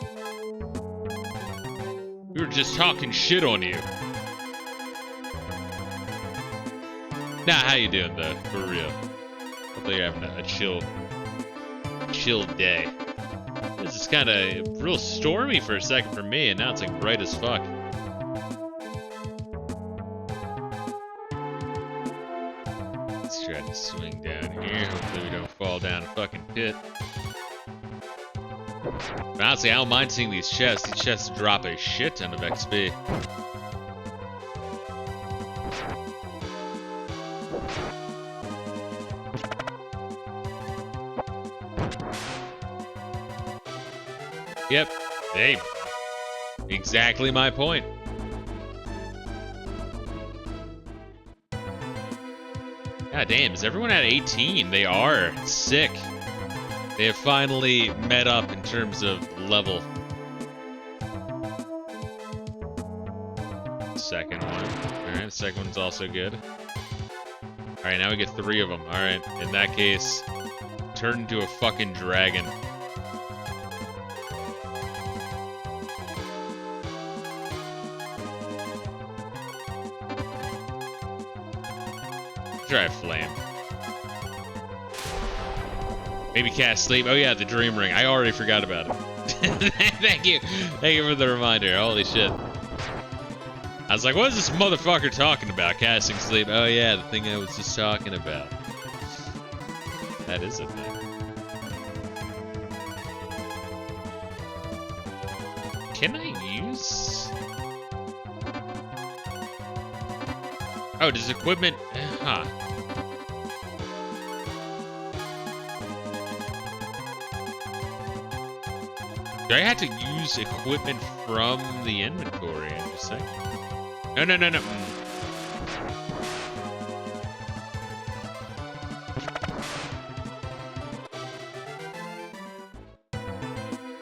We were just talking shit on you. Nah, how you doing, though? For real. Hopefully you're having a chill day. This is kind of real stormy for a second for me, and now it's like bright as fuck. Let's try to swing down here. Hopefully we don't fall down a fucking pit. But honestly, I don't mind seeing these chests. These chests drop a shit ton of XP. Yep. Hey. Exactly my point. God damn, is everyone at 18? They are. Sick. They have finally met up in terms of level. Second one. Alright, second one's also good. Alright, now we get 3 of them. Alright, in that case, turn into a fucking dragon. Try a flame. Maybe cast sleep. Oh yeah, the dream ring. I already forgot about it. Thank you. Thank you for the reminder. Holy shit. I was like, what is this motherfucker talking about? Casting sleep. Oh yeah, the thing I was just talking about. That is a thing. Can I use... Oh, does equipment... Huh. Do I have to use equipment from the inventory? Interesting. No, no, no, no.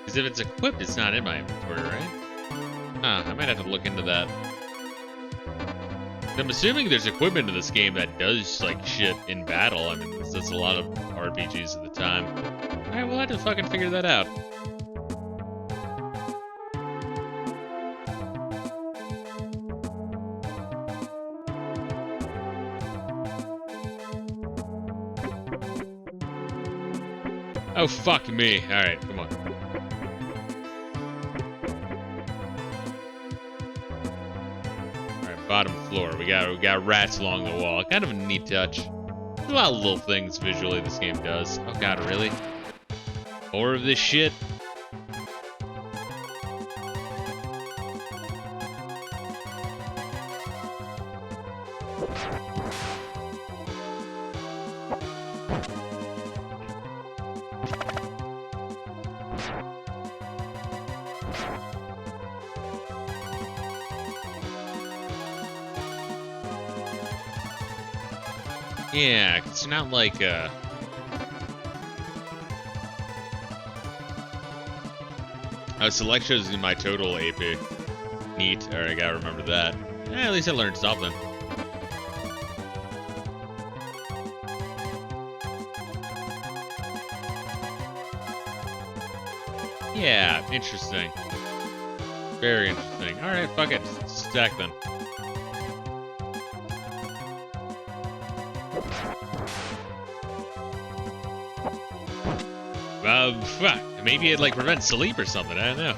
Is Because if it's equipped, it's not in my inventory, right? Huh, I might have to look into that. I'm assuming there's equipment in this game that does, like, shit in battle. I mean, that's a lot of RPGs at the time. Alright, we'll have to fucking figure that out. Oh, fuck me. Alright, come on. Alright, bottom floor. We got rats along the wall. Kind of a neat touch. There's a lot of little things visually this game does. Oh god, really? More of this shit? Yeah, it's not like, select shows in my total AP. Neat. Alright, I gotta remember that. At least I learned something. Yeah, interesting. Very interesting. Alright, fuck it. Stack then. Fuck. Maybe it, like, prevents sleep or something. I don't know.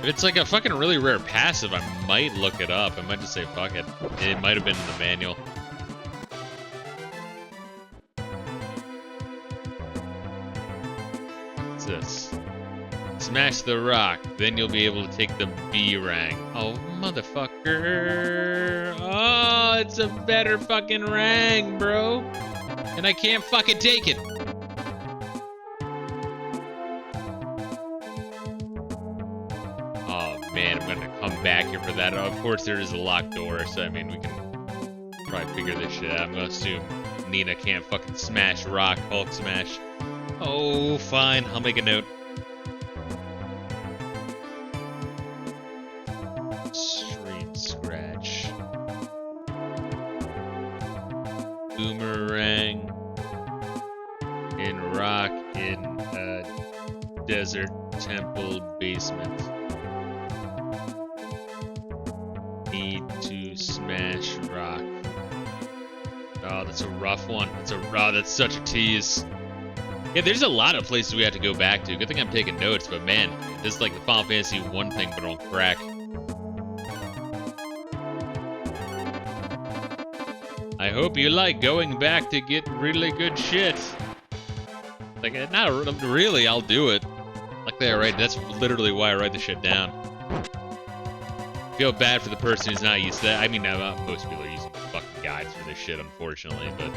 If it's, like, a fucking really rare passive, I might look it up. I might just say, fuck it. It might have been in the manual. What's this? Smash the rock. Then you'll be able to take the B rank. Oh, motherfucker. Oh, it's a better fucking rank, bro. And I can't fucking take it. Oh man, I'm gonna come back here for that. Of course, there is a locked door, so I mean, we can probably figure this shit out. I'm gonna assume Nina can't fucking smash rock, Hulk smash. Oh, fine. I'll make a note. Stream scratch. Boomerang. In rock in a desert temple basement. Need to smash rock. Oh, that's a rough one. That's such a tease. Yeah, there's a lot of places we have to go back to. Good thing I'm taking notes, but man, this is like the Final Fantasy 1 thing, but on crack. I hope you like going back to get really good shit. Like, not really, I'll do it. Luckily I write, that's literally why I write the shit down. Feel bad for the person who's not used to that. I mean, most people are using fucking guides for this shit, unfortunately, but...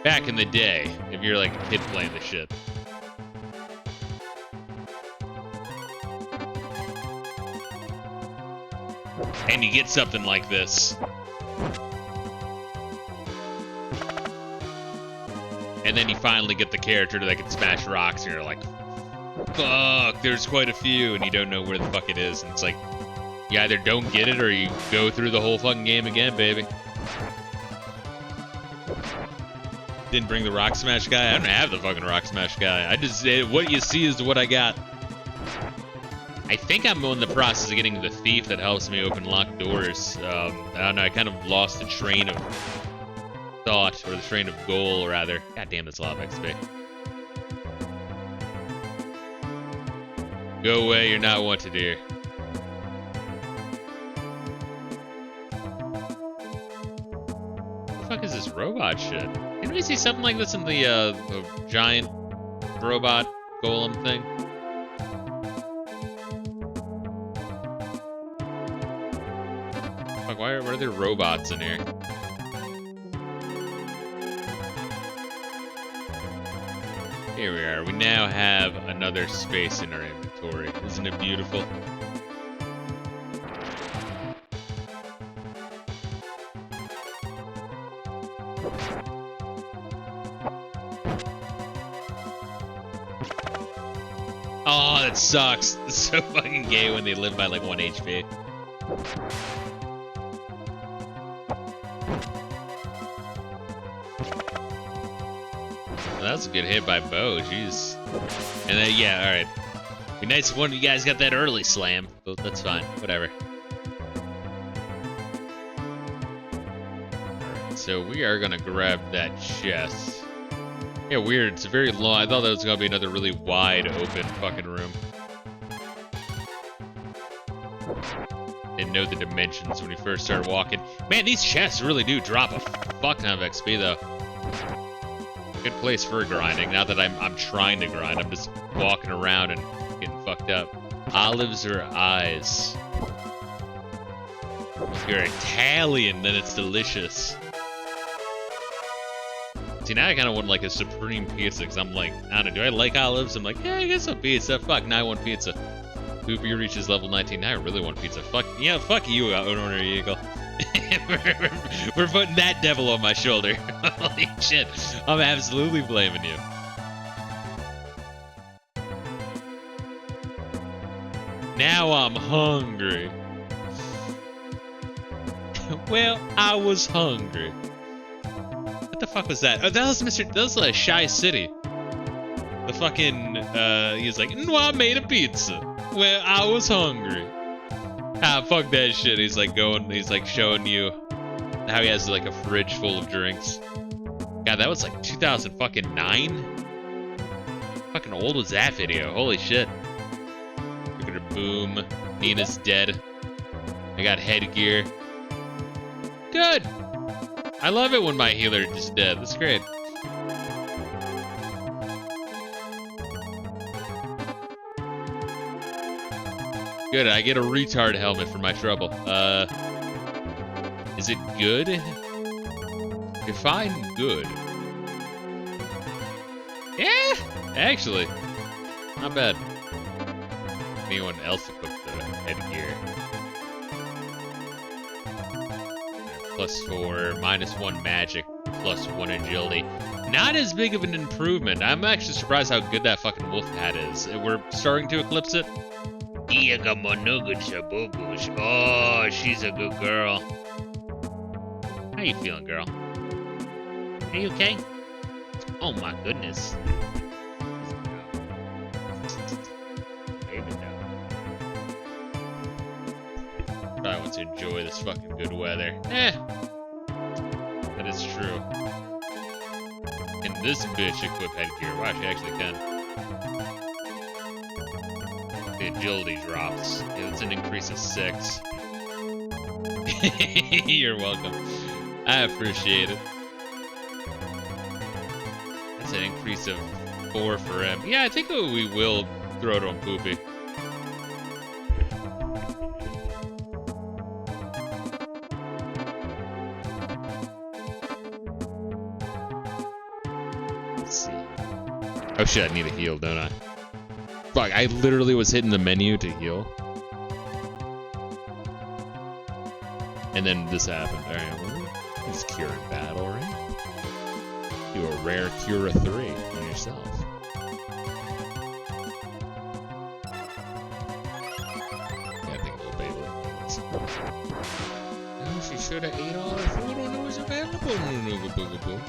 Back in the day, if you're like a kid playing this shit. And you get something like this. And then you finally get the character that can smash rocks, and you're like, fuck, there's quite a few, and you don't know where the fuck it is. And it's like, you either don't get it, or you go through the whole fucking game again, baby. Didn't bring the rock smash guy? I don't have the fucking rock smash guy. I just, what you see is what I got. I think I'm in the process of getting the thief that helps me open locked doors. I don't know, I kind of lost the train of thought, or the train of goal, rather. God damn, that's a lot of XP. Go away, you're not wanted here. What the fuck is this robot shit? Didn't we see something like this in the giant robot golem thing? Fuck, why are there robots in here? Here we are. We now have another space in our inventory. Isn't it beautiful? Oh, that sucks. It's so fucking gay when they live by like 1 HP. Well, that was a good hit by Bo, jeez. And then, yeah, alright. Be nice if one of you guys got that early slam, but that's fine. Whatever. Alright, so we are gonna grab that chest. Yeah, weird. It's very long. I thought that was gonna be another really wide open fucking room. Didn't know the dimensions when we first started walking. Man, these chests really do drop a fuck ton of XP though. Good place for grinding. Now that I'm trying to grind, I'm just walking around and getting fucked up. Olives or eyes? If you're Italian, then it's delicious. See, now I kind of want like a supreme pizza, because I'm like, I don't know, do I like olives? I'm like, yeah, I guess a pizza. Fuck, now I want pizza. Poopy reaches level 19, now I really want pizza. Fuck, yeah, fuck you, owner Eagle. we're putting that devil on my shoulder. Holy shit, I'm absolutely blaming you. Now I'm hungry. Well, I was hungry. What the fuck was that? Oh, that was Mr. That was like Shy City. The fucking, he's like, no, I made a pizza. Well, I was hungry. Ah, fuck that shit. He's like showing you how he has like a fridge full of drinks. God, that was like 2009? Fucking old was that video? Holy shit. Look at her, boom. Nina's dead. I got headgear. Good! I love it when my healer is just dead. That's great. Good, I get a retard helmet for my trouble. Is it good? Define good. Yeah, actually. Not bad. Anyone else equipped the headgear? +4, -1 magic, +1 agility. Not as big of an improvement. I'm actually surprised how good that fucking wolf hat is. We're starting to eclipse it. Oh, she's a good girl. How you feeling, girl? Are you okay? Oh my goodness. I want to enjoy this fucking good weather. That is true. Can this bitch equip headgear? Wow, she actually can. The agility drops. Yeah, it's an increase of 6. You're welcome. I appreciate it. That's an increase of 4 for him. Yeah, I think we will throw it on Poopy. Oh shit, I need a heal, don't I? Fuck, I literally was hitting the menu to heal. And then this happened. Alright, well, this is Cure in battle, right? Do a rare Cure 3 on yourself. Yeah, I think little baby. Oh, she should have ate all the food when it was available.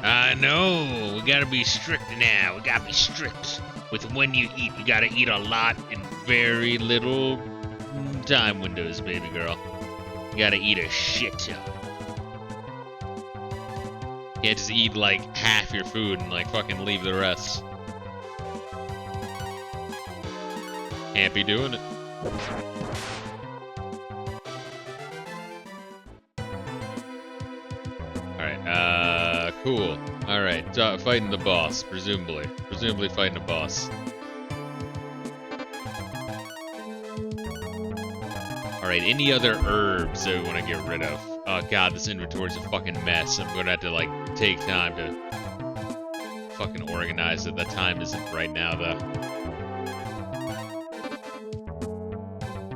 I know, we gotta be strict now. We gotta be strict with when you eat. You gotta eat a lot in very little time windows, baby girl. You gotta eat a shit ton. You can't just eat like half your food and like fucking leave the rest. Can't be doing it. Alright, cool. Alright, fighting the boss, presumably. Presumably fighting a boss. Alright, any other herbs that we want to get rid of? Oh god, this inventory's a fucking mess. I'm gonna have to, like, take time to fucking organize it. That time isn't right now, though.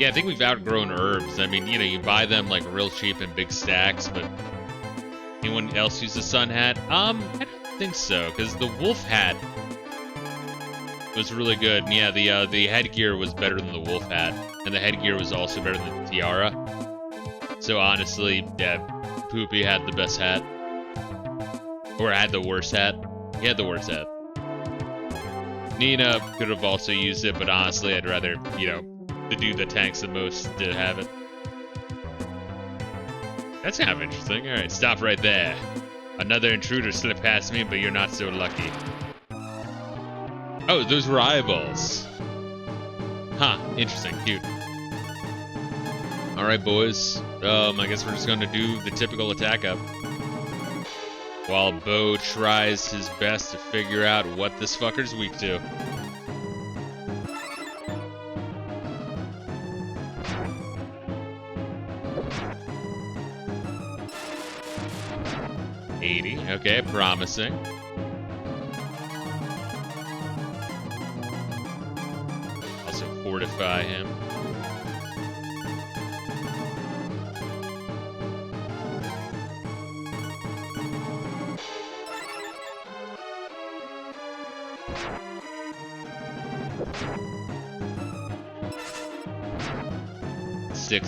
Yeah, I think we've outgrown herbs. I mean, you know, you buy them, like, real cheap in big stacks, but... Anyone else use the sun hat? I don't think so, because the wolf hat was really good. And yeah, the headgear was better than the wolf hat, and the headgear was also better than the tiara. So honestly, yeah, Poopy had the best hat, or had the worst hat. He had the worst hat. Nina could have also used it, but honestly, I'd rather, you know, the dude that tanks the most to have it. That's kind of interesting. All right, stop right there. Another intruder slipped past me, but you're not so lucky. Oh, those were eyeballs. Huh, interesting, cute. Alright, boys. I guess we're just gonna do the typical attack up. While Bo tries his best to figure out what this fucker's weak to. Okay, promising. Also fortify him.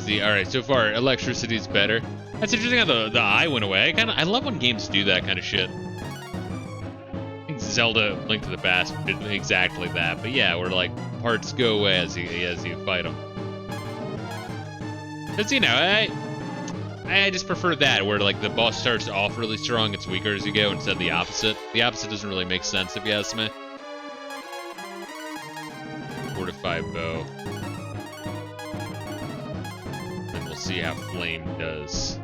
Alright, so far electricity's better. That's interesting how the eye went away. I love when games do that kind of shit. I think Zelda Link to the Past did exactly that, but yeah, where like parts go away as you fight them. But you know, I just prefer that, where like the boss starts off really strong, it's weaker as you go, instead of the opposite. The opposite doesn't really make sense if you ask me. Fortify bow. Then we'll see how flame does.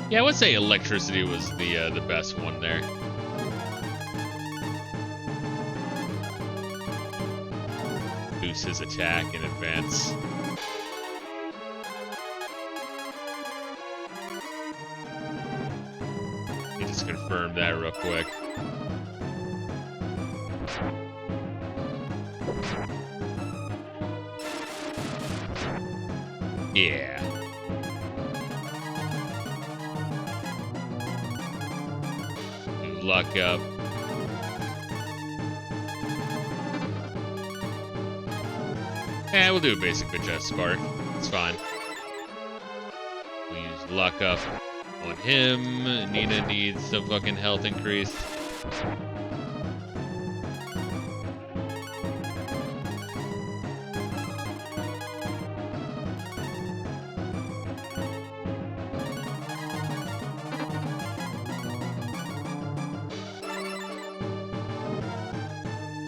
Yeah, I would say electricity was the best one there. Boost his attack in advance. Let me just confirm that real quick. Yeah. Luck up. Yeah, we'll do a basic bitch spark. It's fine. We'll use luck up on him. Nina needs some fucking health increase.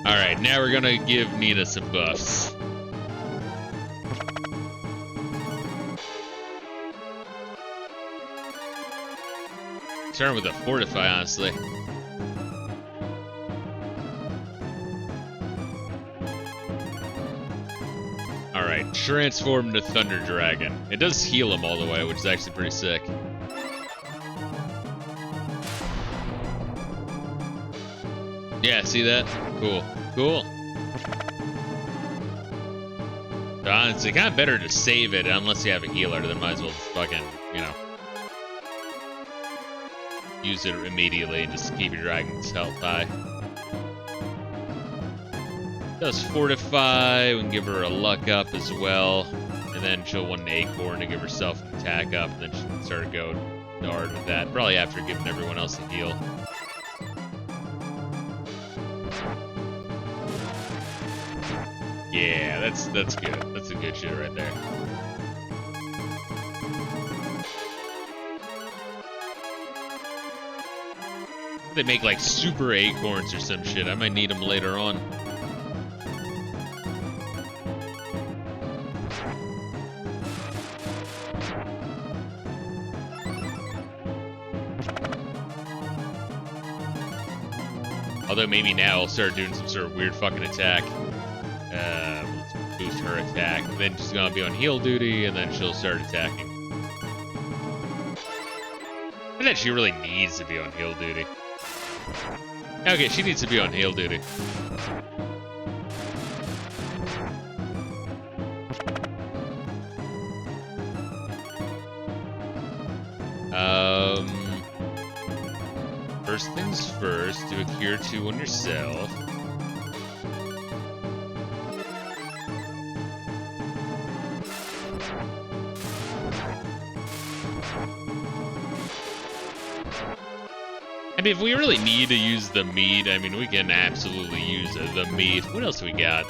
Alright, now we're gonna give Nina some buffs. Start with a fortify, honestly. Alright, transform to Thunder Dragon. It does heal him all the way, which is actually pretty sick. Yeah, see that? Cool. Cool. So honestly, kind of better to save it unless you have a healer, then might as well just fucking, you know, use it immediately and just keep your dragon's health high. Does fortify, we can give her a luck up as well, and then she'll want an acorn to give herself an attack up, and then she can start to go hard with that, probably after giving everyone else a heal. Yeah, that's good. That's a good shit right there. They make like super acorns or some shit. I might need them later on. Although maybe now I'll start doing some sort of weird fucking attack. Let's boost her attack. Then she's gonna be on heal duty, and then she'll start attacking. I bet she really needs to be on heal duty. Okay, she needs to be on heal duty. first. Do a cure 2 on yourself. I mean, if we really need to use the meat, I mean, we can absolutely use the meat. What else do we got?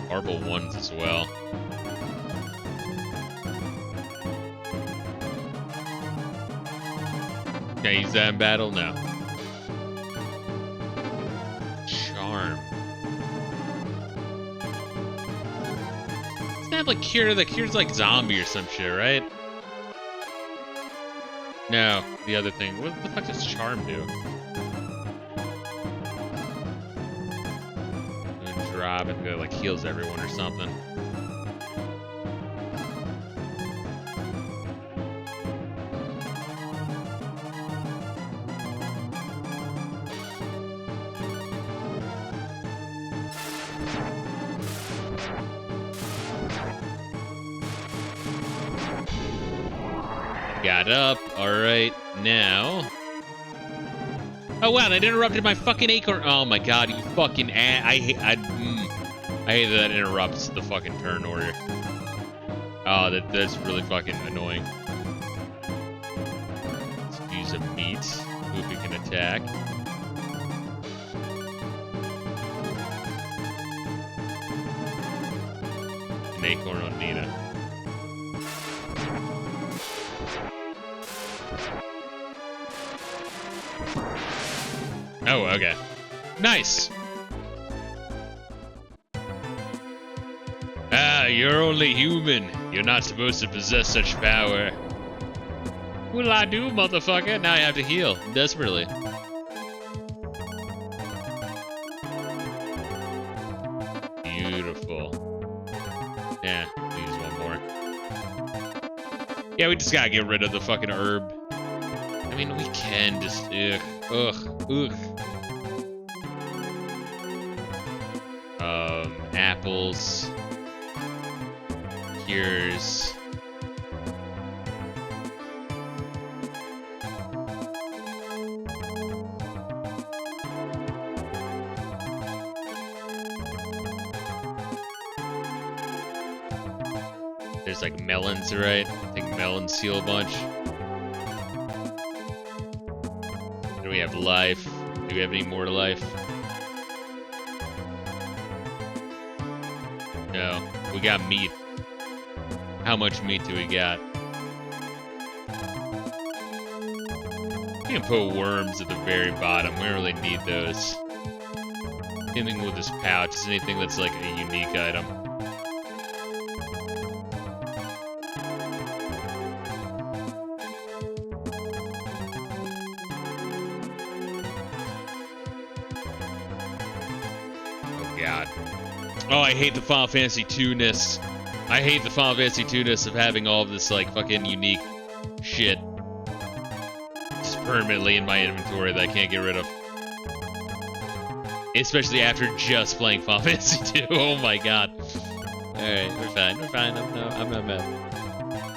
Marble ones as well. Can I use that in battle? No. Charm. It's not like cure. The cure's like zombie or some shit, right? No, the other thing. What the fuck does charm do? Drop and go like heals everyone or something. Got up. Alright, now. Oh wow, that interrupted my fucking acorn. Oh my god, you fucking I hate that that interrupts the fucking turn order. Oh, that's really fucking annoying. Let's use a meat. Hope we can attack. An acorn on Nina. Oh, okay. Nice! Ah, you're only human. You're not supposed to possess such power. What'll I do, motherfucker? Now I have to heal. Desperately. Beautiful. Yeah, use one more. Yeah, we just gotta get rid of the fucking herb. I mean, we can just... Ugh. Apples. Cures. There's like melons, right? I think melons heal a bunch. Do we have life? Do we have any more life? No. We got meat. How much meat do we got? We can put worms at the very bottom. We don't really need those. Anything with this pouch is anything that's like a unique item. Oh, I hate the Final Fantasy 2-ness. I hate the Final Fantasy 2-ness of having all of this, like, fucking unique shit just permanently in my inventory that I can't get rid of. Especially after just playing Final Fantasy 2. Oh my god. Alright, we're fine. We're fine. I'm not mad.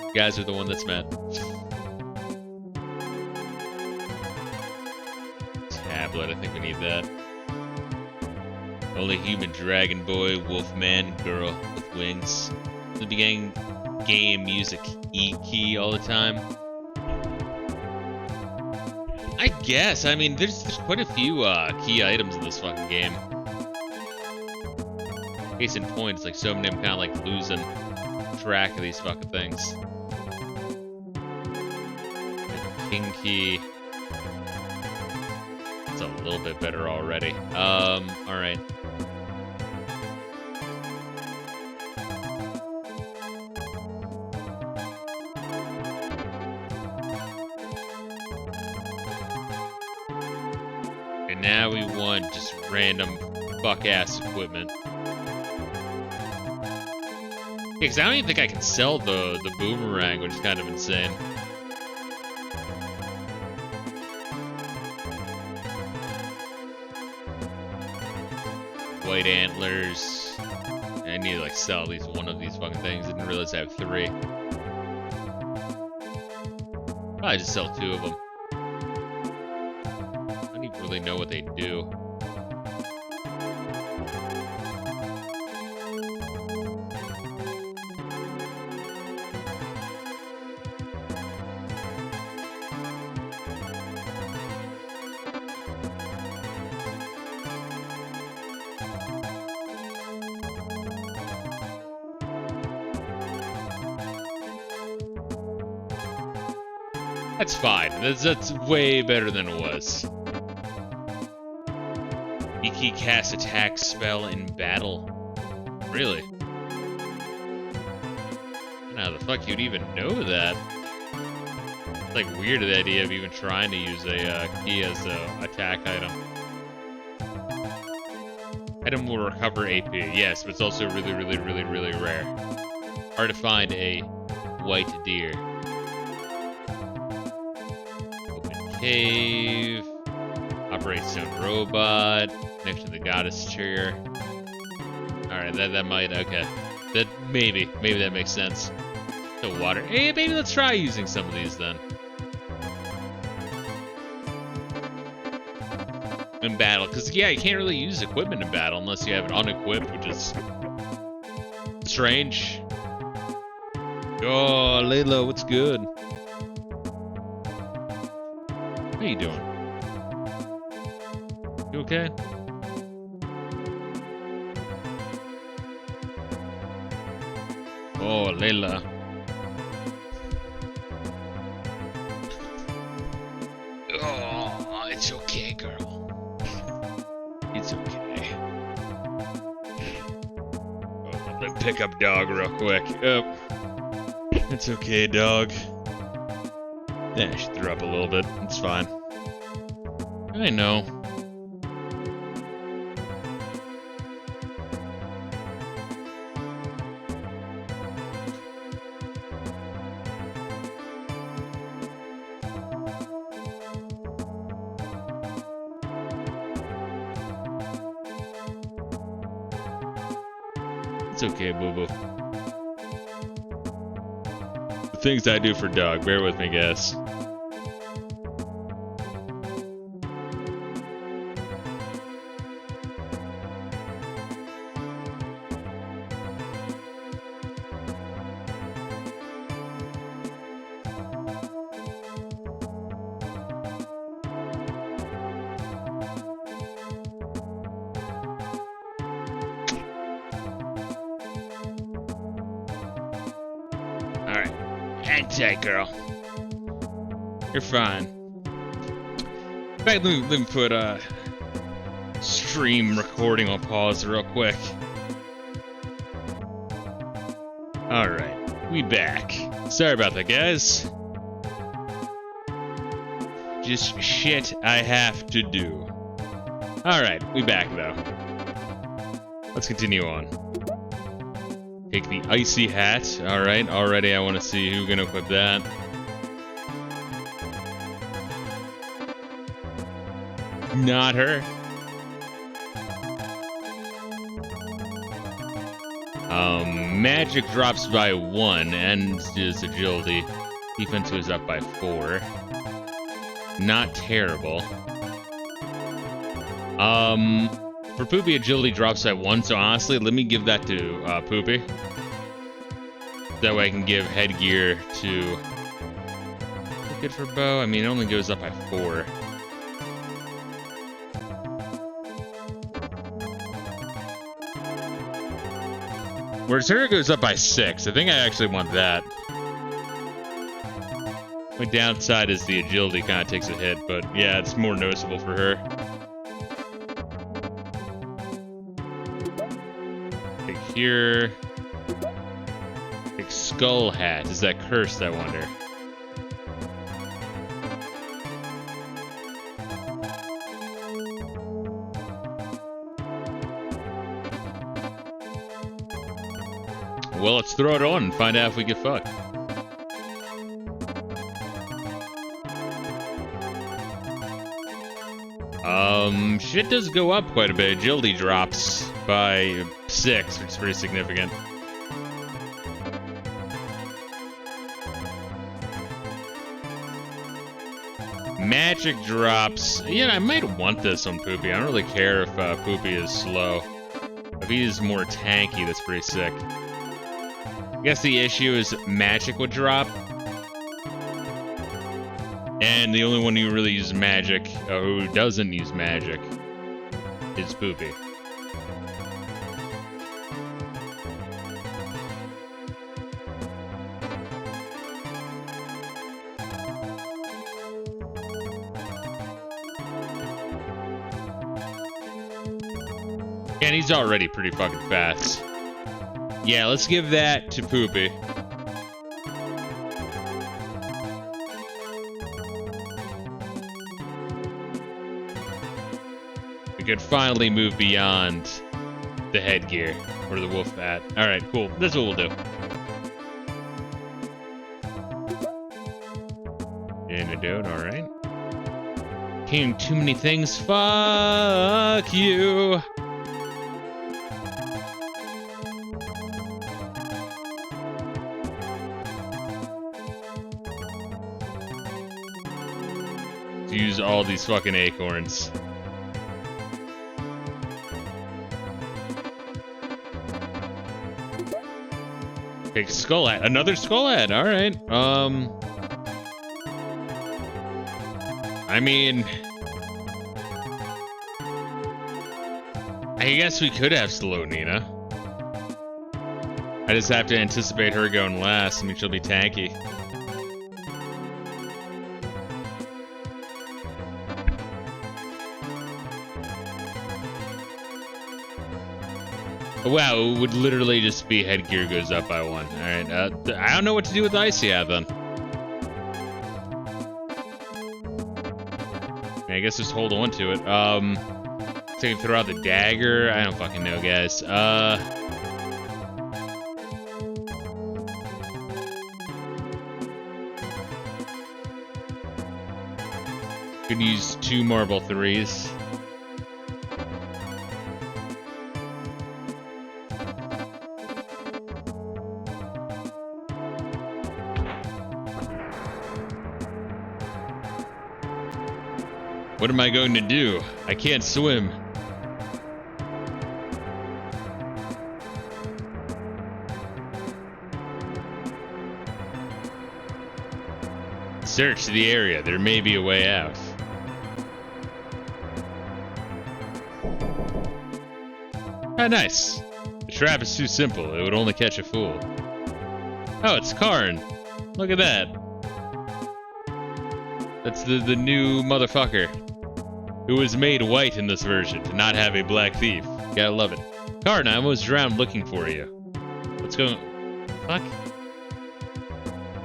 You guys are the one that's mad. Tablet, I think we need that. Only human dragon boy, wolf man, girl with wings. The beginning game music E key all the time. I guess. I mean, there's quite a few key items in this fucking game. Case in point, it's like so many I'm kind of like losing track of these fucking things. King key. It's a little bit better already. Alright. And now we want just random fuck-ass equipment. Yeah, because I don't even think I can sell the boomerang, which is kind of insane. White antlers. I need to like sell at least one of these fucking things. I didn't realize I have 3. Probably just sell 2 of them. I don't even really know what they do. That's fine. That's way better than it was. You can cast attack spell in battle. Really? How the fuck you'd even know that? It's like weird the idea of even trying to use a key as a attack item. Item will recover AP. Yes, but it's also really, really, really, really rare. Hard to find a white deer. Cave, operate stone robot, next to the goddess chair. Alright, that might, okay. That, maybe that makes sense. The water, hey, maybe let's try using some of these then. In battle, because yeah, you can't really use equipment in battle unless you have it unequipped, which is strange. Oh, Layla, what's good? How you doing? You okay? Oh, Layla. Oh, it's okay, girl. It's okay. Oh, let me pick up dog real quick. Oh. It's okay, dog. Yeah, she threw up a little bit. It's fine. I know. It's okay, boo-boo. The things I do for dog, bear with me, guys. Tight, girl. You're fine. In fact, let me put stream recording on pause real quick. Alright, we back. Sorry about that, guys. Just shit I have to do. Alright, we back though. Let's continue on. Take the icy hat. Alright, already I want to see who can equip that. Not her. Magic drops by 1 and is agility. Defense goes up by 4. Not terrible. For Poopy, agility drops by 1, so honestly, let me give that to Poopy. That way I can give headgear to... Good for bow? I mean, it only goes up by 4. Whereas her goes up by 6. I think I actually want that. My downside is the agility kind of takes a hit, but yeah, it's more noticeable for her. Take here. Take skull hat. Is that cursed, I wonder? Well, let's throw it on and find out if we get fucked. Shit does go up quite a bit. Agility drops by 6, which is pretty significant. magic drops. Yeah, I might want this on Poopy. I don't really care if Poopy is slow. If he is more tanky, that's pretty sick. I guess the issue is magic would drop. And the only one who really uses magic, or who doesn't use magic, is Poopy. And he's already pretty fucking fast. Yeah, let's give that to Poopy. We could finally move beyond the headgear or the wolf hat. Alright, cool. That's what we'll do. Antidote, alright. Hearing too many things. Fuck you. Use all these fucking acorns. Pick skull ad. Another skull ad. All right. I mean, I guess we could have slow Nina. I just have to anticipate her going last. I mean, she'll be tanky. Wow, it would literally just be headgear goes up by 1. Alright, I don't know what to do with the Icy Hat then. I guess just hold on to it. So you throw out the dagger? I don't fucking know, guys. Could use 2 marble 3s. What am I going to do? I can't swim. Search the area. There may be a way out. Ah, nice. The trap is too simple. It would only catch a fool. Oh, it's Karn. Look at that. That's the new motherfucker. Who was made white in this version to not have a black thief. Gotta love it. Karn, I almost drowned looking for you. What's going on? Fuck?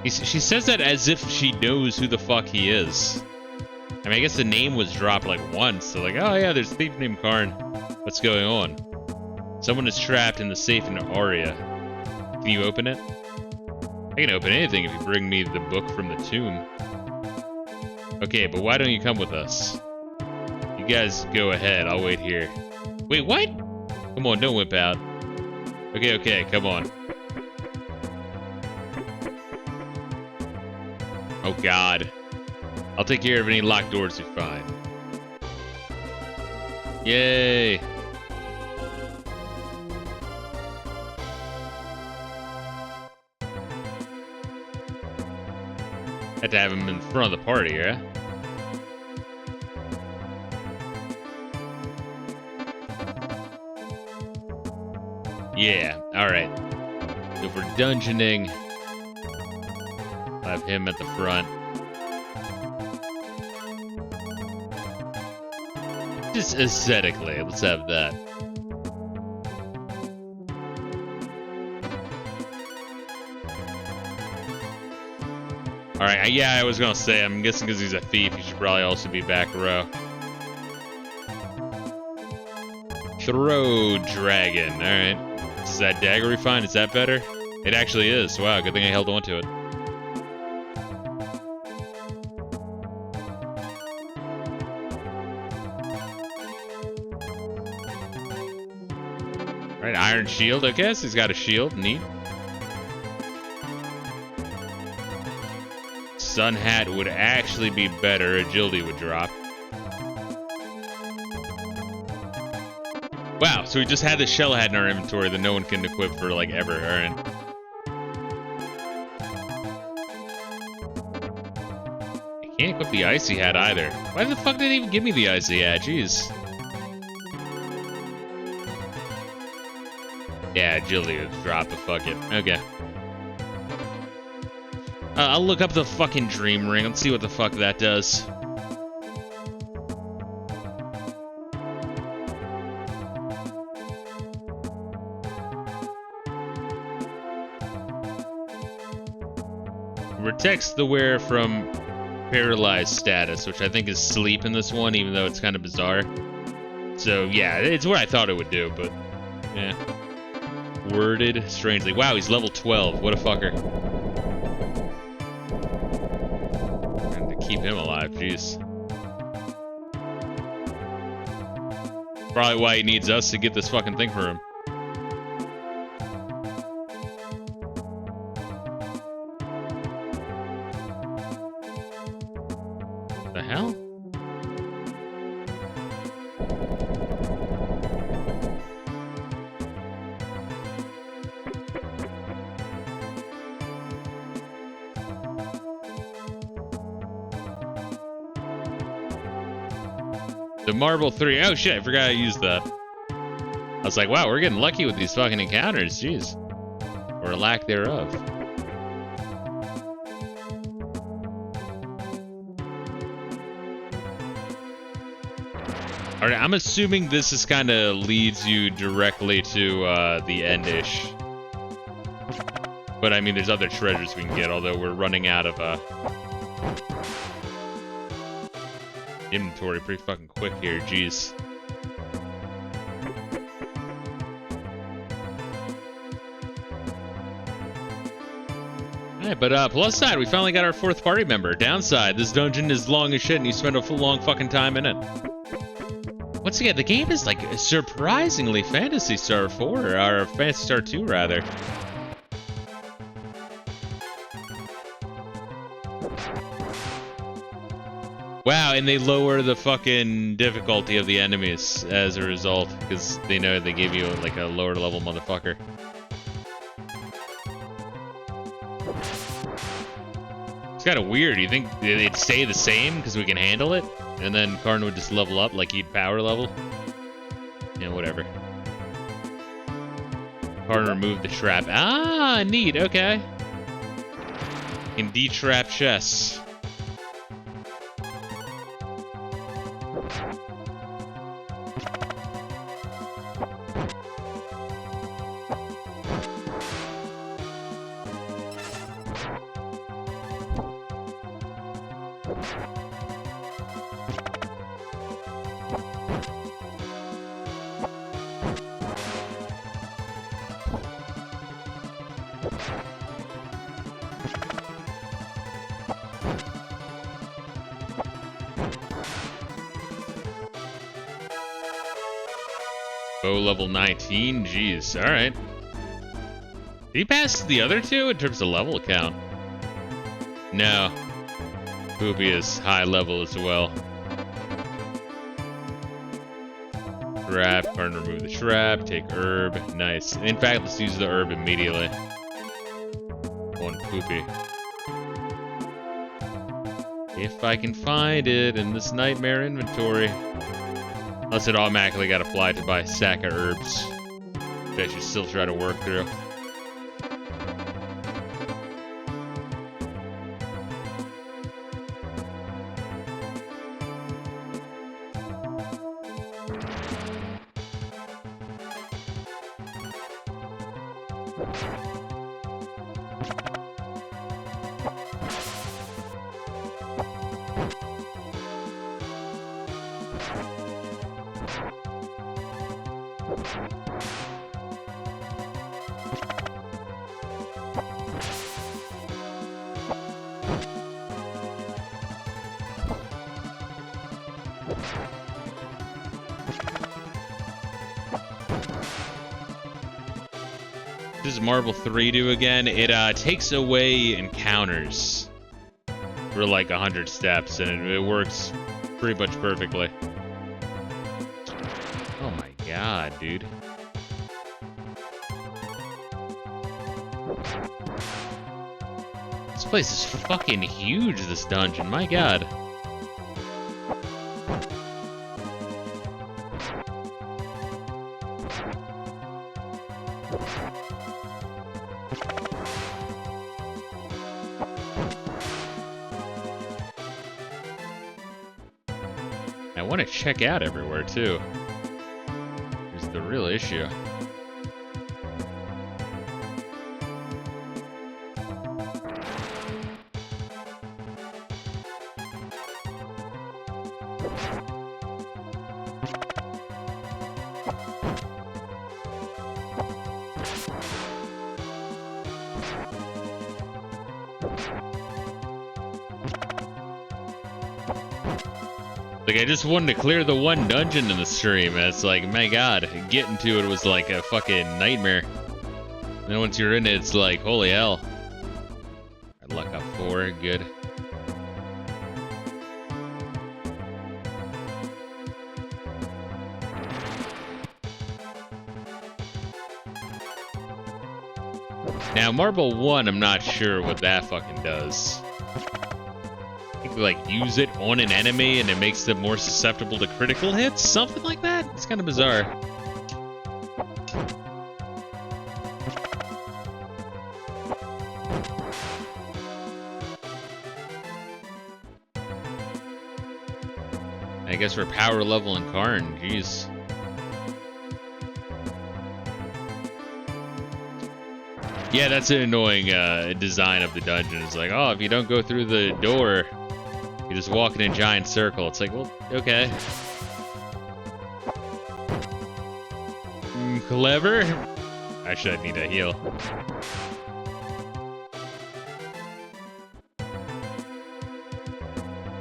She says that as if she knows who the fuck he is. I mean, I guess the name was dropped like once, so like, oh yeah, there's a thief named Karn. What's going on? Someone is trapped in the safe in Aria. Can you open it? I can open anything if you bring me the book from the tomb. Okay, but why don't you come with us? You guys go ahead, I'll wait here. Wait, what? Come on, don't whip out. Okay, come on. Oh god. I'll take care of any locked doors we find. Yay! Had to have him in front of the party, yeah? Yeah, alright. So for dungeoning, I'll have him at the front. Just aesthetically, let's have that. Alright, yeah, I was gonna say, I'm guessing because he's a thief, he should probably also be back row. Throw dragon, alright. Is that dagger we find? Is that better? It actually is. Wow, good thing I held on to it. Alright, iron shield, I guess. He's got a shield. Neat. Sun hat would actually be better. Agility would drop. Wow, so we just had the shell hat in our inventory that no one can equip for, like, ever. Alright. I can't equip the icy hat either. Why the fuck did they even give me the icy hat? Jeez. Yeah, agility would drop, but fuck it. Okay. I'll look up the fucking dream ring. Let's see what the fuck that does. Protects the wearer from paralyzed status, which I think is sleep in this one, even though it's kind of bizarre. So yeah, it's what I thought it would do, but yeah. Worded strangely. Wow, he's level 12. What a fucker. And to keep him alive, jeez. Probably why he needs us to get this fucking thing for him. The hell? The Marble 3. Oh shit, I forgot I used that. I was like, wow, we're getting lucky with these fucking encounters, jeez. Or lack thereof. Alright, I'm assuming this is kind of leads you directly to the end-ish. But I mean, there's other treasures we can get, although we're running out of inventory pretty fucking quick here, jeez. Alright, but plus side, we finally got our 4th party member. Downside, this dungeon is long as shit and you spend a full long fucking time in it. Once again, the game is like surprisingly Phantasy Star 4, or Phantasy Star 2 rather. Wow, and they lower the fucking difficulty of the enemies as a result, because they know they give you like a lower level motherfucker. It's kind of weird. You think it'd stay the same because we can handle it? And then Karn would just level up like he'd power level? Yeah, whatever. Karn removed the trap. Ah, neat, okay. Can de-trap chests. Bow level 19, jeez, alright. Did he pass the other two in terms of level count? No. Poopy is high level as well. Trap, Karn remove the trap, take herb, nice. In fact, let's use the herb immediately. One Poopy. If I can find it in this nightmare inventory. Unless it automatically got applied to buy a sack of herbs. Which I should still try to work through. This is Marble 3 do again. It takes away encounters for like 100 steps, and it works pretty much perfectly. Oh my god, dude. This place is fucking huge, this dungeon, my god. I want to check out everywhere, too. Here's the real issue. Like, I just wanted to clear the one dungeon in the stream, and it's like, my god, getting to it was like a fucking nightmare. And then once you're in it, it's like, holy hell. I luck up 4, good. Now, Marble 1, I'm not sure what that fucking does. Like use it on an enemy and it makes them more susceptible to critical hits? Something like that? It's kind of bizarre. I guess we're power leveling Karn, jeez. Yeah, that's an annoying design of the dungeon. It's like, oh, if you don't go through the door, you just walk in a giant circle. It's like, well, okay. Clever. Actually, I need a heal.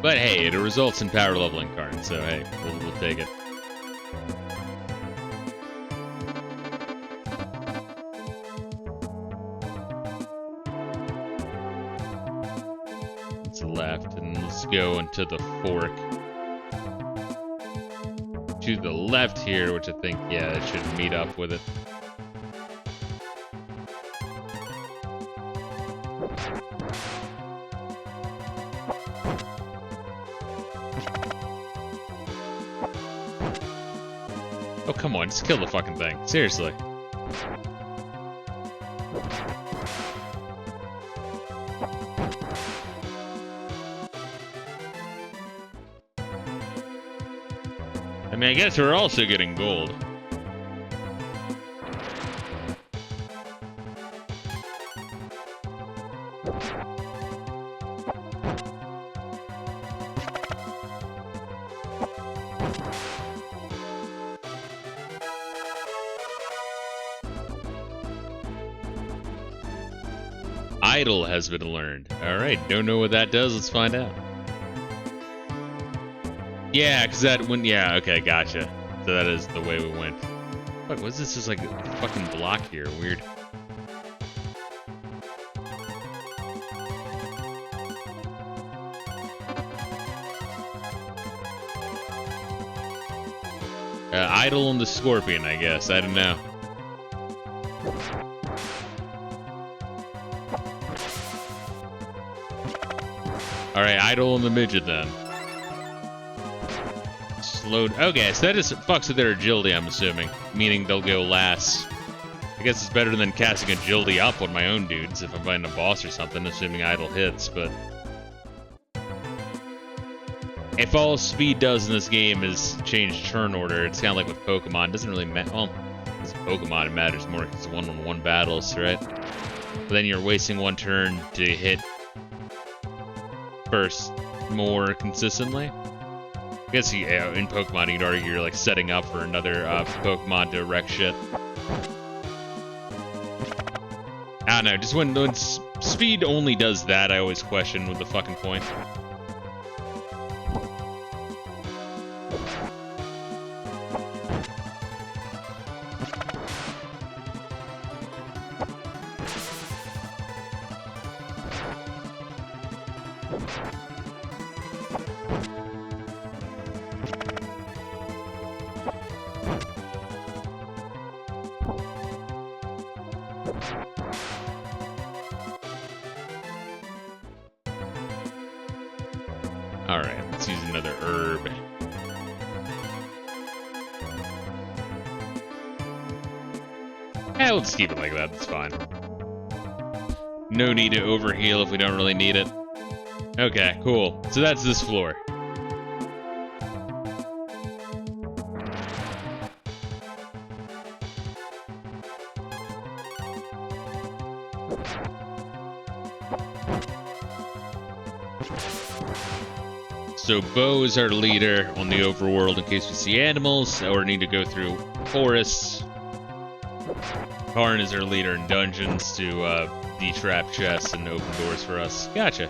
But hey, it results in power leveling Karn, so hey, we'll take it. It's left, and let's go into the fork. To the left here, which I think, yeah, it should meet up with it. Oh, come on, just kill the fucking thing. Seriously. I mean, I guess we're also getting gold. Idle has been learned. Alright, don't know what that does, let's find out. Yeah, because that went, yeah, okay, gotcha. So that is the way we went. Fuck, what's this? Just like a fucking block here, weird. Idle and the Scorpion, I guess, I don't know. Alright, Idle and the Midget then. Slowed. Okay, so that just fucks with their agility, I'm assuming. Meaning they'll go last. I guess it's better than casting agility up on my own dudes if I'm fighting a boss or something, assuming Idle hits, but... if all speed does in this game is change turn order, it's kind of like with Pokemon. It doesn't really matter. Well, it's Pokemon, it matters more because it's one-on-one battles, right? But then you're wasting one turn to hit first more consistently. I guess in Pokemon you'd argue you're like setting up for another Pokemon to wreck shit. I don't know, just when speed only does that, I always question what the fucking point. Yeah, we'll just keep it like that. That's fine. No need to overheal if we don't really need it. Okay, cool. So that's this floor. So Bo is our leader on the overworld in case we see animals or need to go through forests. Karn is our leader in dungeons to detrap chests and open doors for us. Gotcha.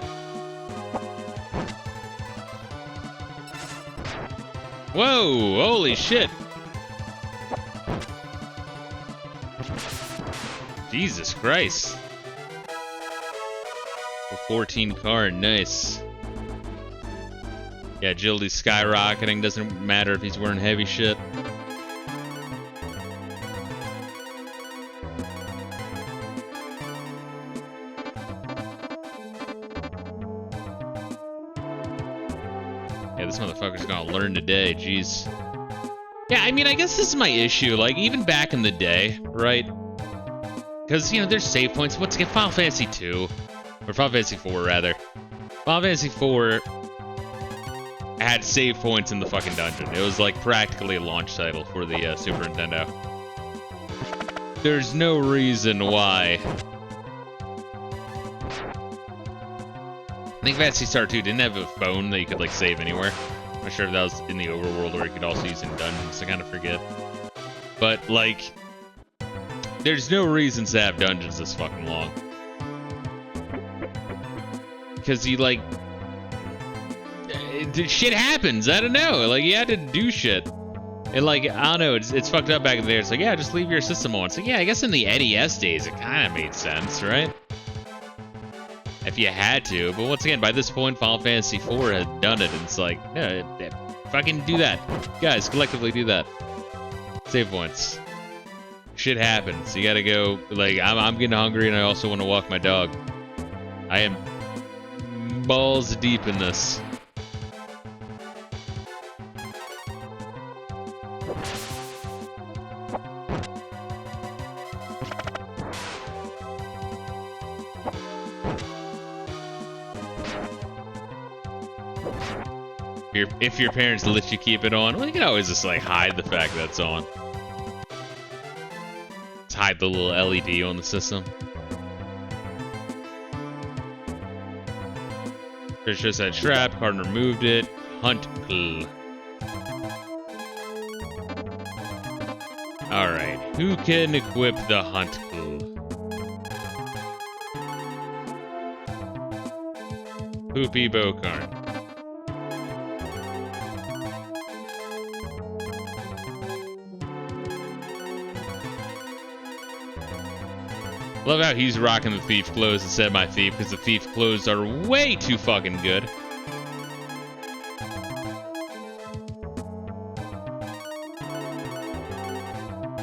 Whoa! Holy shit! Jesus Christ! 14 Karn, nice. Yeah, agility skyrocketing, doesn't matter if he's wearing heavy shit. Yeah, this motherfucker's gonna learn today, jeez. Yeah, I mean, I guess this is my issue, like, even back in the day, right? Because, you know, there's save points. Once again, Final Fantasy 2, or Final Fantasy 4, rather. Final Fantasy 4 had save points in the fucking dungeon. It was like practically a launch title for the Super Nintendo. There's no reason why. I think Phantasy Star 2 didn't have a phone that you could like save anywhere. I'm not sure if that was in the overworld or you could also use in dungeons. I kind of forget. But like, there's no reasons to have dungeons this fucking long. Because you like, shit happens. I don't know. Like, you had to do shit. And, like, I don't know. It's fucked up back in there. It's like, yeah, just leave your system on. It's like, yeah, I guess in the NES days, it kind of made sense, right? If you had to. But once again, by this point, Final Fantasy IV had done it. And it's like, no, fucking do that. Guys, collectively do that. Save points. Shit happens. You gotta go. Like, I'm getting hungry and I also want to walk my dog. I am balls deep in this. If your parents let you keep it on, well, you can always just like hide the fact that it's on. Just hide the little LED on the system. There's just that trap. Karn removed it. Hunt clue. All right, who can equip the hunt clue? Poopy Bokarn. Love how he's rocking the thief clothes instead of my thief, because the thief clothes are way too fucking good.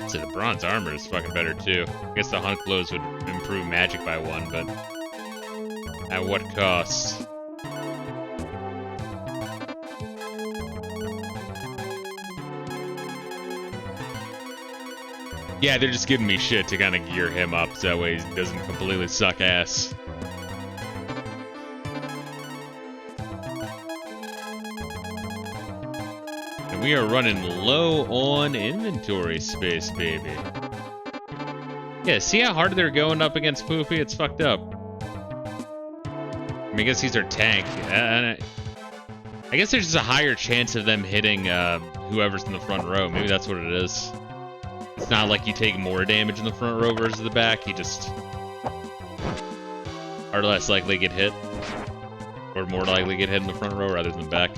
So the bronze armor is fucking better too. I guess the hunt clothes would improve magic by 1, but at what cost? Yeah, they're just giving me shit to kind of gear him up so that way he doesn't completely suck ass. And we are running low on inventory space, baby. Yeah, see how hard they're going up against Poopy? It's fucked up. I mean, I guess he's our tank. I guess there's just a higher chance of them hitting whoever's in the front row. Maybe that's what it is. It's not like you take more damage in the front row versus the back. You just are less likely to get hit. Or more likely to get hit in the front row rather than the back.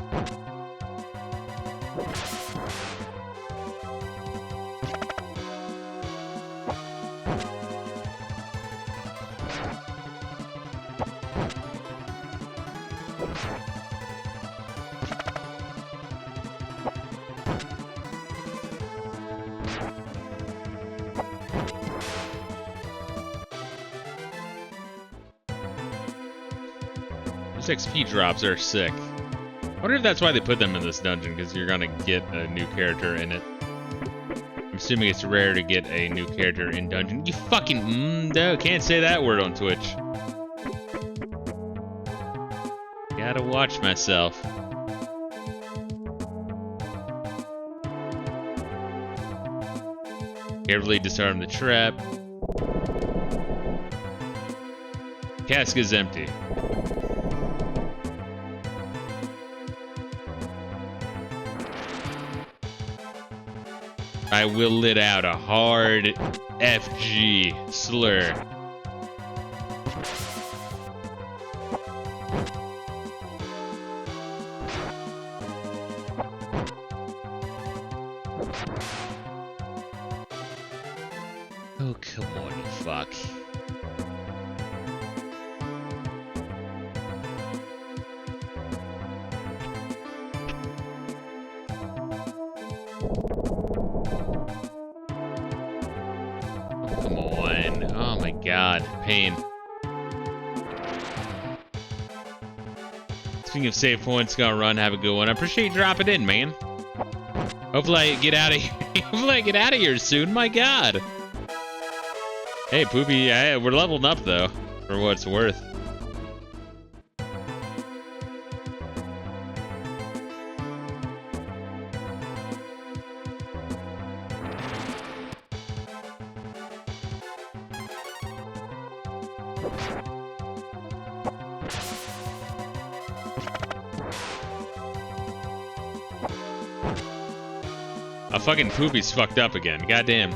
XP drops are sick. I wonder if that's why they put them in this dungeon, because you're gonna get a new character in it. I'm assuming it's rare to get a new character in dungeon. You fucking no, can't say that word on Twitch. Gotta watch myself. Carefully disarm the trap. Cask is empty. I will let out a hard FG slur. Oh, come on, you fuck. Come on. Oh my god. Pain. Speaking of save points, gonna run, have a good one. I appreciate you dropping in, man. Hopefully I get out of here. Hopefully I get out of here soon. My god. Hey, Poopy, we're leveling up though, for what it's worth. A fucking Poopy's fucked up again. Goddamn.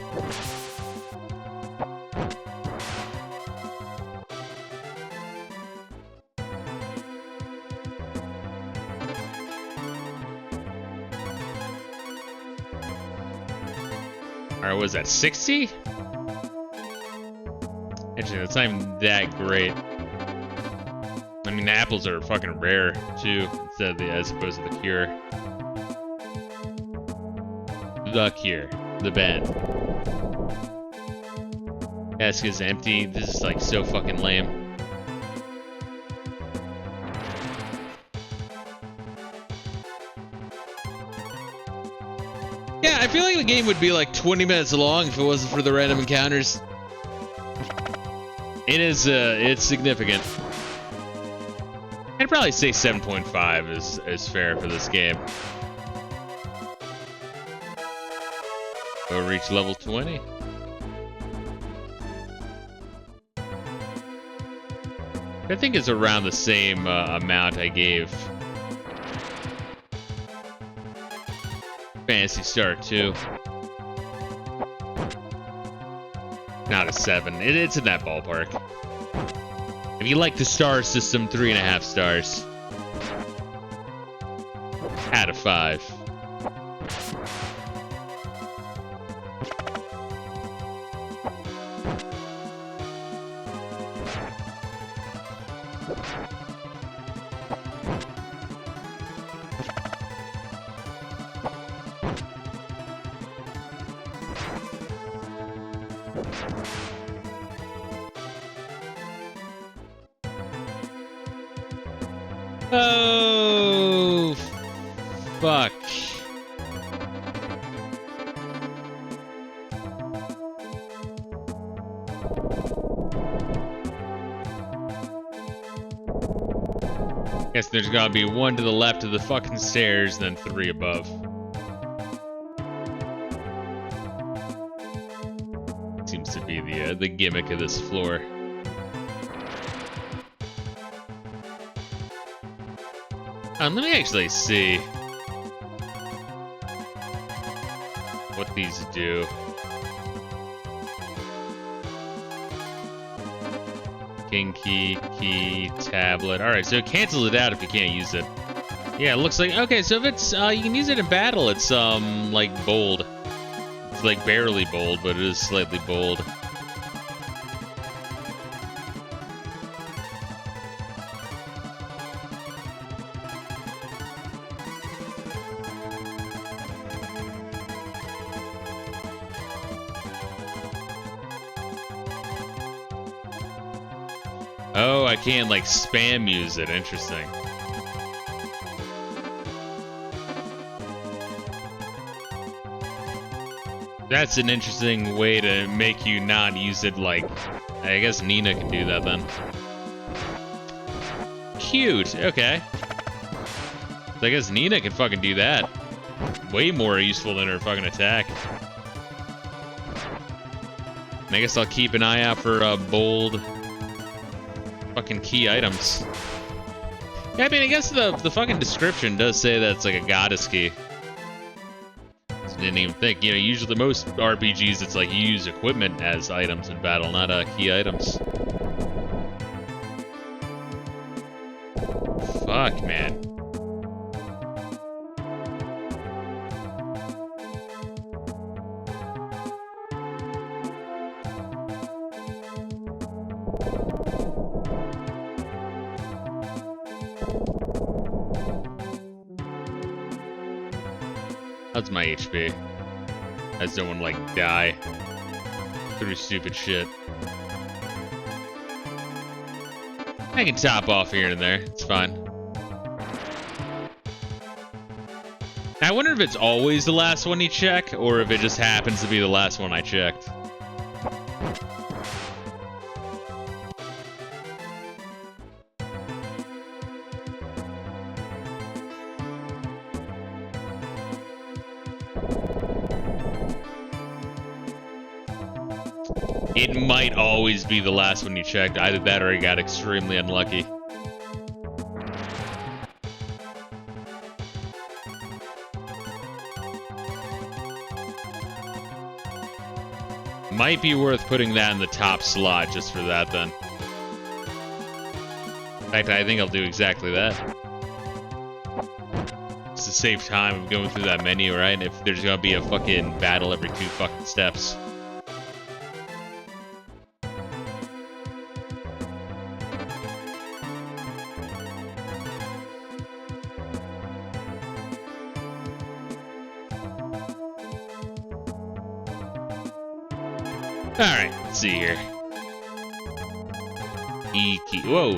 Alright, what was that, 60? Actually, that's not even that great. I mean, the apples are fucking rare, too, instead of as opposed to the cure. The cure. The bed. Cask is empty. This is, like, so fucking lame. Yeah, I feel like the game would be like 20 minutes long if it wasn't for the random encounters. It is, it's significant. I'd probably say 7.5 is fair for this game. We'll reach level 20. I think it's around the same amount I gave Phantasy Star 2. Not a 7. It's in that ballpark. If you like the star system, 3.5 stars. Out of 5. Oh, fuck. Guess there's gotta be one to the left of the fucking stairs, then 3 above. Seems to be the gimmick of this floor. Let me actually see what these do. King key, tablet. Alright, so it cancels it out if you can't use it. Yeah, it looks like, okay, so if it's, you can use it in battle, it's, like, bold. It's, like, barely bold, but it is slightly bold. Oh, I can't, like, spam use it. Interesting. That's an interesting way to make you not use it. Like, I guess Nina can do that then. Cute. Okay. I guess Nina can fucking do that. Way more useful than her fucking attack. And I guess I'll keep an eye out for bold fucking key items. Yeah, I mean, I guess the fucking description does say that it's like a goddess key. Didn't even think. You know, usually most RPGs, it's like you use equipment as items in battle, not key items. Fuck, man. How's my HP? I just don't want to, like, die through stupid shit. I can top off here and there. It's fine. I wonder if it's always the last one you check, or if it just happens to be the last one I checked. It might always be the last one you checked. Either that or I got extremely unlucky. Might be worth putting that in the top slot just for that then. In fact, I think I'll do exactly that. Just to save time of going through that menu, right? If there's gonna be a fucking battle every 2 fucking steps. Alright, let's see here. E key. Whoa.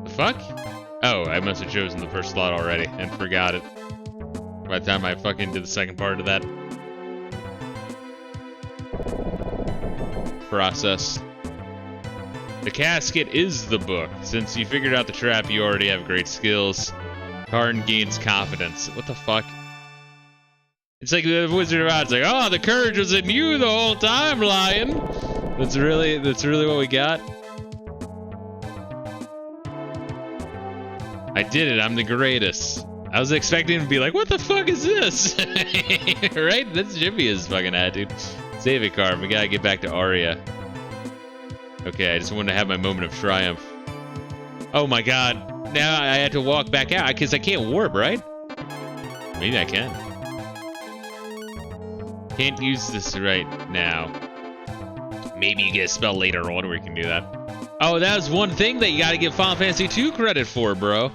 The fuck? Oh, I must have chosen the first slot already and forgot it. By the time I fucking did the second part of that process. The casket is the book. Since you figured out the trap, you already have great skills. Karn gains confidence. What the fuck? It's like the Wizard of Oz, like, oh, the courage was in you the whole time, lion. That's really what we got. I did it. I'm the greatest. I was expecting to be like, what the fuck is this? Right? That's Jimmy's fucking attitude. Save it, Carm. We gotta get back to Arya. Okay, I just wanted to have my moment of triumph. Oh my god. Now I had to walk back out because I can't warp, right? Maybe I can. Can't use this right now. Maybe you get a spell later on where you can do that. Oh, that was one thing that you gotta give Final Fantasy II credit for, bro.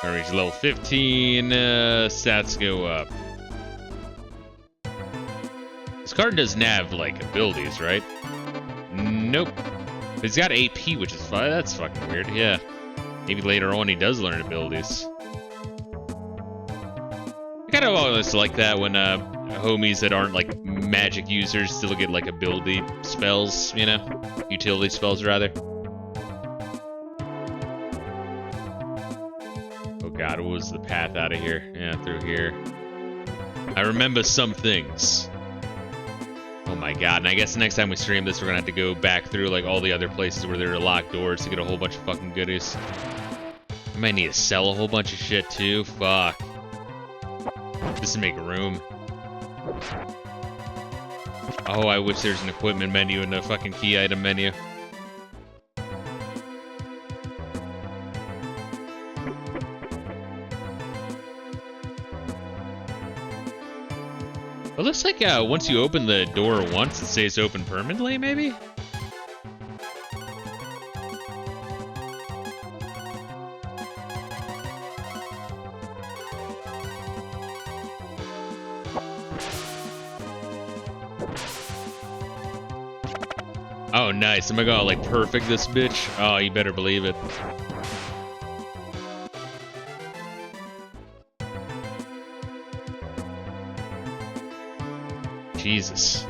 I reach level 15, stats go up. This card doesn't have, like, abilities, right? Nope. But he's got AP, which is fine. That's fucking weird, yeah. Maybe later on he does learn abilities. I kind of always like that when, homies that aren't, like, magic users still get, like, ability spells, you know? Utility spells, rather. God, what was the path out of here? Yeah, through here. I remember some things. Oh my god, and I guess the next time we stream this, we're gonna have to go back through, like, all the other places where there are locked doors to get a whole bunch of fucking goodies. I might need to sell a whole bunch of shit, too. Fuck. Just to make room. Oh, I wish there's an equipment menu and a fucking key item menu. It looks like once you open the door once, it stays open permanently, maybe? Oh, nice. Am I gonna, like, perfect this bitch? Oh, you better believe it. Jesus.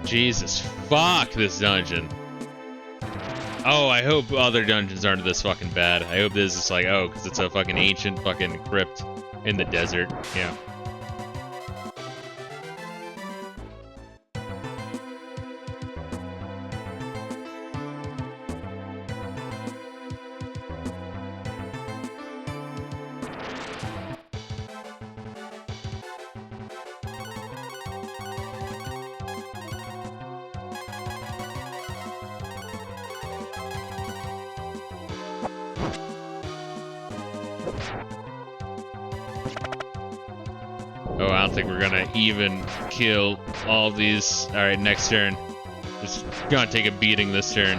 Jesus. Fuck this dungeon. Oh, I hope other dungeons aren't this fucking bad. I hope this is like, oh, because it's a fucking ancient fucking crypt in the desert. Yeah. Oh, I don't think we're gonna even kill all of these. Alright, next turn. Just gonna take a beating this turn.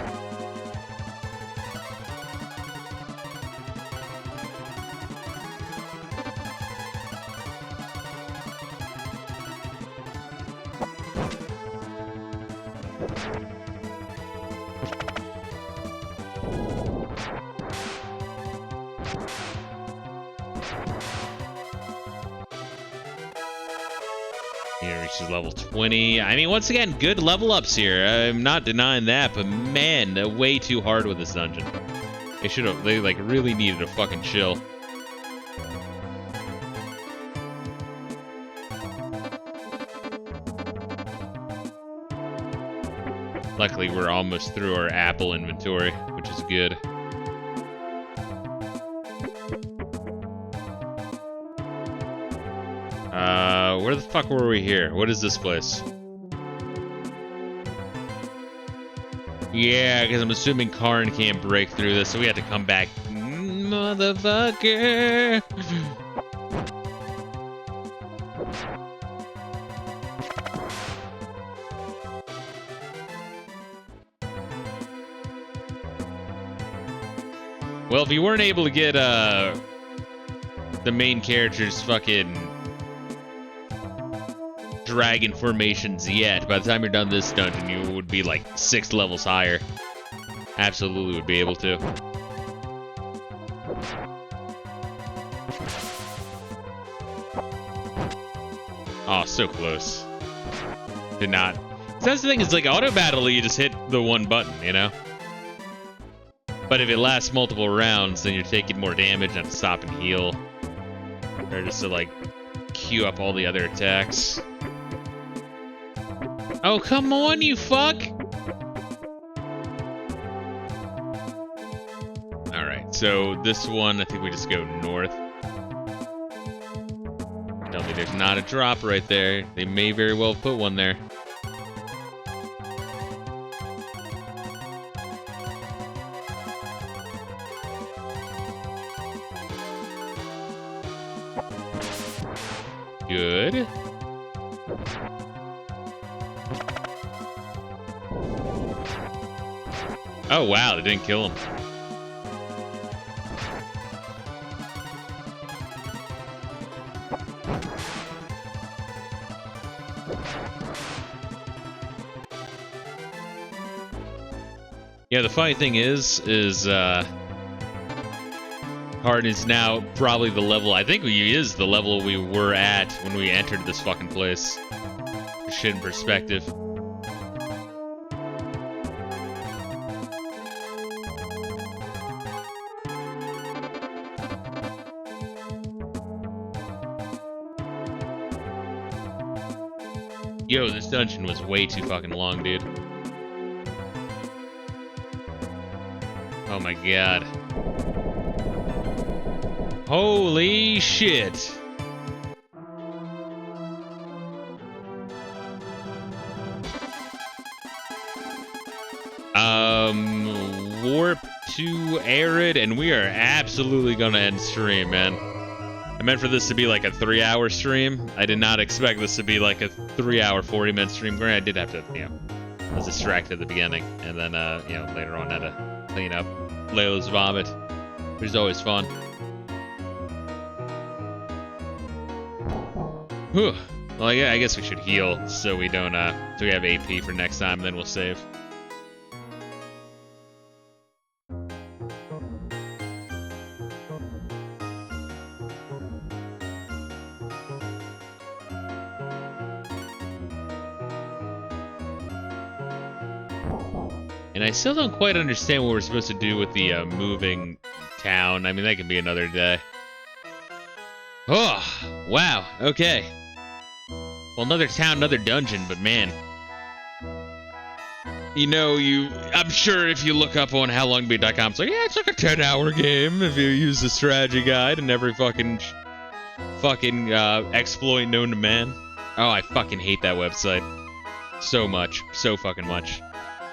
Here reaches level 20. I mean, once again, good level ups here. I'm not denying that, but man, way too hard with this dungeon. They like really needed to fucking chill. Luckily, we're almost through our apple inventory, which is good. Where the fuck were we here? What is this place? Yeah, because I'm assuming Karn can't break through this, so we have to come back. Motherfucker! Well, if you weren't able to get, the main character's fucking dragon formations yet, by the time you're done this dungeon, you would be like 6 levels higher. Absolutely would be able to. Oh, so close. Did not. That's the thing, is like auto battle, you just hit the one button, you know? But if it lasts multiple rounds, then you're taking more damage and have to stop and heal. Or just to like queue up all the other attacks. Oh, come on, you fuck! Alright, so this one, I think we just go north. Tell me there's not a drop right there. They may very well put one there. Good. Oh wow, they didn't kill him. Yeah, the funny thing is Hard is now probably the level, I think he is the level we were at when we entered this fucking place. Shit in perspective. Yo, this dungeon was way too fucking long, dude. Oh my god. Holy shit. Warp to Arid, and we are absolutely gonna end stream, man. meant for this to be like a 3-hour stream. I did not expect this to be like a 3-hour, 40-minute stream. Granted, I did have to, I was distracted at the beginning, and then, later on had to clean up Layla's vomit, which is always fun. Whew. Well, yeah, I guess we should heal so we don't, so we have AP for next time, and then we'll save. And I still don't quite understand what we're supposed to do with the moving town. I mean, that can be another day. Oh, wow. Okay. Well, another town, another dungeon, but man. I'm sure if you look up on howlongbeat.com, it's like, yeah, it's like a 10-hour game if you use the strategy guide and every fucking exploit known to man. Oh, I fucking hate that website. So much. So fucking much.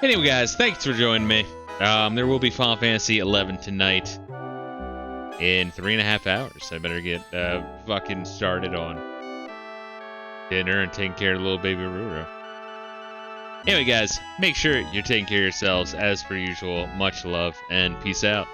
Anyway, guys, thanks for joining me. There will be Final Fantasy 11 tonight in 3.5 hours. I better get fucking started on dinner and taking care of little baby Ruru. Anyway, guys, make sure you're taking care of yourselves as per usual. Much love and peace out.